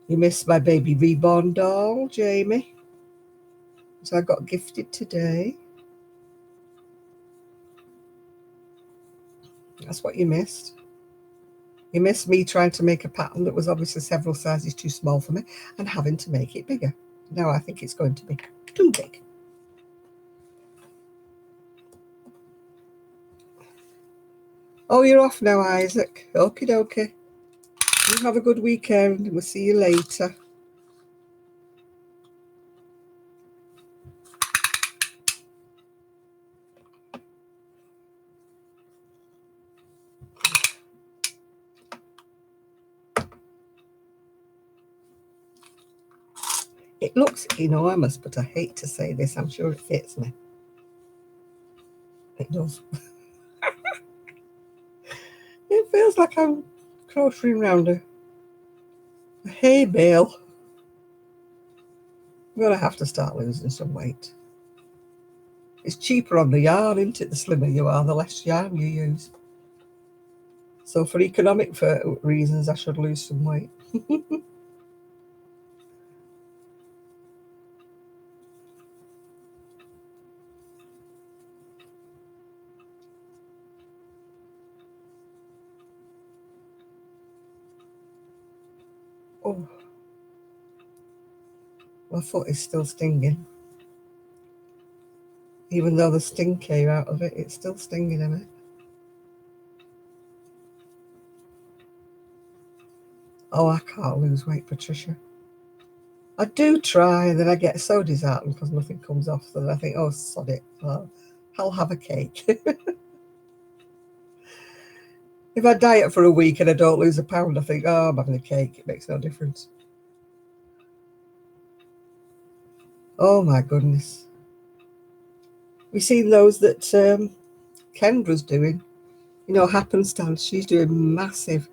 You missed my baby reborn doll, Jamie, which I got gifted today. That's what you missed. You missed me trying to make a pattern that was obviously several sizes too small for me and having to make it bigger. Now I think it's going to be too big. Oh, you're off now, Isaac. Okie dokie. You have a good weekend. We'll see you later. It looks enormous, but I hate to say this. I'm sure it fits me. It does. It feels like I'm crocheting around a hay bale. I'm going to have to start losing some weight. It's cheaper on the yarn, isn't it? The slimmer you are, the less yarn you use. So for economic reasons, I should lose some weight. Oh, my foot is still stinging. Even though the sting came out of it, it's still stinging in it. Oh, I can't lose weight, Patricia. I do try, and then I get so disheartened because nothing comes off. So I think, oh, sod it. I'll have a cake. If I diet for a week and I don't lose a pound, I think, oh, I'm having a cake. It makes no difference. Oh, my goodness. We seen those that Kendra's doing. You know, happenstance. She's doing massive,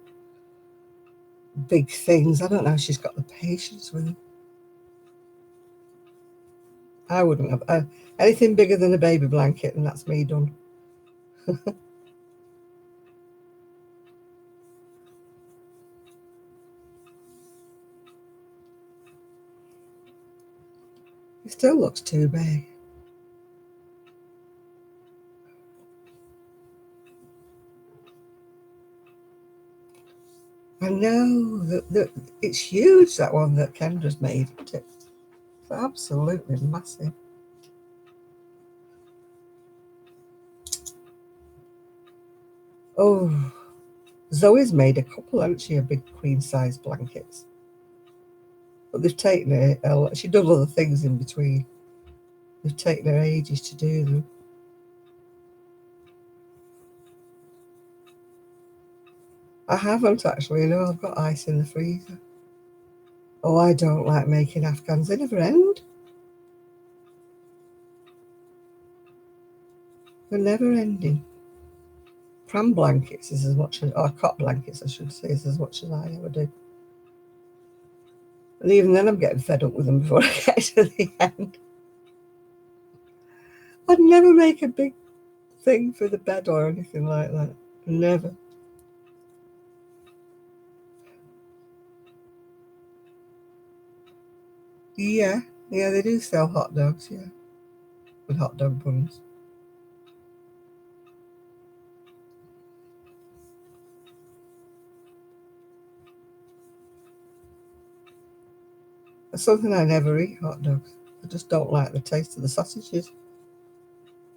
big things. I don't know if she's got the patience with them. I wouldn't have. Anything bigger than a baby blanket, and that's me done. It still looks too big. I know that it's huge, that one that Kendra's made. It's absolutely massive. Oh, Zoe's made a couple, hasn't she, of big queen size blankets. But they've taken her, she does other things in between. They've taken her ages to do them. I haven't actually, no, I've got ice in the freezer. Oh, I don't like making Afghans, they never end. They're never ending. Pram blankets is as much as, or cot blankets I should say, is as much as I ever do. And even then I'm getting fed up with them before I get to the end. I'd never make a big thing for the bed or anything like that. Never. Yeah, yeah, they do sell hot dogs, yeah, with hot dog buns. That's something I never eat, hot dogs. I just don't like the taste of the sausages.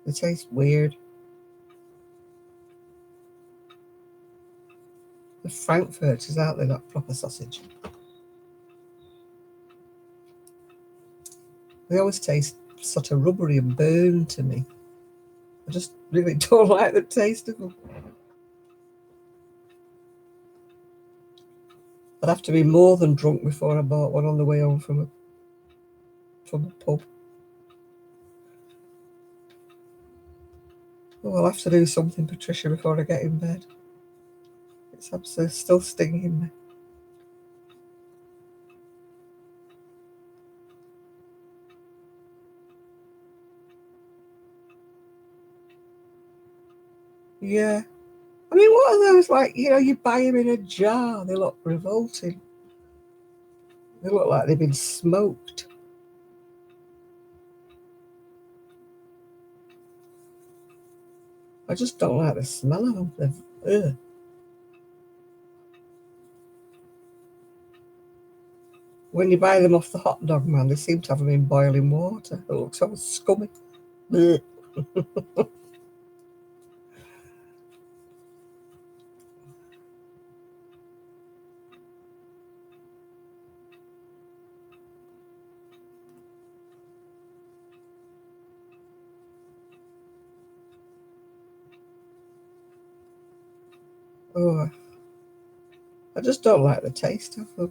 They taste weird. The Frankfurters, out there, not proper sausage. They always taste sort of rubbery and burned to me. I just really don't like the taste of them. I'd have to be more than drunk before I bought one on the way home from a pub. Oh, I'll have to do something, Patricia, before I get in bed. It's absolutely still stinging me. Yeah. I mean, what are those like? You buy them in a jar. They look revolting. They look like they've been smoked. I just don't like the smell of them. Ugh. When you buy them off the hot dog man, they seem to have them in boiling water. It looks so scummy. Ugh. Oh, I just don't like the taste of them.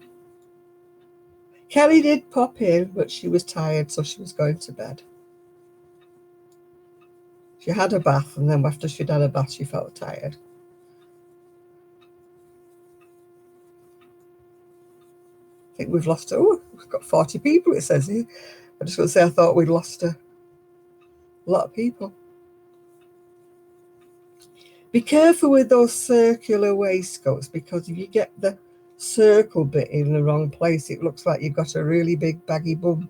Kelly did pop in, but she was tired, so she was going to bed. She had a bath, and then after she'd had a bath, she felt tired. I think we've lost. Oh, we've got 40 people, it says here. I just want to say I thought we'd lost a lot of people. Be careful with those circular waistcoats, because if you get the circle bit in the wrong place, it looks like you've got a really big baggy bum.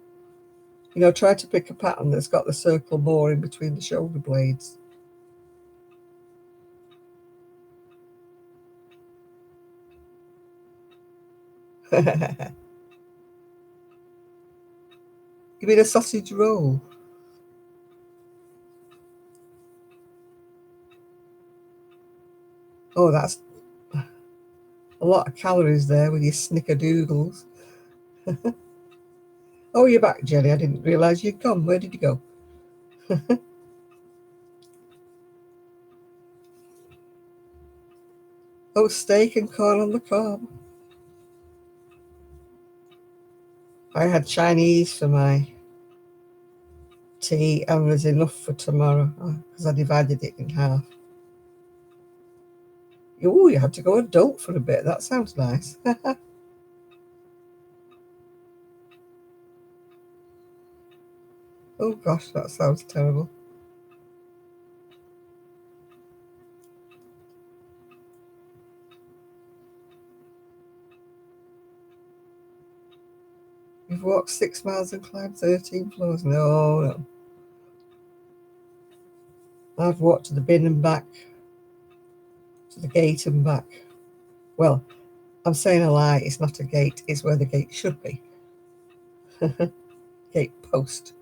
Try to pick a pattern that's got the circle more in between the shoulder blades. You mean a sausage roll? Oh, that's a lot of calories there with your snickerdoodles. Oh, you're back, Jenny. I didn't realise you'd gone. Where did you go? Oh, steak and corn on the cob. I had Chinese for my tea, and there's enough for tomorrow because I divided it in half. Oh, you had to go adult for a bit. That sounds nice. Oh gosh, that sounds terrible. You've walked 6 miles and climbed 13 floors. No, no. I've walked to the bin and back, to the gate and back. Well, I'm saying a lie, it's not a gate, it's where the gate should be. Gate post.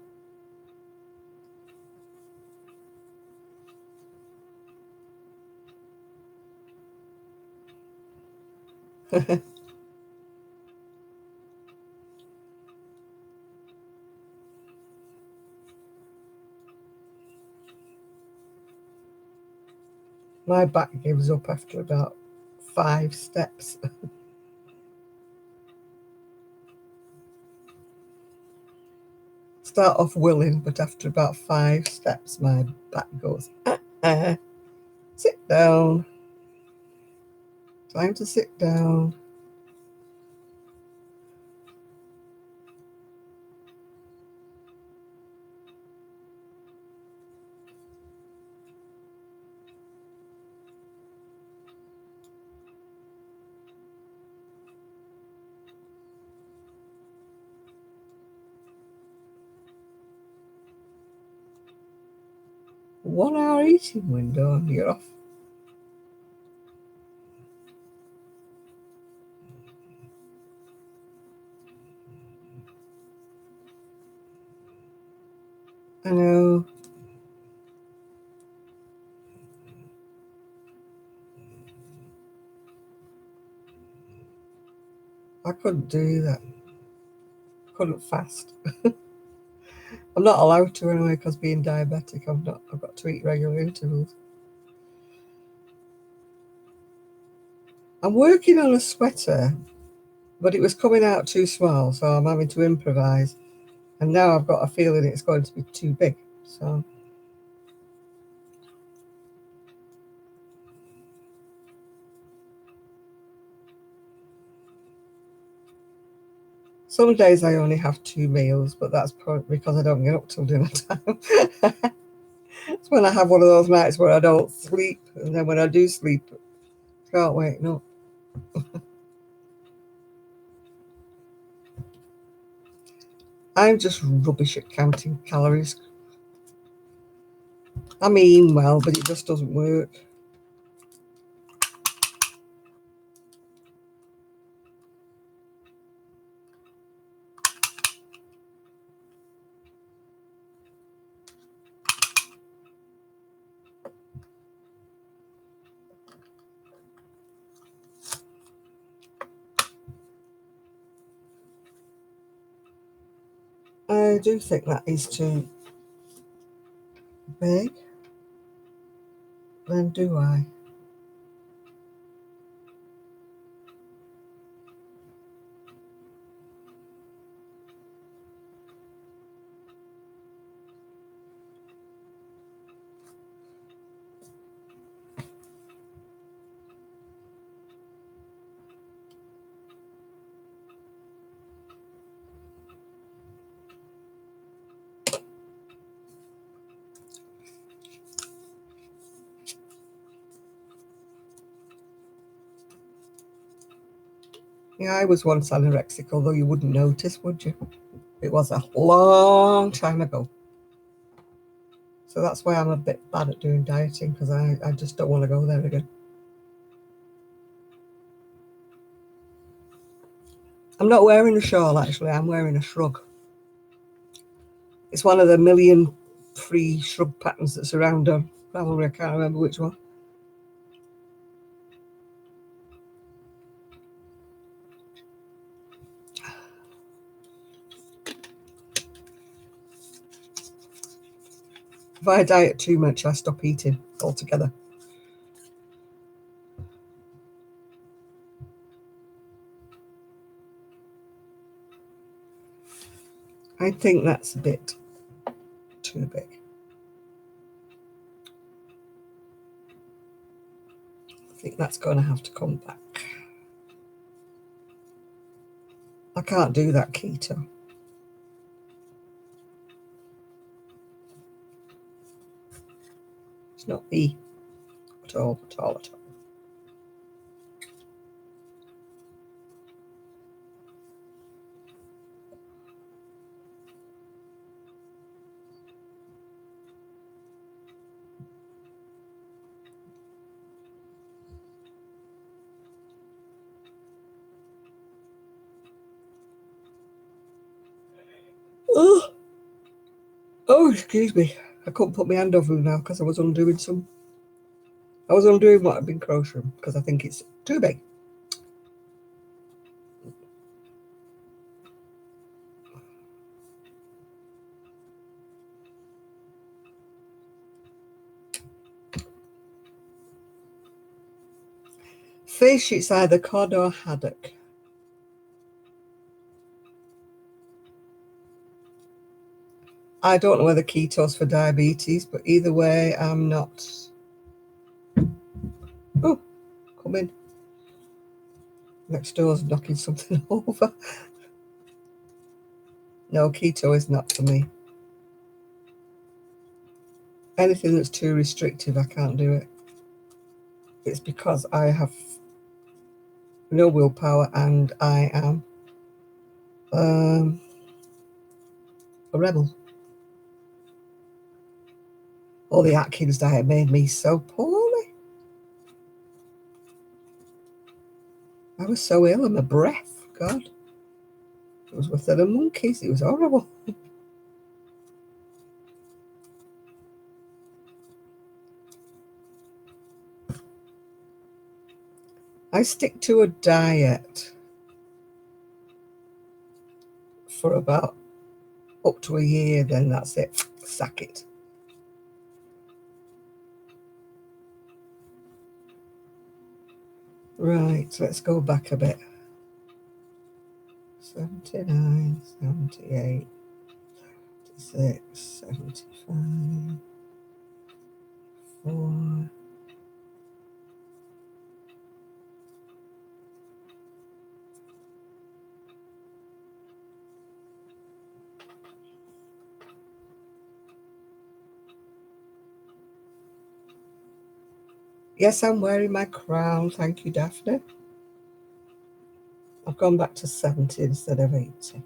My back gives up after about 5 steps. Start off willing, but after about 5 steps, my back goes, sit down. Time to sit down. One-hour eating window, and you're off. I know. I couldn't do that. Couldn't fast. I'm not allowed to anyway because being diabetic, I've got to eat regular intervals. I'm working on a sweater, but it was coming out too small, so I'm having to improvise. And now I've got a feeling it's going to be too big. So some days I only have 2 meals, but that's probably because I don't get up till dinner time. It's when I have one of those nights where I don't sleep, and then when I do sleep, I can't wake up. I'm just rubbish at counting calories. I mean well, but it just doesn't work. I do think that is too big. Then do I? Yeah, I was once anorexic, although you wouldn't notice, would you? It was a long time ago. So that's why I'm a bit bad at doing dieting, because I just don't want to go there again. I'm not wearing a shawl, actually. I'm wearing a shrug. It's one of the million free shrug patterns that's around on Ravelry. I can't remember which one. If I diet too much, I stop eating altogether. I think that's a bit too big. I think that's going to have to come back. I can't do that keto. It's not me at all, at all, at all. excuse me. I couldn't put my hand over now because I was undoing what I've been crocheting because I think it's too big. Fish, it's either cod or haddock. I don't know whether keto's for diabetes, but either way, I'm not. Oh, come in. Next door's knocking something over. No, keto is not for me. Anything that's too restrictive, I can't do it. It's because I have no willpower and I am a rebel. Oh, the Atkins diet made me so poorly. I was so ill, and my breath, God, it was worse than a monkey's. It was horrible. I stick to a diet for about up to a year, then that's it. Sack it. Right, let's go back a bit. 79, 78, 76, 75, 4. Yes, I'm wearing my crown. Thank you, Daphne. I've gone back to 70 instead of 80.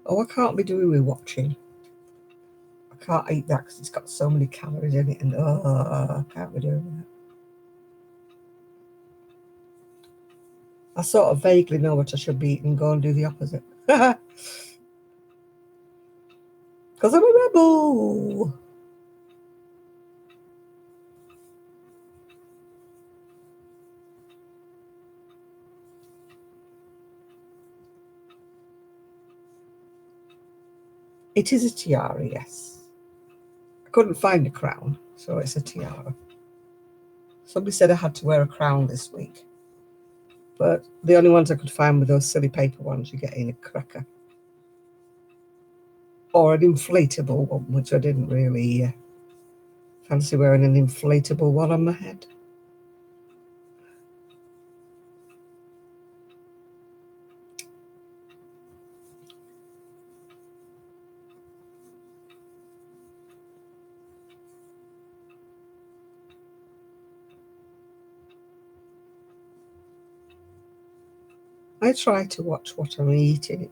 Oh, I can't be doing with watching. I can't eat that because it's got so many calories in it, and I can't be doing that. I sort of vaguely know what I should be eating and go and do the opposite. Because I'm a rebel. It is a tiara, yes. I couldn't find a crown, so it's a tiara. Somebody said I had to wear a crown this week, but the only ones I could find were those silly paper ones you get in a cracker. Or an inflatable one, which I didn't really fancy wearing an inflatable one on my head. I try to watch what I'm eating.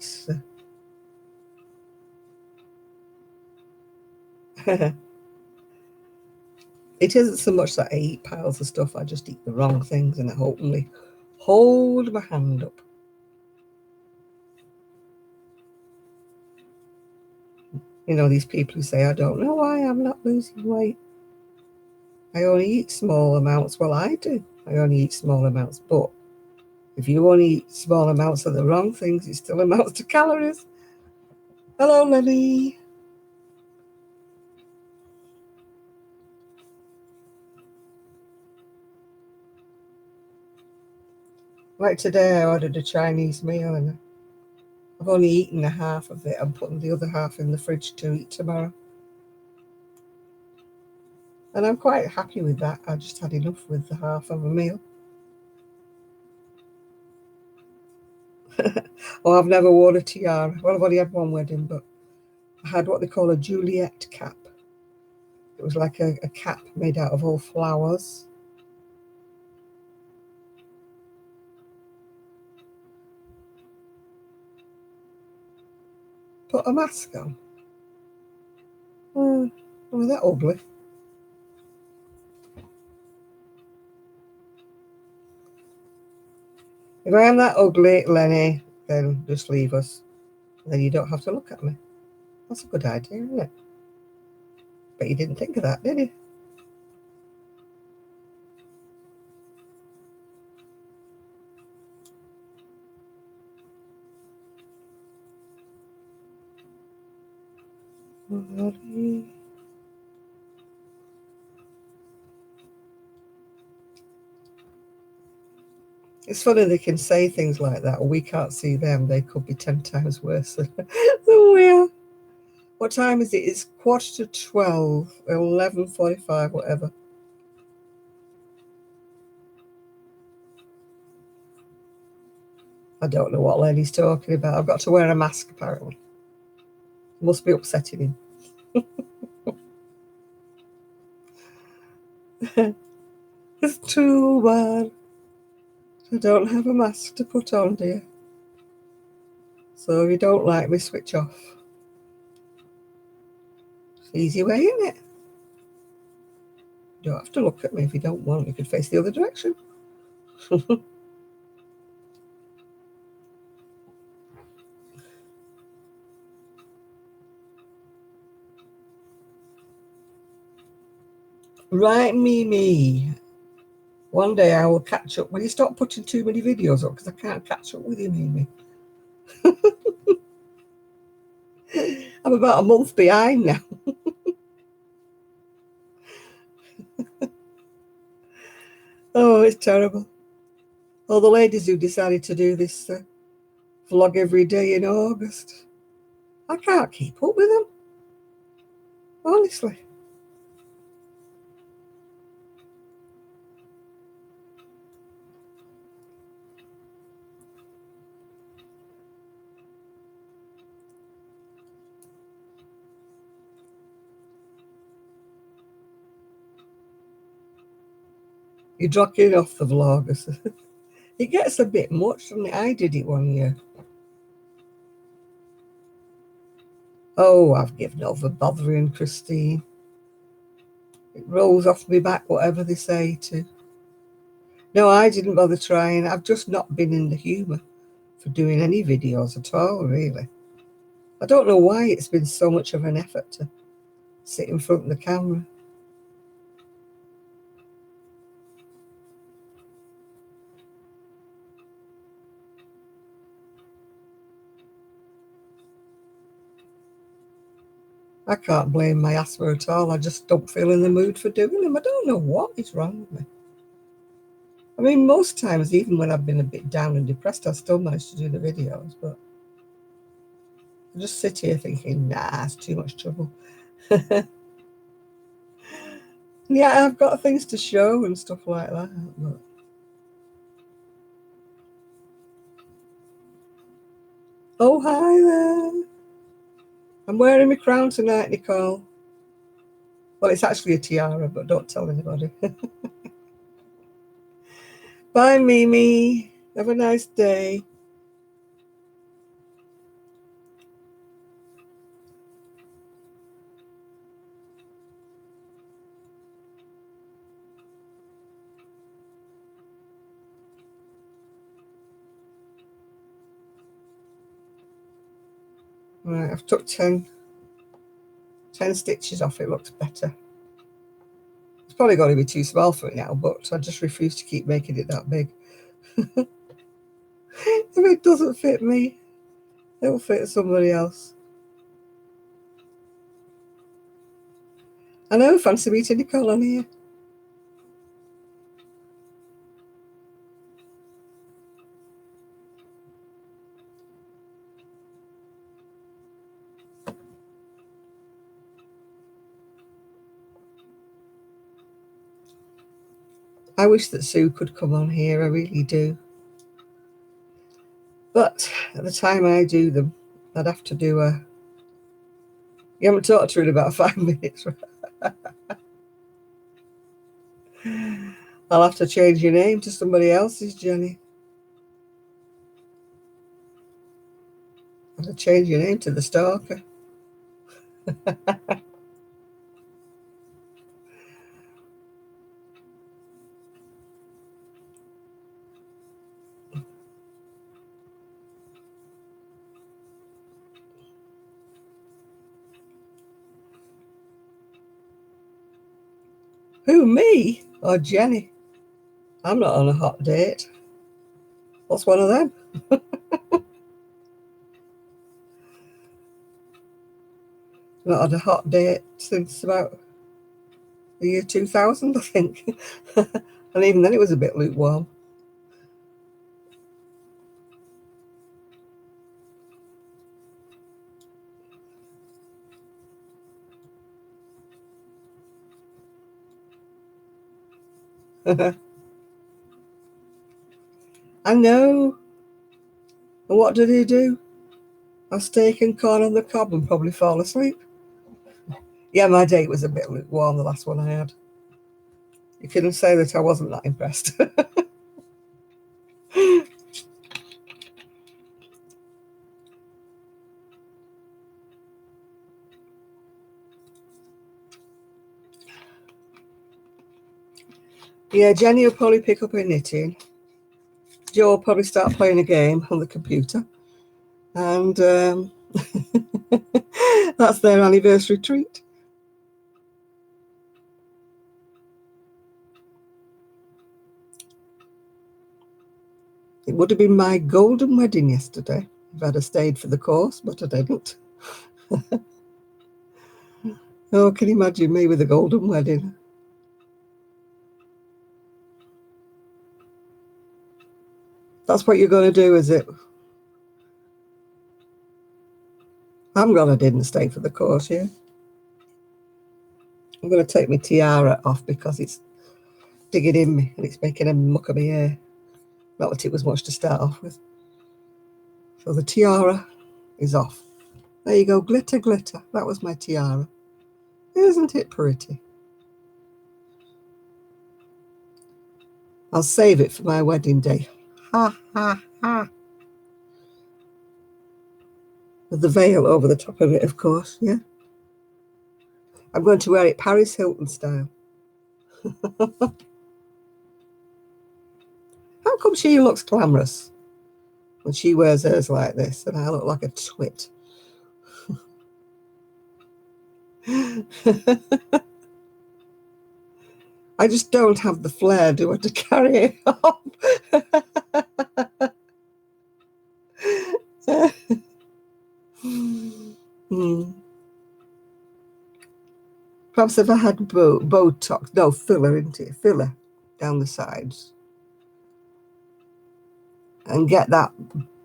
It isn't so much that I eat piles of stuff, I just eat the wrong things and I openly hold my hand up. You know, these people who say, I don't know why I'm not losing weight. I only eat small amounts. Well, I do. I only eat small amounts. But if you only eat small amounts of the wrong things, it still amounts to calories. Hello, Lenny. Like today, I ordered a Chinese meal and I've only eaten a half of it. I'm putting the other half in the fridge to eat tomorrow. And I'm quite happy with that. I just had enough with the half of a meal. Oh, I've never worn a tiara. Well, I've only had one wedding, but I had what they call a Juliet cap. It was like a cap made out of all flowers. Put a mask on. Oh, that ugly. If I am that ugly, Lenny, then just leave us. Then you don't have to look at me. That's a good idea, isn't it? But you didn't think of that, did you? It's funny they can say things like that. We can't see them. They could be 10 times worse than we are. What time is it? It's 11:45, 11:45, whatever. I don't know what Lenny's talking about. I've got to wear a mask, apparently. Must be upsetting him. It's too bad. I don't have a mask to put on, dear. So if you don't like me, switch off. It's the easy way, isn't it? You don't have to look at me if you don't want. You could face the other direction. Right, me. One day I will catch up. Will you stop putting too many videos up? Because I can't catch up with you, Mimi. I'm about a month behind now. Oh, it's terrible. All the ladies who decided to do this vlog every day in August. I can't keep up with them, honestly. You're dropping off the vloggers. It gets a bit much, doesn't it? I did it one year. Oh, I've given over bothering Christine. It rolls off my back, whatever they say to. No, I didn't bother trying. I've just not been in the humour for doing any videos at all, really. I don't know why it's been so much of an effort to sit in front of the camera. I can't blame my asthma at all. I just don't feel in the mood for doing them. I don't know what is wrong with me. I mean, most times, even when I've been a bit down and depressed, I still manage to do the videos, but I just sit here thinking, nah, it's too much trouble. Yeah, I've got things to show and stuff like that. But... Oh, hi there. I'm wearing my crown tonight, Nicole. Well, it's actually a tiara, but don't tell anybody. Bye, Mimi. Have a nice day. Right, I've took 10 stitches off. It looks better. It's probably going to be too small for it now, but I just refuse to keep making it that big. If it doesn't fit me, it'll fit somebody else. I know, fancy meeting Nicole on here. I wish that Sue could come on here, I really do. But at the time I do them, I'd have to do a... You haven't talked to her in about 5 minutes. I'll have to change your name to somebody else's, Jenny. I'll have to change your name to the stalker. Who, me or Jenny? I'm not on a hot date. What's one of them? Not had a hot date since about the year 2000, I think. And even then it was a bit lukewarm. I know. And what did he do? A steak and corn on the cob and probably fall asleep. Yeah, my date was a bit lukewarm, the last one I had. You couldn't say that I wasn't that impressed. Yeah, Jenny will probably pick up her knitting. Joe will probably start playing a game on the computer. And that's their anniversary treat. It would have been my golden wedding yesterday if I'd have stayed for the course, but I didn't. Oh, can you imagine me with a golden wedding? That's what you're going to do, is it? I'm glad I didn't stay for the course, yeah. I'm going to take my tiara off because it's digging in me and it's making a muck of my hair. Not that it was much to start off with. So the tiara is off. There you go, glitter, glitter. That was my tiara. Isn't it pretty? I'll save it for my wedding day. Ha, ha, ha. With the veil over the top of it, of course, yeah. I'm going to wear it Paris Hilton style. How come she looks glamorous when she wears hers like this and I look like a twit? I just don't have the flair, do I, to carry it off? Perhaps if I had Botox, no, filler, isn't it? Filler down the sides. And get that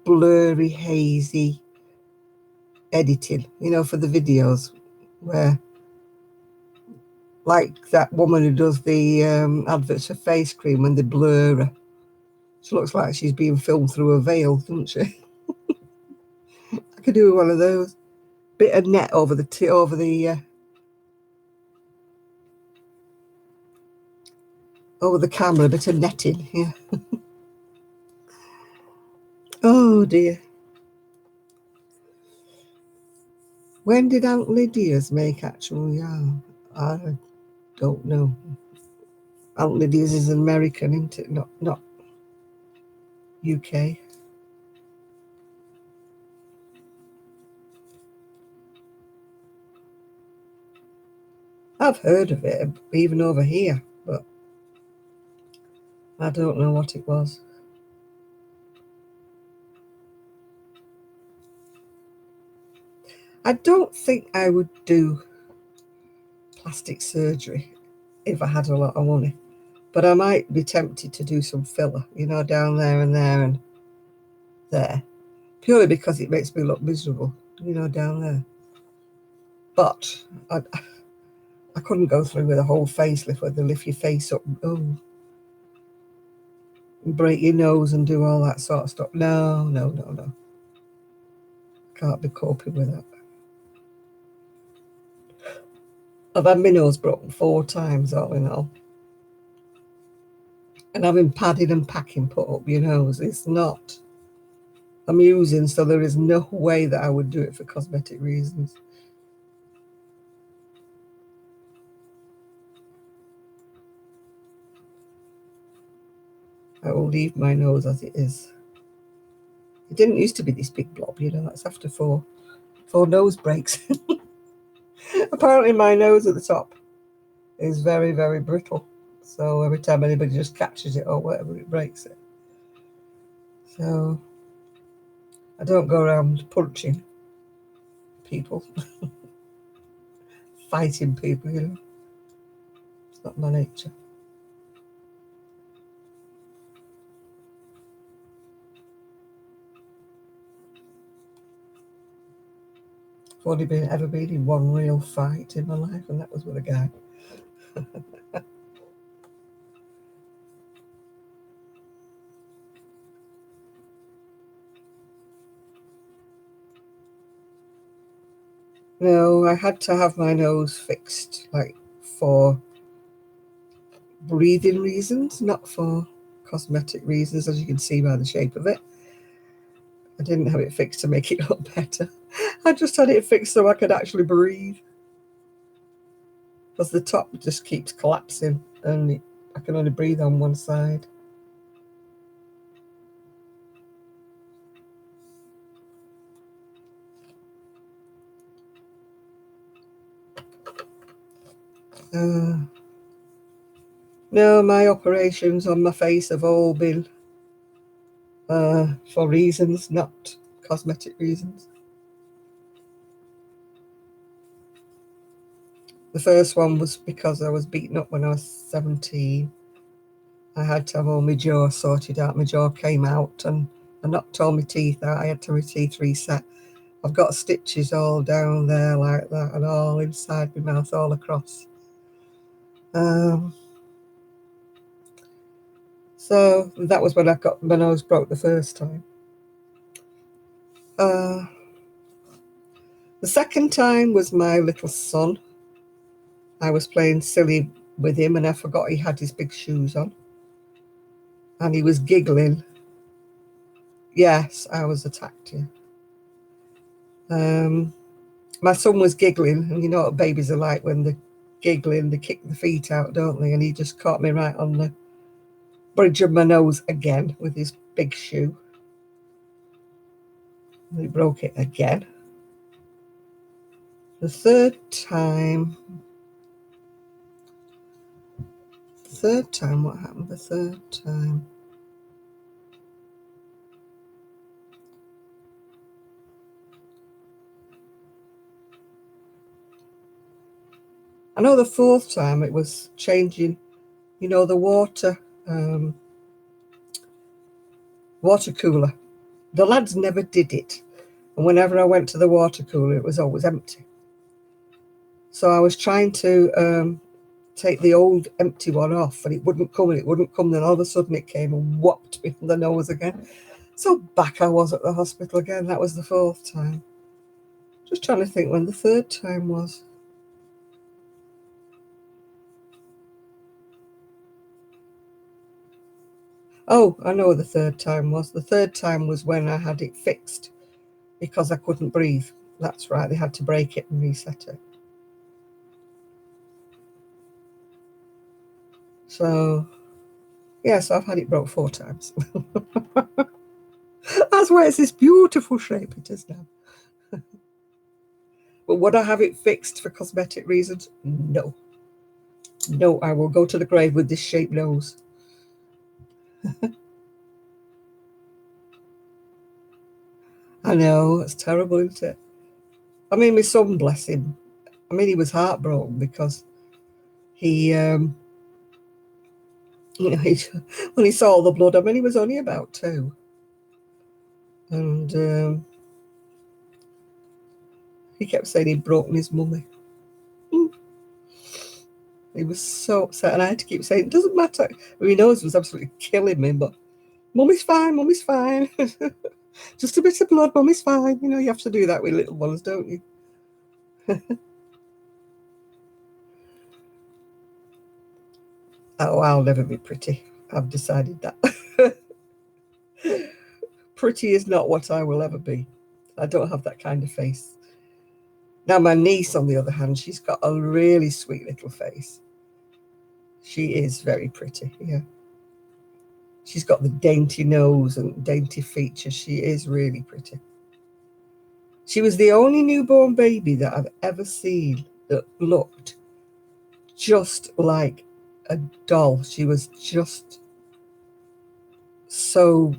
blurry, hazy editing, for the videos where, like that woman who does the adverts for face cream when they blur her. She looks like she's being filmed through a veil, doesn't she? I could do one of those. Bit of net over the camera, a bit of netting, yeah. Oh dear. When did Aunt Lydia's make actual yarn? I don't know. Aunt Lydia's is an American, isn't it? Not UK. I've heard of it, even over here, but I don't know what it was. I don't think I would do plastic surgery if I had a lot of money, but I might be tempted to do some filler, down there and there and there, purely because it makes me look miserable, down there. But I couldn't go through with a whole facelift where they lift your face up, and break your nose and do all that sort of stuff. No. Can't be coping with that. I've had my nose broken 4 times, all in all. And having padding and packing put up your nose, it's not amusing, so there is no way that I would do it for cosmetic reasons. I will leave my nose as it is. It didn't used to be this big blob, that's after four nose breaks. Apparently my nose at the top is very, very brittle. So every time anybody just catches it or whatever, it breaks it. So I don't go around punching people, fighting people, you know. It's not my nature. I've only ever been in one real fight in my life, and that was with a guy. No, I had to have my nose fixed, like for breathing reasons, not for cosmetic reasons, as you can see by the shape of it. I didn't have it fixed to make it look better. I just had it fixed so I could actually breathe. Because the top just keeps collapsing and I can only breathe on one side. No, my operations on my face have all been for reasons, not cosmetic reasons. The first one was because I was beaten up when I was 17. I had to have all my jaw sorted out. My jaw came out and I knocked all my teeth out. I had to have my teeth reset. I've got stitches all down there like that and all inside my mouth, all across. So that was when I got my nose broke the first time. The second time was my little son. I was playing silly with him and I forgot he had his big shoes on. And he was giggling. Yes, I was attacked, yeah. My son was giggling, and you know what babies are like when they're giggling, they kick the feet out, don't they? And he just caught me right on the bridge of my nose again with his big shoe. And he broke it again. The third time, what happened the third time? I know the fourth time it was changing, you know, the water cooler. The lads never did it. And whenever I went to the water cooler, it was always empty. So I was trying to take the old empty one off and it wouldn't come and it wouldn't come. Then all of a sudden it came and whopped me from the nose again. So back I was at the hospital again. That was the fourth time. Just trying to think when the third time was. Oh, I know what the third time was. The third time was when I had it fixed because I couldn't breathe. That's right, they had to break it and reset it. So, yes, I've had it broke 4 times. That's why it's this beautiful shape it is now. But would I have it fixed for cosmetic reasons? No. No, I will go to the grave with this shaped nose. I know, it's terrible, isn't it? I mean, my son, bless him. I mean, he was heartbroken because he, you know, when he saw the blood, I mean, he was only about 2. And he kept saying he'd broken his mummy. He was so upset, and I had to keep saying, it doesn't matter. I mean, he knows it was absolutely killing me, but mummy's fine, mummy's fine. Just a bit of blood, mummy's fine. You know, you have to do that with little ones, don't you? Oh, I'll never be pretty. I've decided that. Pretty is not what I will ever be. I don't have that kind of face. Now, my niece, on the other hand, she's got a really sweet little face. She is very pretty, yeah. She's got the dainty nose and dainty features. She is really pretty. She was the only newborn baby that I've ever seen that looked just like a doll. She was just so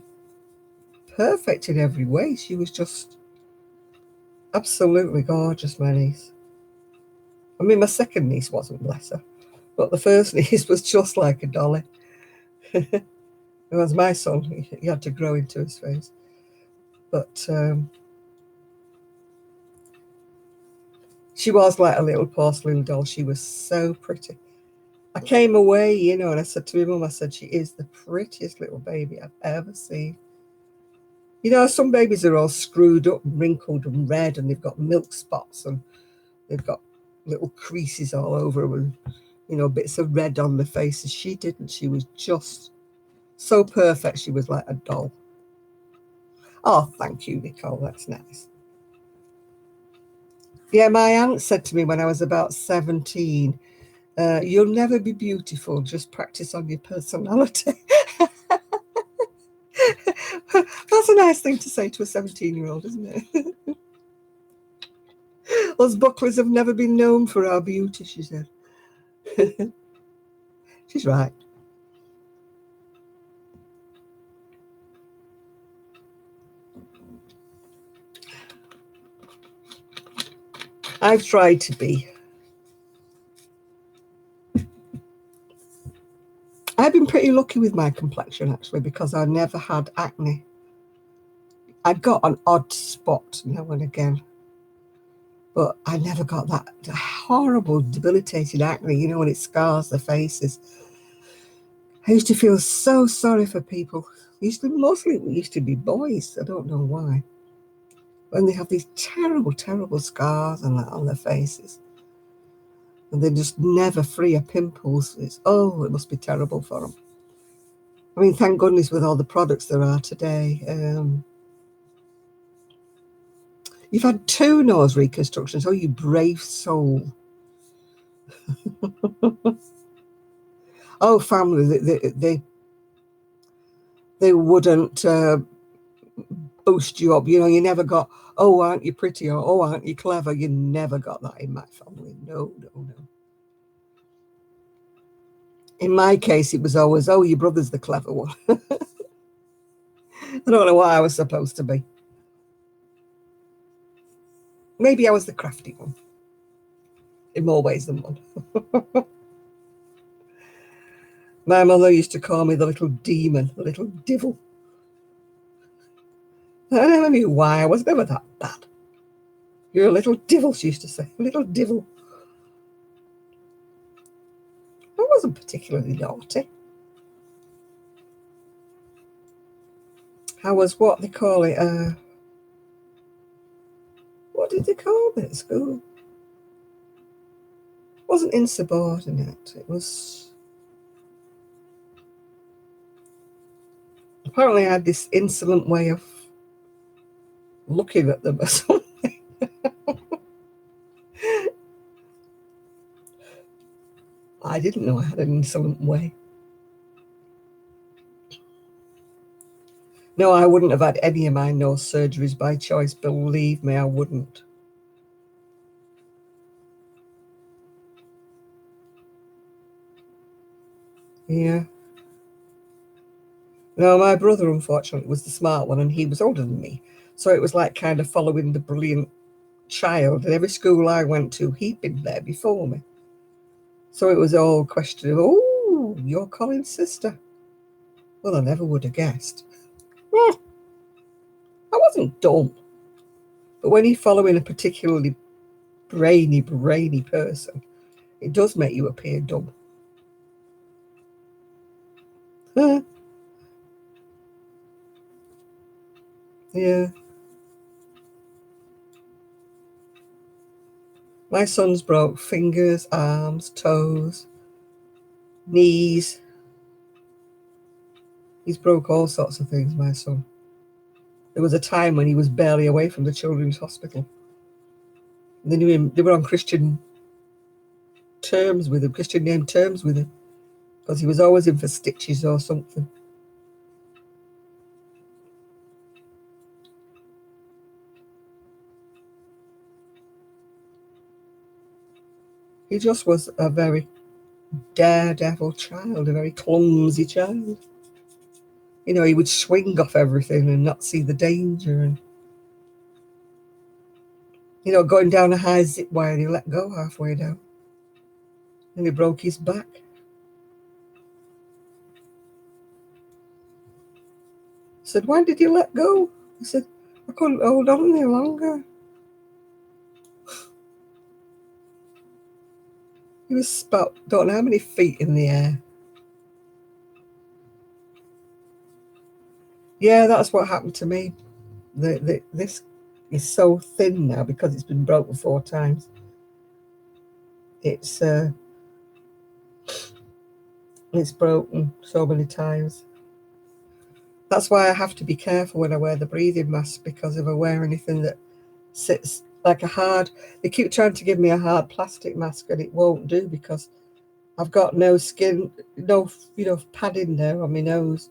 perfect in every way. She was just absolutely gorgeous, my niece. I mean, my second niece wasn't, bless her, but the first niece was just like a dolly. It was my son. He had to grow into his face. But she was like a little porcelain doll. She was so pretty. I came away, you know, and I said to my mum, I said, she is the prettiest little baby I've ever seen. You know, some babies are all screwed up and wrinkled and red, and they've got milk spots and they've got little creases all over them and, you know, bits of red on the faces. She didn't. She was just so perfect. She was like a doll. Oh, thank you, Nicole. That's nice. Yeah, my aunt said to me when I was about 17, you'll never be beautiful, just practice on your personality. That's a nice thing to say to a 17-year-old, isn't it? Us bucklers have never been known for our beauty, she said. She's right. I've tried to be. I've been pretty lucky with my complexion, actually, because I never had acne. I got an odd spot now and again, but I never got that horrible, debilitating acne, you know, when it scars the faces. I used to feel so sorry for people. Mostly it used to be boys. I don't know why. When they have these terrible, terrible scars and that on their faces. And they're just never free of pimples. It must be terrible for them. I mean, thank goodness with all the products there are today. You've had 2 nose reconstructions. Oh, you brave soul. Oh, family, they wouldn't boost you up. You know, you never got, oh, aren't you pretty, or oh, aren't you clever? You never got that in my family. No, no, no. In my case, it was always, oh, your brother's the clever one. I don't know what I was supposed to be. Maybe I was the crafty one, in more ways than one. My mother used to call me the little demon, the little devil. I never knew why. I was never that bad. You're a little devil, she used to say. Little devil. I wasn't particularly naughty. I was what they call it, what did they call it at school? It wasn't insubordinate. It was, apparently I had this insolent way of looking at them or something. I didn't know I had an insolent way. No, I wouldn't have had any of my nose surgeries by choice. Believe me, I wouldn't. Yeah. No, my brother, unfortunately, was the smart one, and he was older than me. So it was like kind of following the brilliant child. And every school I went to, he'd been there before me. So it was all a question of, oh, you're Colin's sister. Well, I never would have guessed. Well, I wasn't dumb. But when you're following a particularly brainy person, it does make you appear dumb. Huh, yeah. My son's broke fingers, arms, toes, knees. He's broke all sorts of things, my son. There was a time when he was barely away from the children's hospital. They knew him, they were on Christian terms with him, Christian name terms with him, because he was always in for stitches or something. He just was a very daredevil child, a very clumsy child. You know, he would swing off everything and not see the danger. And, you know, going down a high zip wire, he let go halfway down. And he broke his back. I said, "Why did you let go?" He said, "I couldn't hold on any longer." He was about, don't know how many feet in the air. Yeah, that's what happened to me. This is so thin now because it's been broken 4 times. It's broken so many times. That's why I have to be careful when I wear the breathing mask, because if I wear anything that sits like a hard, they keep trying to give me a hard plastic mask and it won't do because I've got no skin, no, padding there on my nose,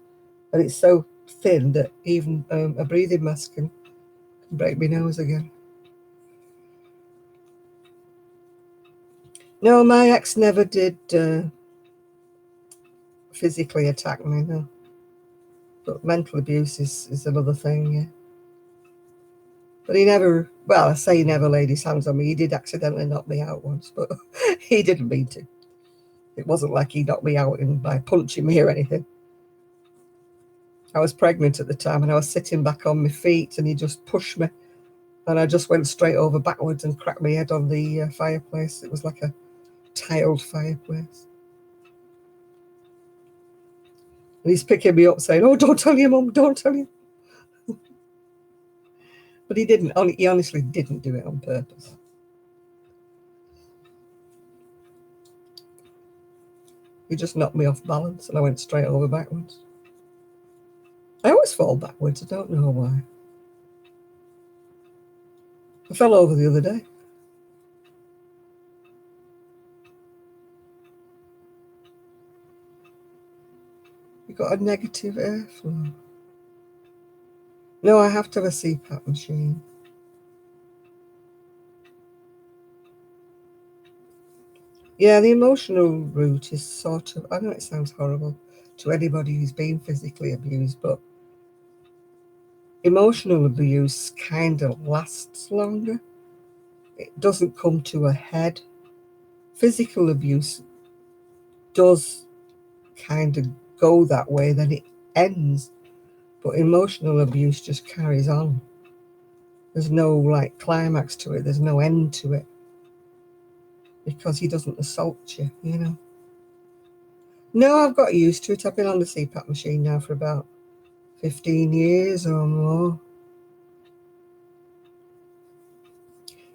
and it's so thin that even a breathing mask can break my nose again. No, my ex never did physically attack me, no. But mental abuse is another thing, yeah. But he never, well, I say he never laid his hands on me. He did accidentally knock me out once, but he didn't mean to. It wasn't like he knocked me out by punching me or anything. I was pregnant at the time and I was sitting back on my feet and he just pushed me and I just went straight over backwards and cracked my head on the fireplace. It was like a tiled fireplace. And he's picking me up saying, "Oh, don't tell your mum, don't tell you." But he didn't. He honestly didn't do it on purpose. He just knocked me off balance and I went straight over backwards. I always fall backwards. I don't know why. I fell over the other day. You got a negative airflow. No, I have to have a CPAP machine. Yeah, the emotional route is sort of, I know it sounds horrible to anybody who's been physically abused, but emotional abuse kind of lasts longer. It doesn't come to a head. Physical abuse does kind of go that way, then it ends. But emotional abuse just carries on. There's no like climax to it, there's no end to it. Because he doesn't assault you, you know. No, I've got used to it. I've been on the CPAP machine now for about 15 years or more.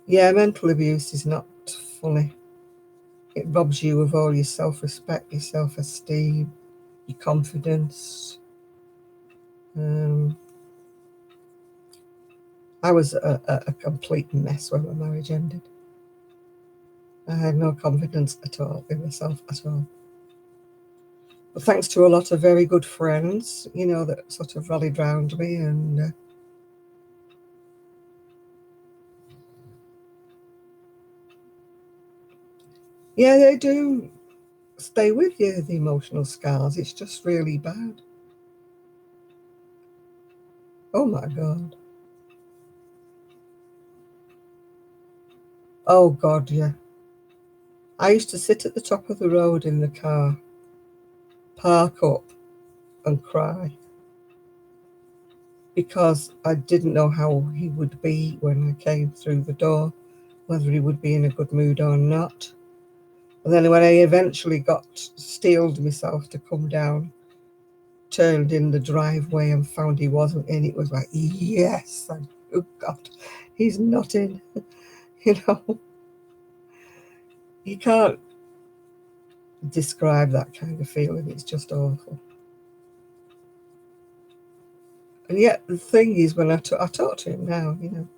Yeah, mental abuse is not funny. It robs you of all your self-respect, your self-esteem, your confidence. Um, I was a complete mess when my marriage ended. I had no confidence at all in myself at all. But thanks to a lot of very good friends, you know, that sort of rallied round me and yeah, they do stay with you, the emotional scars. It's just really bad. Oh my God. Oh God, yeah. I used to sit at the top of the road in the car, park up and cry because I didn't know how he would be when I came through the door, whether he would be in a good mood or not. And then when I eventually got steeled myself to come down, turned in the driveway and found he wasn't in, it was like, yes, oh God, he's not in. You know, you can't describe that kind of feeling. It's just awful. And yet the thing is, when I talk to him now, you know,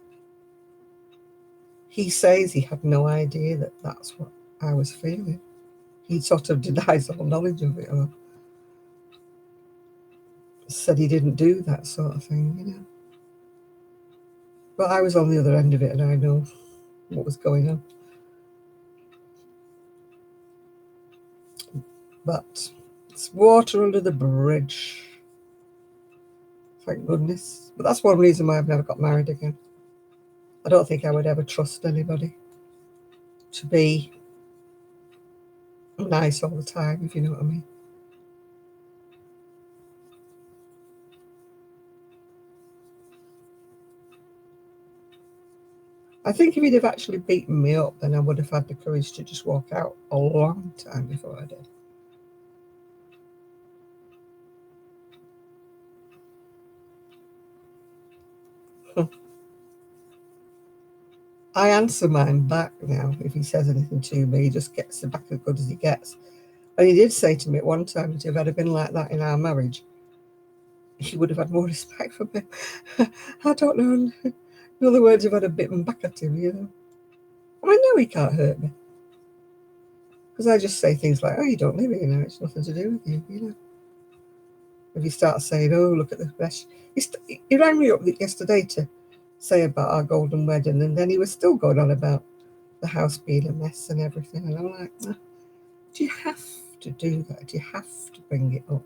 he says he had no idea that that's what I was feeling. He sort of denies all knowledge of it, or said he didn't do that sort of thing, you know. But I was on the other end of it and I know what was going on. But it's water under the bridge. Thank goodness. But that's one reason why I've never got married again. I don't think I would ever trust anybody to be nice all the time, if you know what I mean. I think if he'd have actually beaten me up, then I would have had the courage to just walk out a long time before I did. I answer mine back now. If he says anything to me, he just gets it back as good as he gets. And he did say to me at one time that if I'd have been like that in our marriage, he would have had more respect for me. I don't know. In other words, if I'd have bitten back at him, you know. I know he can't hurt me. Because I just say things like, oh, you don't live here now, it's nothing to do with you, you know. If you start saying, oh, look at the mess. He rang me up yesterday to say about our golden wedding, and then he was still going on about the house being a mess and everything. And I'm like, no, do you have to do that? Do you have to bring it up?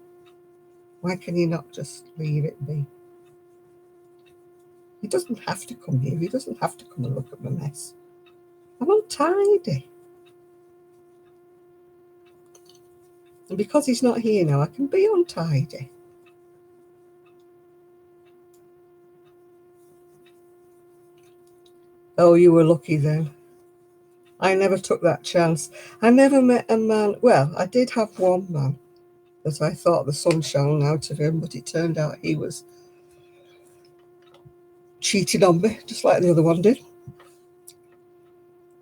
Why can you not just leave it be? He doesn't have to come here. He doesn't have to come and look at my mess. I'm untidy. And because he's not here now, I can be untidy. Oh, you were lucky then. I never took that chance. I never met a man. Well, I did have one man that I thought the sun shone out of him, but it turned out he was cheating on me, just like the other one did.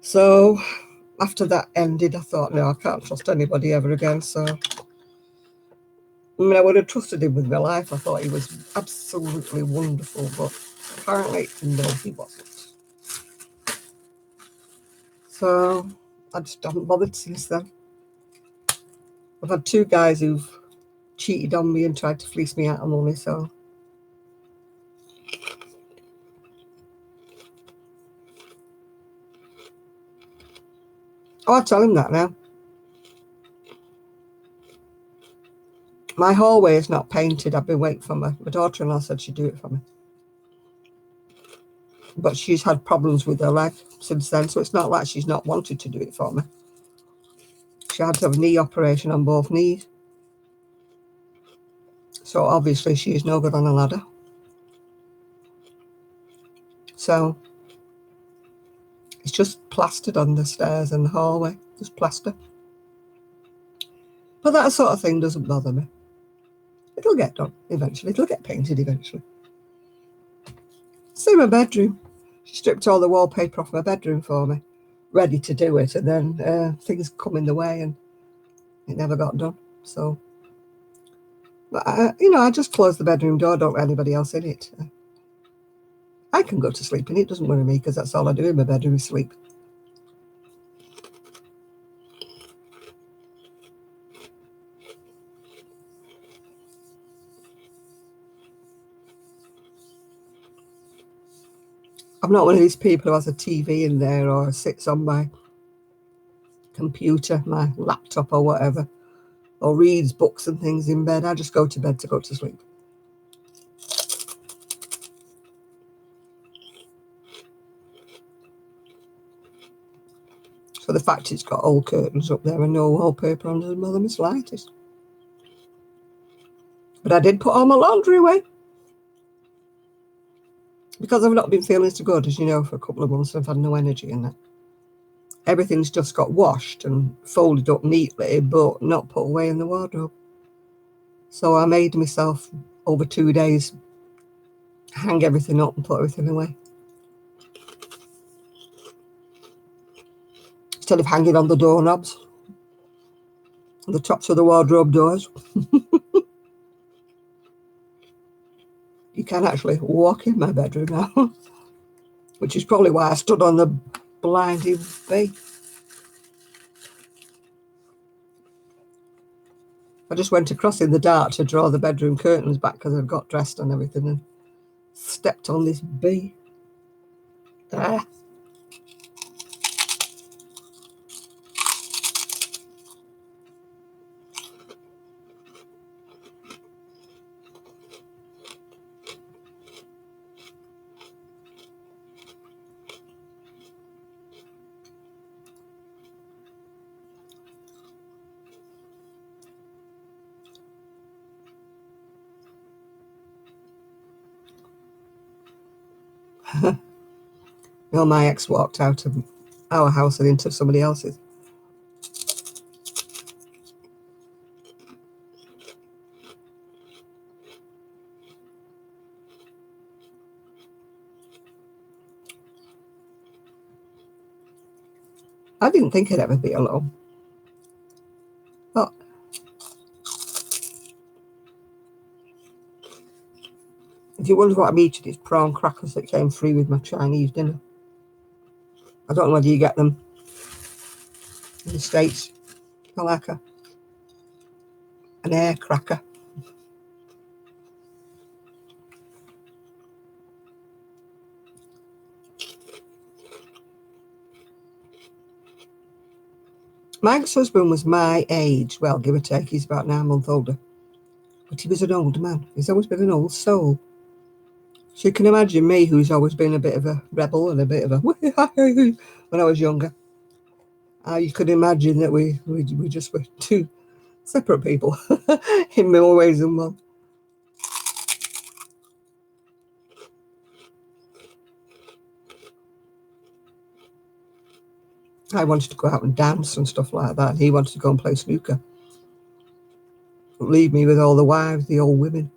So after that ended, I thought, no, I can't trust anybody ever again. So, I mean, I would have trusted him with my life. I thought he was absolutely wonderful, but apparently, no, he wasn't. So I just haven't bothered since then. I've had two guys who've cheated on me and tried to fleece me out of money, so I tell him that now. My hallway is not painted. I've been waiting for my daughter-in-law said she'd do it for me. But she's had problems with her leg since then, so it's not like she's not wanted to do it for me. She had to have a knee operation on both knees. So obviously she is no good on a ladder. So it's just plastered on the stairs and the hallway. Just plaster. But that sort of thing doesn't bother me. It'll get done eventually. It'll get painted eventually. Same my bedroom. She stripped all the wallpaper off my bedroom for me, ready to do it, and then things come in the way and it never got done. So, but I just close the bedroom door, don't let anybody else in it. I can go to sleep and it doesn't worry me because that's all I do in my bedroom is sleep. I'm not one of these people who has a TV in there or sits on my computer, my laptop or whatever, or reads books and things in bed. I just go to bed to go to sleep. So the fact it's got old curtains up there and no wallpaper on doesn't bother me slightest. But I did put all my laundry away. Because I've not been feeling so good, as you know, for a couple of months. I've had no energy in that. Everything's just got washed and folded up neatly, but not put away in the wardrobe. So I made myself, over 2 days, hang everything up and put everything away. Instead of hanging on the doorknobs, the tops of the wardrobe doors. You can actually walk in my bedroom now, which is probably why I stood on the blinding bay. I just went across in the dark to draw the bedroom curtains back because I'd got dressed and everything and stepped on this bee. Ah. My ex walked out of our house and into somebody else's. I didn't think I'd ever be alone. But if you wonder what I'm eating, it's prawn crackers that came free with my Chinese dinner. I don't know whether you get them in the States. I like an air cracker. My ex-husband was my age, well, give or take, he's about 9 months older. But he was an old man. He's always been an old soul. So you can imagine me, who's always been a bit of a rebel and a bit of a when I was younger. You could imagine that we just were two separate people in more ways than one. I wanted to go out and dance and stuff like that. And he wanted to go and play snooker. Leave me with all the wives, the old women.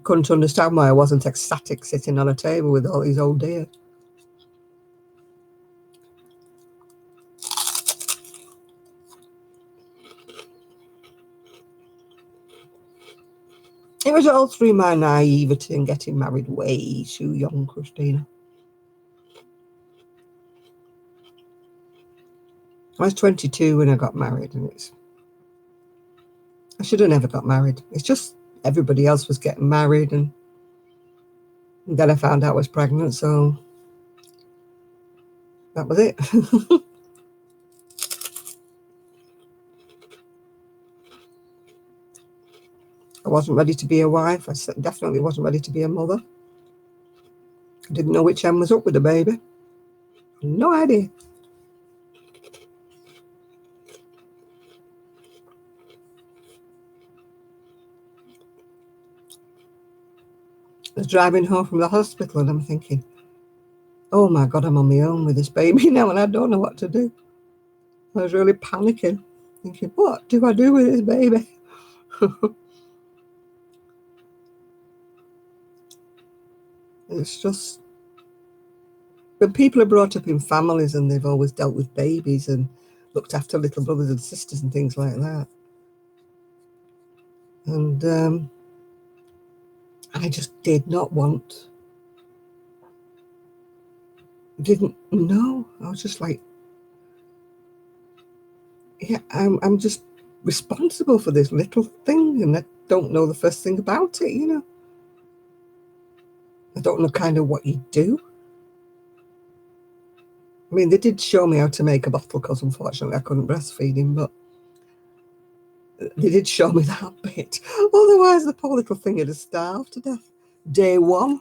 Couldn't understand why I wasn't ecstatic sitting on a table with all these old dear. It was all through my naivety and getting married way too young, Christina. I was 22 when I got married, and I should have never got married. It's just everybody else was getting married, and then I found out I was pregnant, so that was it. I wasn't ready to be a wife. I definitely wasn't ready to be a mother. I didn't know which end was up with the baby. No idea. I was driving home from the hospital and I'm thinking, oh my God, I'm on my own with this baby now and I don't know what to do. I was really panicking, thinking, what do I do with this baby? It's just, when people are brought up in families and they've always dealt with babies and looked after little brothers and sisters and things like that. And I just did not want, didn't know. I was just like, yeah, I'm just responsible for this little thing and I don't know the first thing about it, you know. I don't know kind of what you do. I mean, they did show me how to make a bottle because unfortunately I couldn't breastfeed him, but they did show me that bit. Otherwise, the poor little thing would have starved to death. Day one,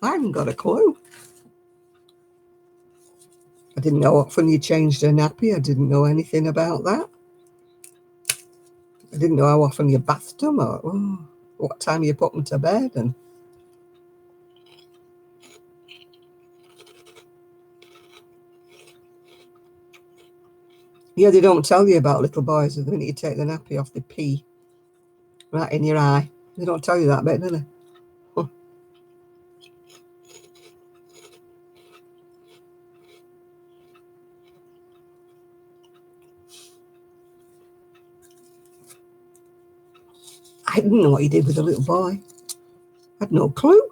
I hadn't got a clue. I didn't know how often you changed a nappy. I didn't know anything about that. I didn't know how often you bathed them or what time you put them to bed. And yeah, they don't tell you about little boys. The minute you take the nappy off, they pee right in your eye. They don't tell you that bit, do they? I didn't know what he did with the little boy. I had no clue.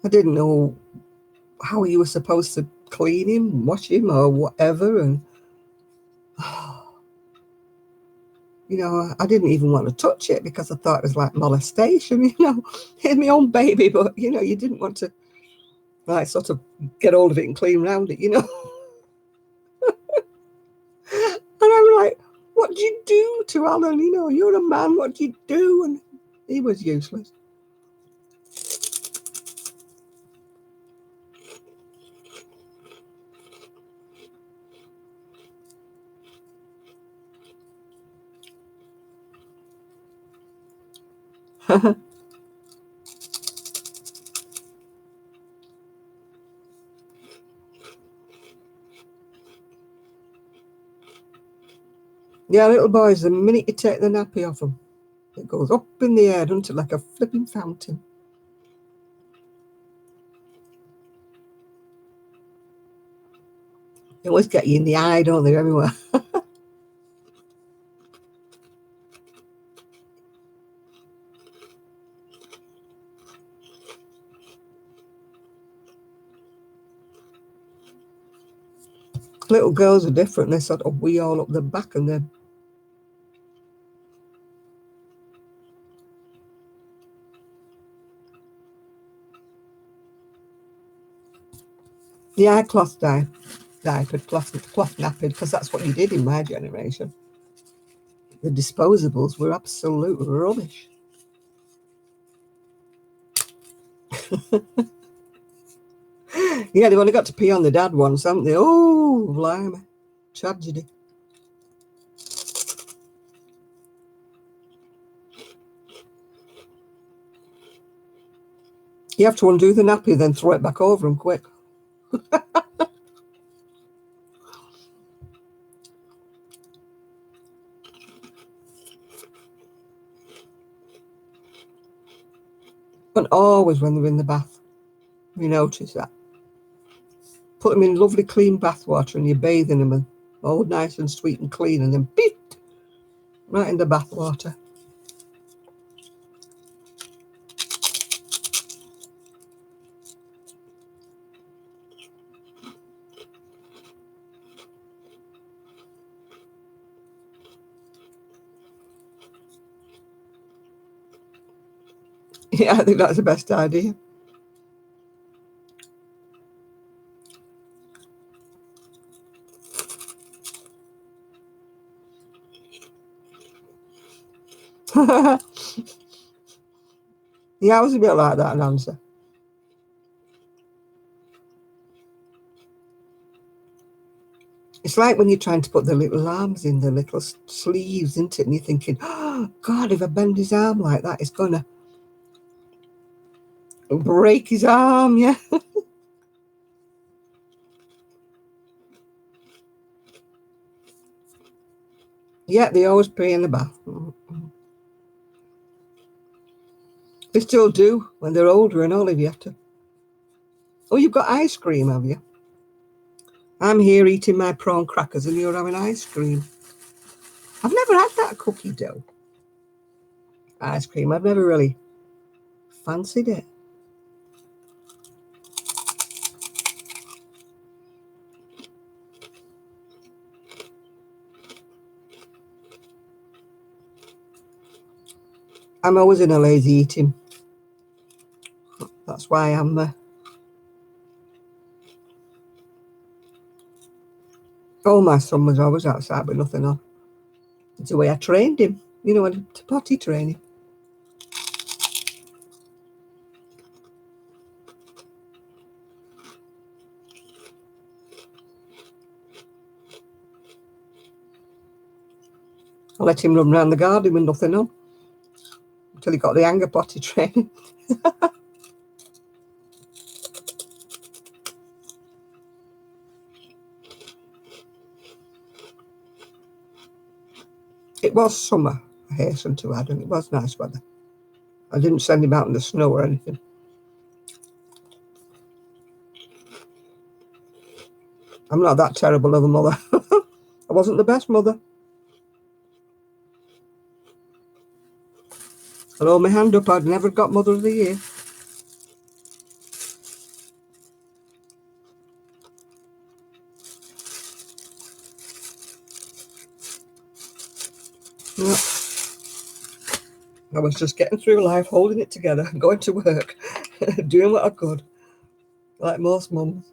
I didn't know how you were supposed to clean him, wash him, or whatever. And, you know, I didn't even want to touch it because I thought it was like molestation, you know. It's my own baby, but, you know, you didn't want to, like, sort of get hold of it and clean around it, you know. And I'm like, what do you do to Alan? You know, you're a man, what do you do? And he was useless. Yeah, little boys, the minute you take the nappy off them, it goes up in the air, doesn't it, like a flipping fountain. They always get you in the eye, don't they, everywhere? Little girls are different. They sort of wee all up the back and then. Yeah, I cloth diapered, cloth napped, because that's what you did in my generation. The disposables were absolute rubbish. Yeah, they've only got to pee on the dad once, haven't they? Oh, blimey. Tragedy. You have to undo the nappy, then throw it back over them quick. And always when they're in the bath, you notice that. Put them in lovely clean bath water and you're bathing them and all nice and sweet and clean, and then beep, right in the bath water. Yeah, I think that's the best idea. Yeah, I was a bit like that, an answer. It's like when you're trying to put the little arms in the little sleeves, isn't it? And you're thinking, oh, God, if I bend his arm like that, it's going to break his arm, yeah. Yeah, they always pee in the bath. They still do when they're older and all, if you have to. Oh, you've got ice cream, have you? I'm here eating my prawn crackers and you're having ice cream. I've never had that cookie dough ice cream. I've never really fancied it. I'm always in a lazy eating. That's why I'm. Oh, my son was always outside with nothing on. It's the way I trained him, to potty training. I let him run around the garden with nothing on until he got the hang of potty training. It was summer, I hasten to add, and it was nice weather. I didn't send him out in the snow or anything. I'm not that terrible of a mother. I wasn't the best mother. I'll hold my hand up, I'd never got Mother of the Year. No, I was just getting through life, holding it together, going to work, doing what I could, like most mums.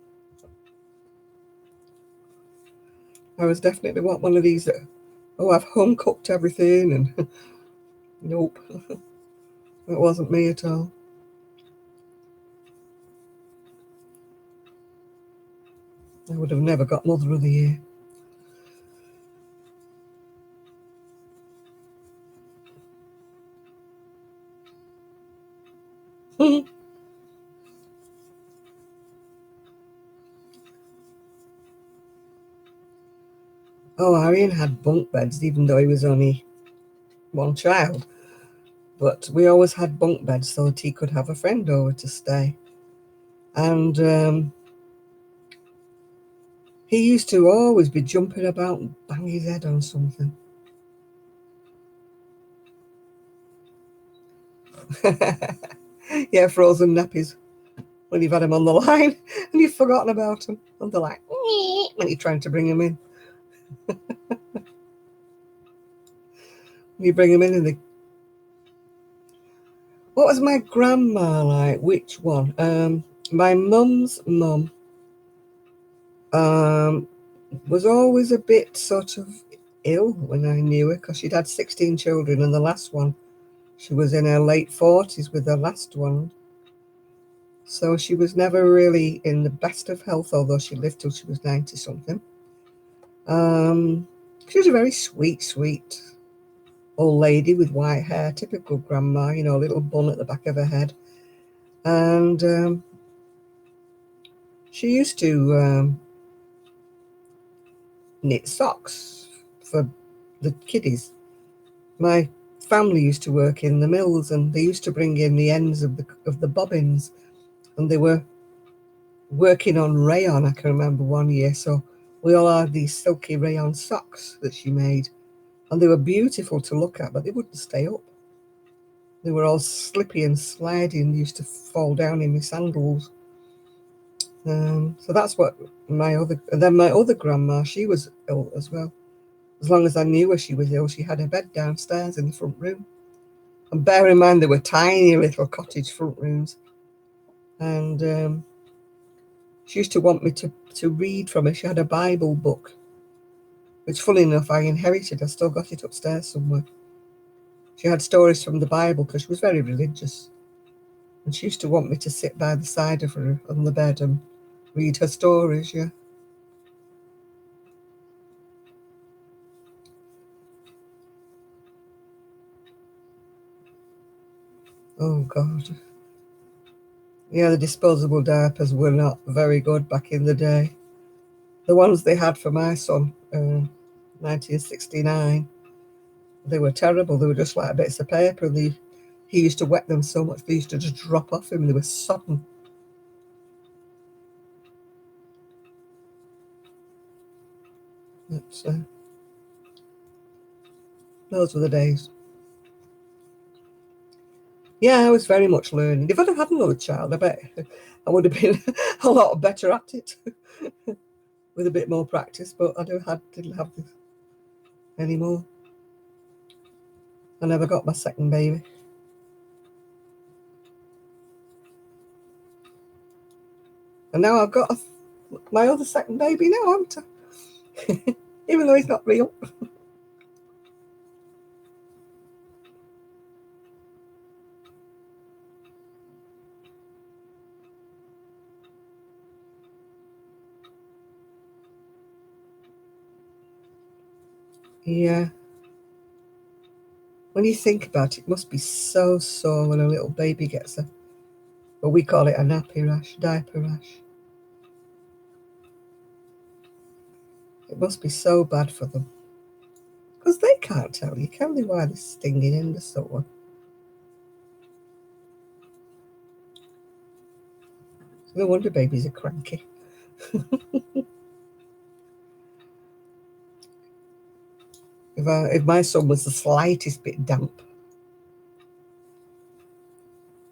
I was definitely one of these that, I've home cooked everything, and nope, that wasn't me at all. I would have never got Mother of the Year. Oh, Arian had bunk beds, even though he was only one child. But we always had bunk beds so that he could have a friend over to stay. And he used to always be jumping about and bang his head on something. Yeah, frozen nappies. When you've had them on the line and you've forgotten about them. And they're like, when you're trying to bring them in. You bring them in and they... What was my grandma like? Which one? My mum's mum was always a bit sort of ill when I knew her because she'd had 16 children and the last one, she was in her late 40s with her last one. So she was never really in the best of health, although she lived till she was 90 something. She was a very sweet old lady with white hair, typical grandma, you know, a little bun at the back of her head. And she used to knit socks for the kiddies. My family used to work in the mills, and they used to bring in the ends of the bobbins, and they were working on rayon. I can remember one year, so we all had these silky rayon socks that she made, and they were beautiful to look at, but they wouldn't stay up. They were all slippy and sliding, used to fall down in my sandals. So that's what my other grandma, she was ill as well. As long as I knew her, she was ill. She had her bed downstairs in the front room. And bear in mind, they were tiny little cottage front rooms. And she used to want me to read from her. She had a Bible book, which, funny enough, I inherited. I still got it upstairs somewhere. She had stories from the Bible because she was very religious. And she used to want me to sit by the side of her on the bed and read her stories, yeah. Oh, God. Yeah, the disposable diapers were not very good back in the day. The ones they had for my son, 1969, they were terrible. They were just like bits of paper. He used to wet them so much they used to just drop off him. They were sodden. But, those were the days. Yeah, I was very much learning. If I'd have had another child, I bet I would have been a lot better at it with a bit more practice. But I didn't have this anymore. I never got my second baby. And now I've got my other second baby now, haven't I? Even though he's not real. Yeah. When you think about it, it must be so sore when a little baby gets well, we call it a nappy rash, diaper rash. It must be so bad for them. Because they can't tell you, can they, why they're stinging in the sore? No wonder babies are cranky. If my son was the slightest bit damp,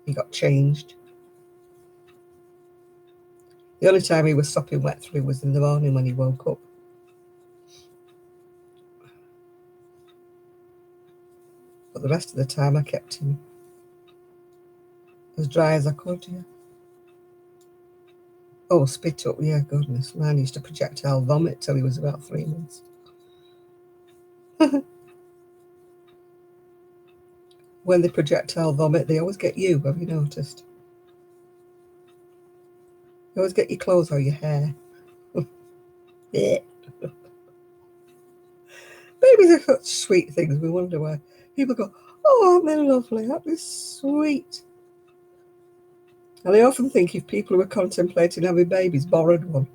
he got changed. The only time he was sopping wet through was in the morning when he woke up. But the rest of the time I kept him as dry as I could, yeah. Oh, spit up, yeah, goodness. Mine used to projectile vomit till he was about 3 months. When they projectile vomit, they always get you, have you noticed? They always get your clothes or your hair. Yeah. Babies are such sweet things. We wonder why people go, oh, aren't they lovely? Aren't they sweet? And I often think if people who are contemplating having babies borrowed one,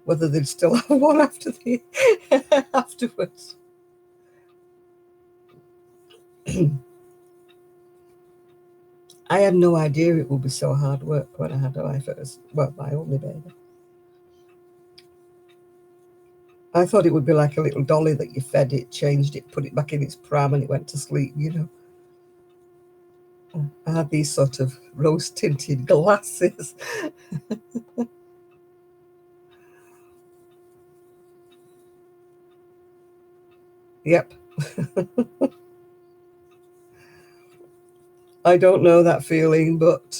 whether they'd still have one after afterwards. I had no idea it would be so hard work when I had my first, well, my only baby. I thought it would be like a little dolly that you fed it, changed it, put it back in its pram, and it went to sleep, you know. I had these sort of rose-tinted glasses. Yep. I don't know that feeling, but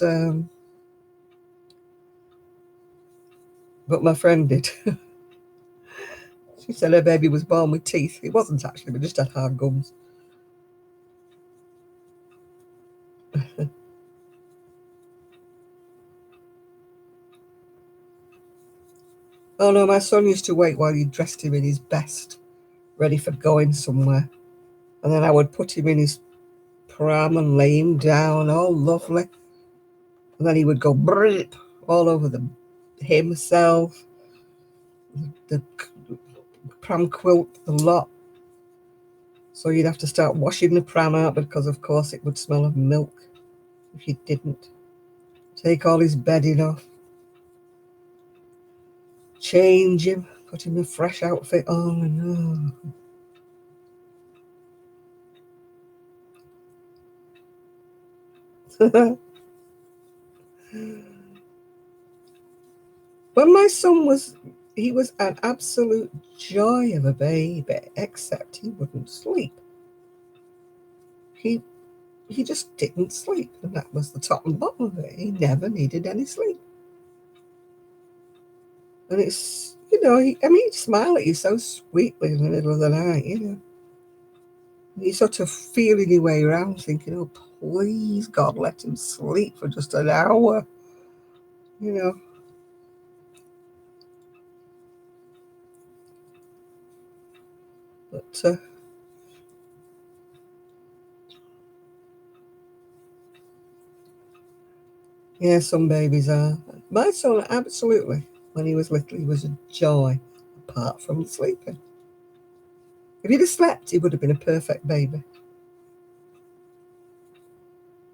my friend did. She said her baby was born with teeth. It wasn't actually, we just had hard gums. Oh no, my son used to wait while you dressed him in his best, ready for going somewhere. And then I would put him in his pram and lay him down, all lovely. And then he would go brrrp all over himself, the pram quilt, the lot. So you'd have to start washing the pram out because, of course, it would smell of milk if you didn't. Take all his bedding off, change him, put him in a fresh outfit on, and oh. When my son he was an absolute joy of a baby, except he wouldn't sleep. He he just didn't sleep, and that was the top and bottom of it. He never needed any sleep. And it's, he'd smile at you so sweetly in the middle of the night, And you're sort of feeling your way around thinking, oh, please, God, let him sleep for just an hour, you know. But, yeah, some babies are. My son, absolutely, when he was little, he was a joy, apart from sleeping. If he'd have slept, he would have been a perfect baby.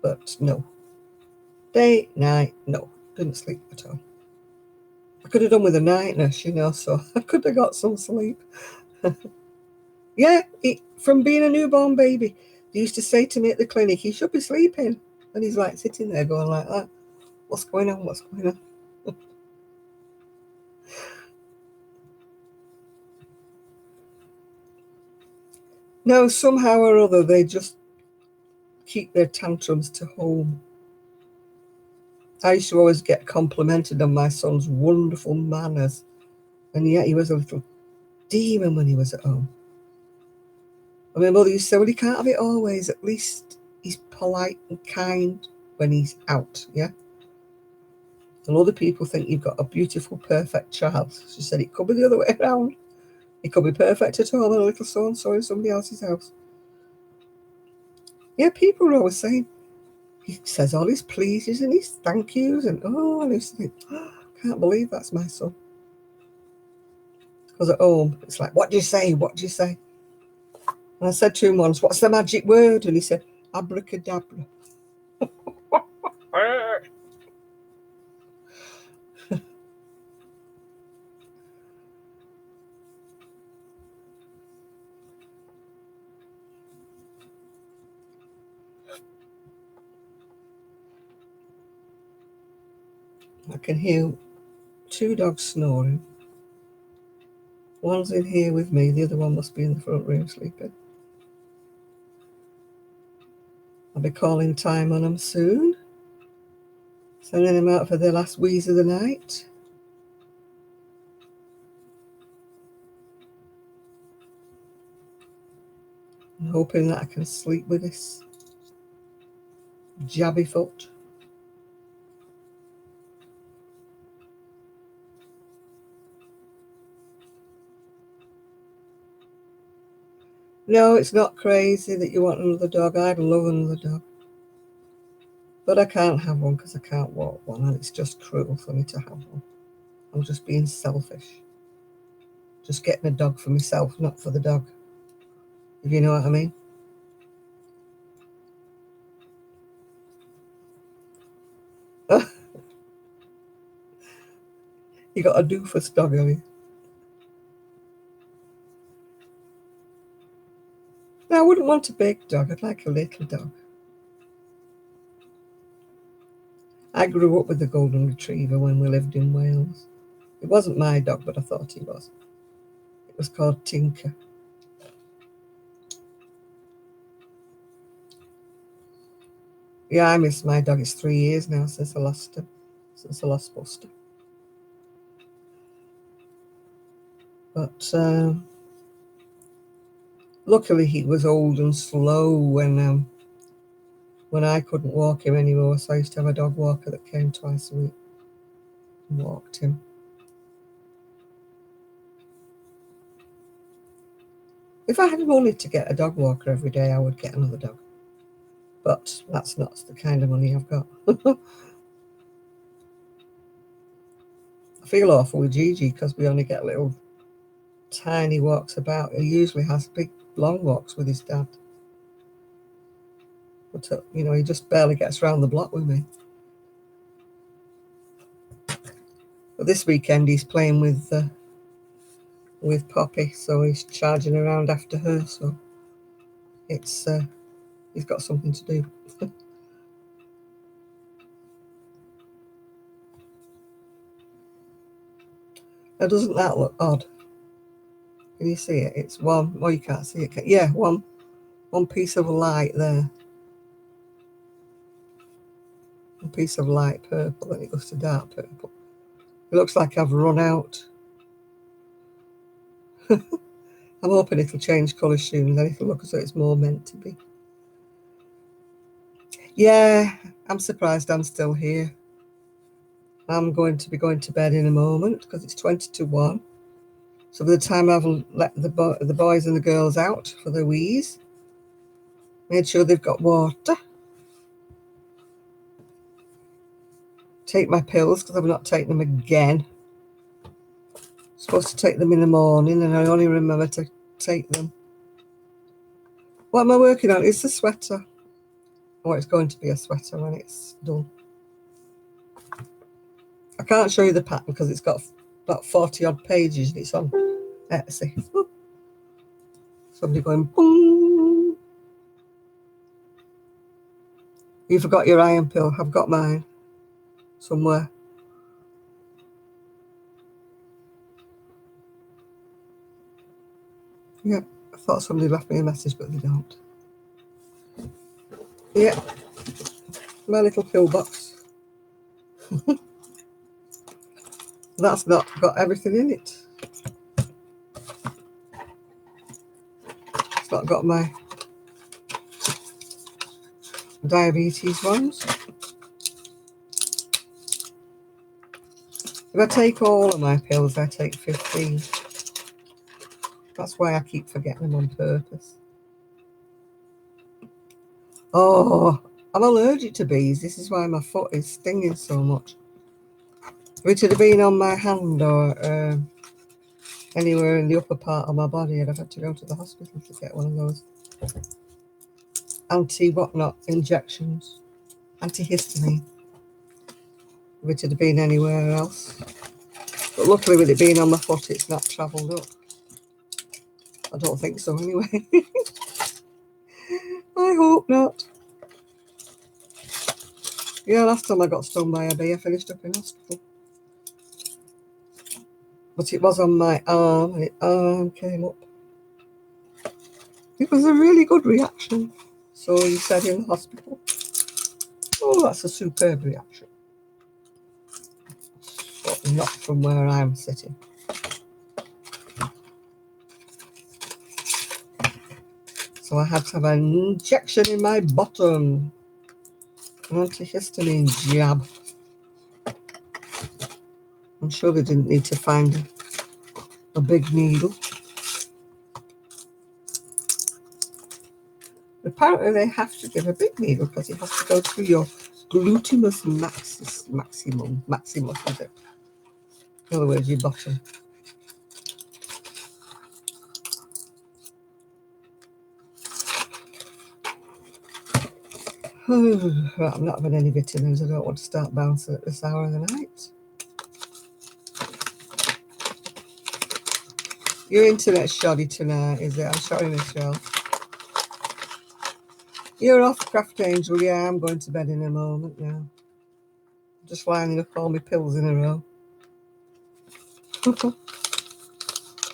But no. Day, night, no. Didn't sleep at all. I could have done with a night nurse, so I could have got some sleep. Yeah, from being a newborn baby, they used to say to me at the clinic, he should be sleeping. And he's like sitting there going like that. What's going on? What's going on? No, somehow or other, they just keep their tantrums to home. I used to always get complimented on my son's wonderful manners, and yet he was a little demon when he was at home. And my mother used to say, well, he can't have it always. At least he's polite and kind when he's out, yeah? And other people think you've got a beautiful, perfect child. She said it could be the other way around. It could be perfect at home and a little so-and-so in somebody else's house. Yeah, people are always saying, he says all his pleases and his thank yous, and I used to think, oh, I can't believe that's my son. Because at home, it's like, what do you say? What do you say? And I said to him once, what's the magic word? And he said, abracadabra. I can hear 2 dogs snoring. One's in here with me, the other one must be in the front room sleeping. I'll be calling time on them soon. Sending them out for their last wheeze of the night. I'm hoping that I can sleep with this jabby foot. No, it's not crazy that you want another dog. I'd love another dog. But I can't have one because I can't walk one, and it's just cruel for me to have one. I'm just being selfish. just getting a dog for myself, not for the dog, if you know what I mean. You got a doofus dog, have you? No, I wouldn't want a big dog. I'd like a little dog. I grew up with a golden retriever when we lived in Wales. It wasn't my dog, but I thought he was. It was called Tinker. Yeah, I miss my dog. It's 3 years now since I lost him, since I lost Buster. But luckily he was old and slow when I couldn't walk him anymore. So I used to have a dog walker that came twice a week and walked him. If I had money to get a dog walker every day, I would get another dog. But that's not the kind of money I've got. I feel awful with Gigi because we only get little tiny walks about. He usually has big, long walks with his dad. But, he just barely gets around the block with me. But this weekend he's playing with Poppy, so he's charging around after her. So it's he's got something to do. Now, doesn't that look odd? Can you see it? It's one. Well, you can't see it. Yeah, one piece of light there. One piece of light purple, and it goes to dark purple. It looks like I've run out. I'm hoping it'll change colour soon, then it'll look as though it's more meant to be. Yeah, I'm surprised I'm still here. I'm going to be going to bed in a moment because it's 20 to 1. So by the time I've let the boys and the girls out for their wees, made sure they've got water, take my pills because I've not taken them again. I'm supposed to take them in the morning and I only remember to take them. What am I working on? It's a sweater. Or it's going to be a sweater when it's done. I can't show you the pattern because it's got about 40 odd pages and it's on Etsy. Somebody going, boom. You forgot your iron pill. I've got mine somewhere. Yeah, I thought somebody left me a message, but they don't. Yeah, my little pill box. That's not got everything in it. It's not got my diabetes ones. If I take all of my pills, I take 15. That's why I keep forgetting them on purpose. Oh, I'm allergic to bees. This is why my foot is stinging so much. If it had been on my hand or anywhere in the upper part of my body, I'd have had to go to the hospital to get one of those anti-whatnot injections, antihistamine. If it had been anywhere else. But luckily with it being on my foot, it's not travelled up. I don't think so anyway. I hope not. Yeah, last time I got stung by a bee, I finished up in hospital. But it was on my arm, and the arm came up. It was a really good reaction. So he said in the hospital, oh, that's a superb reaction. But not from where I'm sitting. So I had to have an injection in my bottom. An antihistamine jab. I'm sure they didn't need to find a big needle. Apparently they have to give a big needle because it has to go through your gluteus maximus, is it? In other words, your bottom. Right, I'm not having any vitamins. I don't want to start bouncing at this hour of the night. Your internet's shoddy tonight, is it? I'm sorry, Michelle. You're off, Craft Angel. Yeah, I'm going to bed in a moment now. Just lining up all my pills in a row.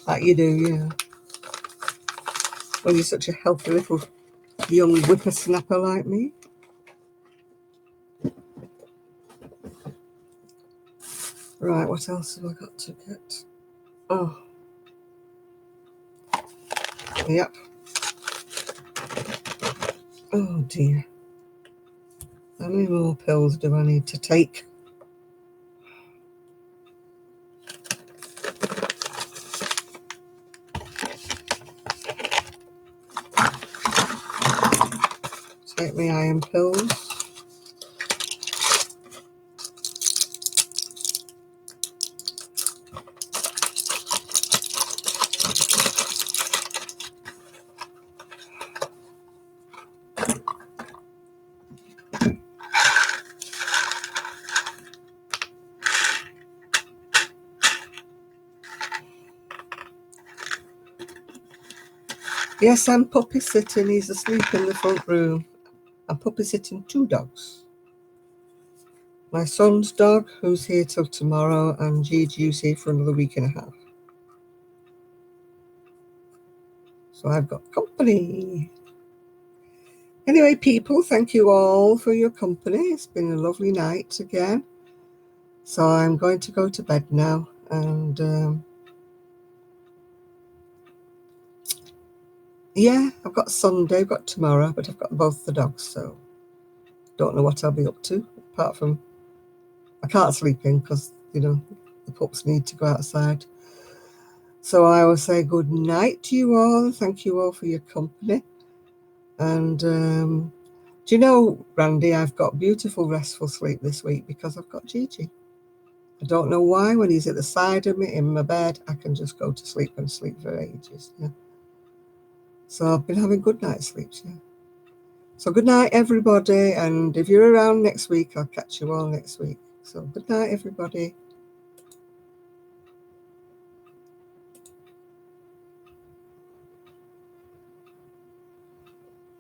Like you do, yeah. When you're such a healthy little young whippersnapper like me. Right, what else have I got to get? Oh. Yep. Oh dear. How many more pills do I need to take? Take my iron pills. Yes, I'm puppy sitting. He's asleep in the front room. I'm puppy sitting 2 dogs. My son's dog, who's here till tomorrow, and Gigi, who's here for another week and a half. So I've got company. Anyway, people, thank you all for your company. It's been a lovely night again. So I'm going to go to bed now. And yeah, I've got Sunday, I've got tomorrow, but I've got both the dogs. So don't know what I'll be up to, apart from I can't sleep in because, the pups need to go outside. So I will say good night to you all. Thank you all for your company. And do you know, Randy, I've got beautiful restful sleep this week because I've got Gigi. I don't know why. When he's at the side of me in my bed, I can just go to sleep and sleep for ages. Yeah. So I've been having good night sleeps. Yeah. So good night, everybody. And if you're around next week, I'll catch you all next week. So good night, everybody.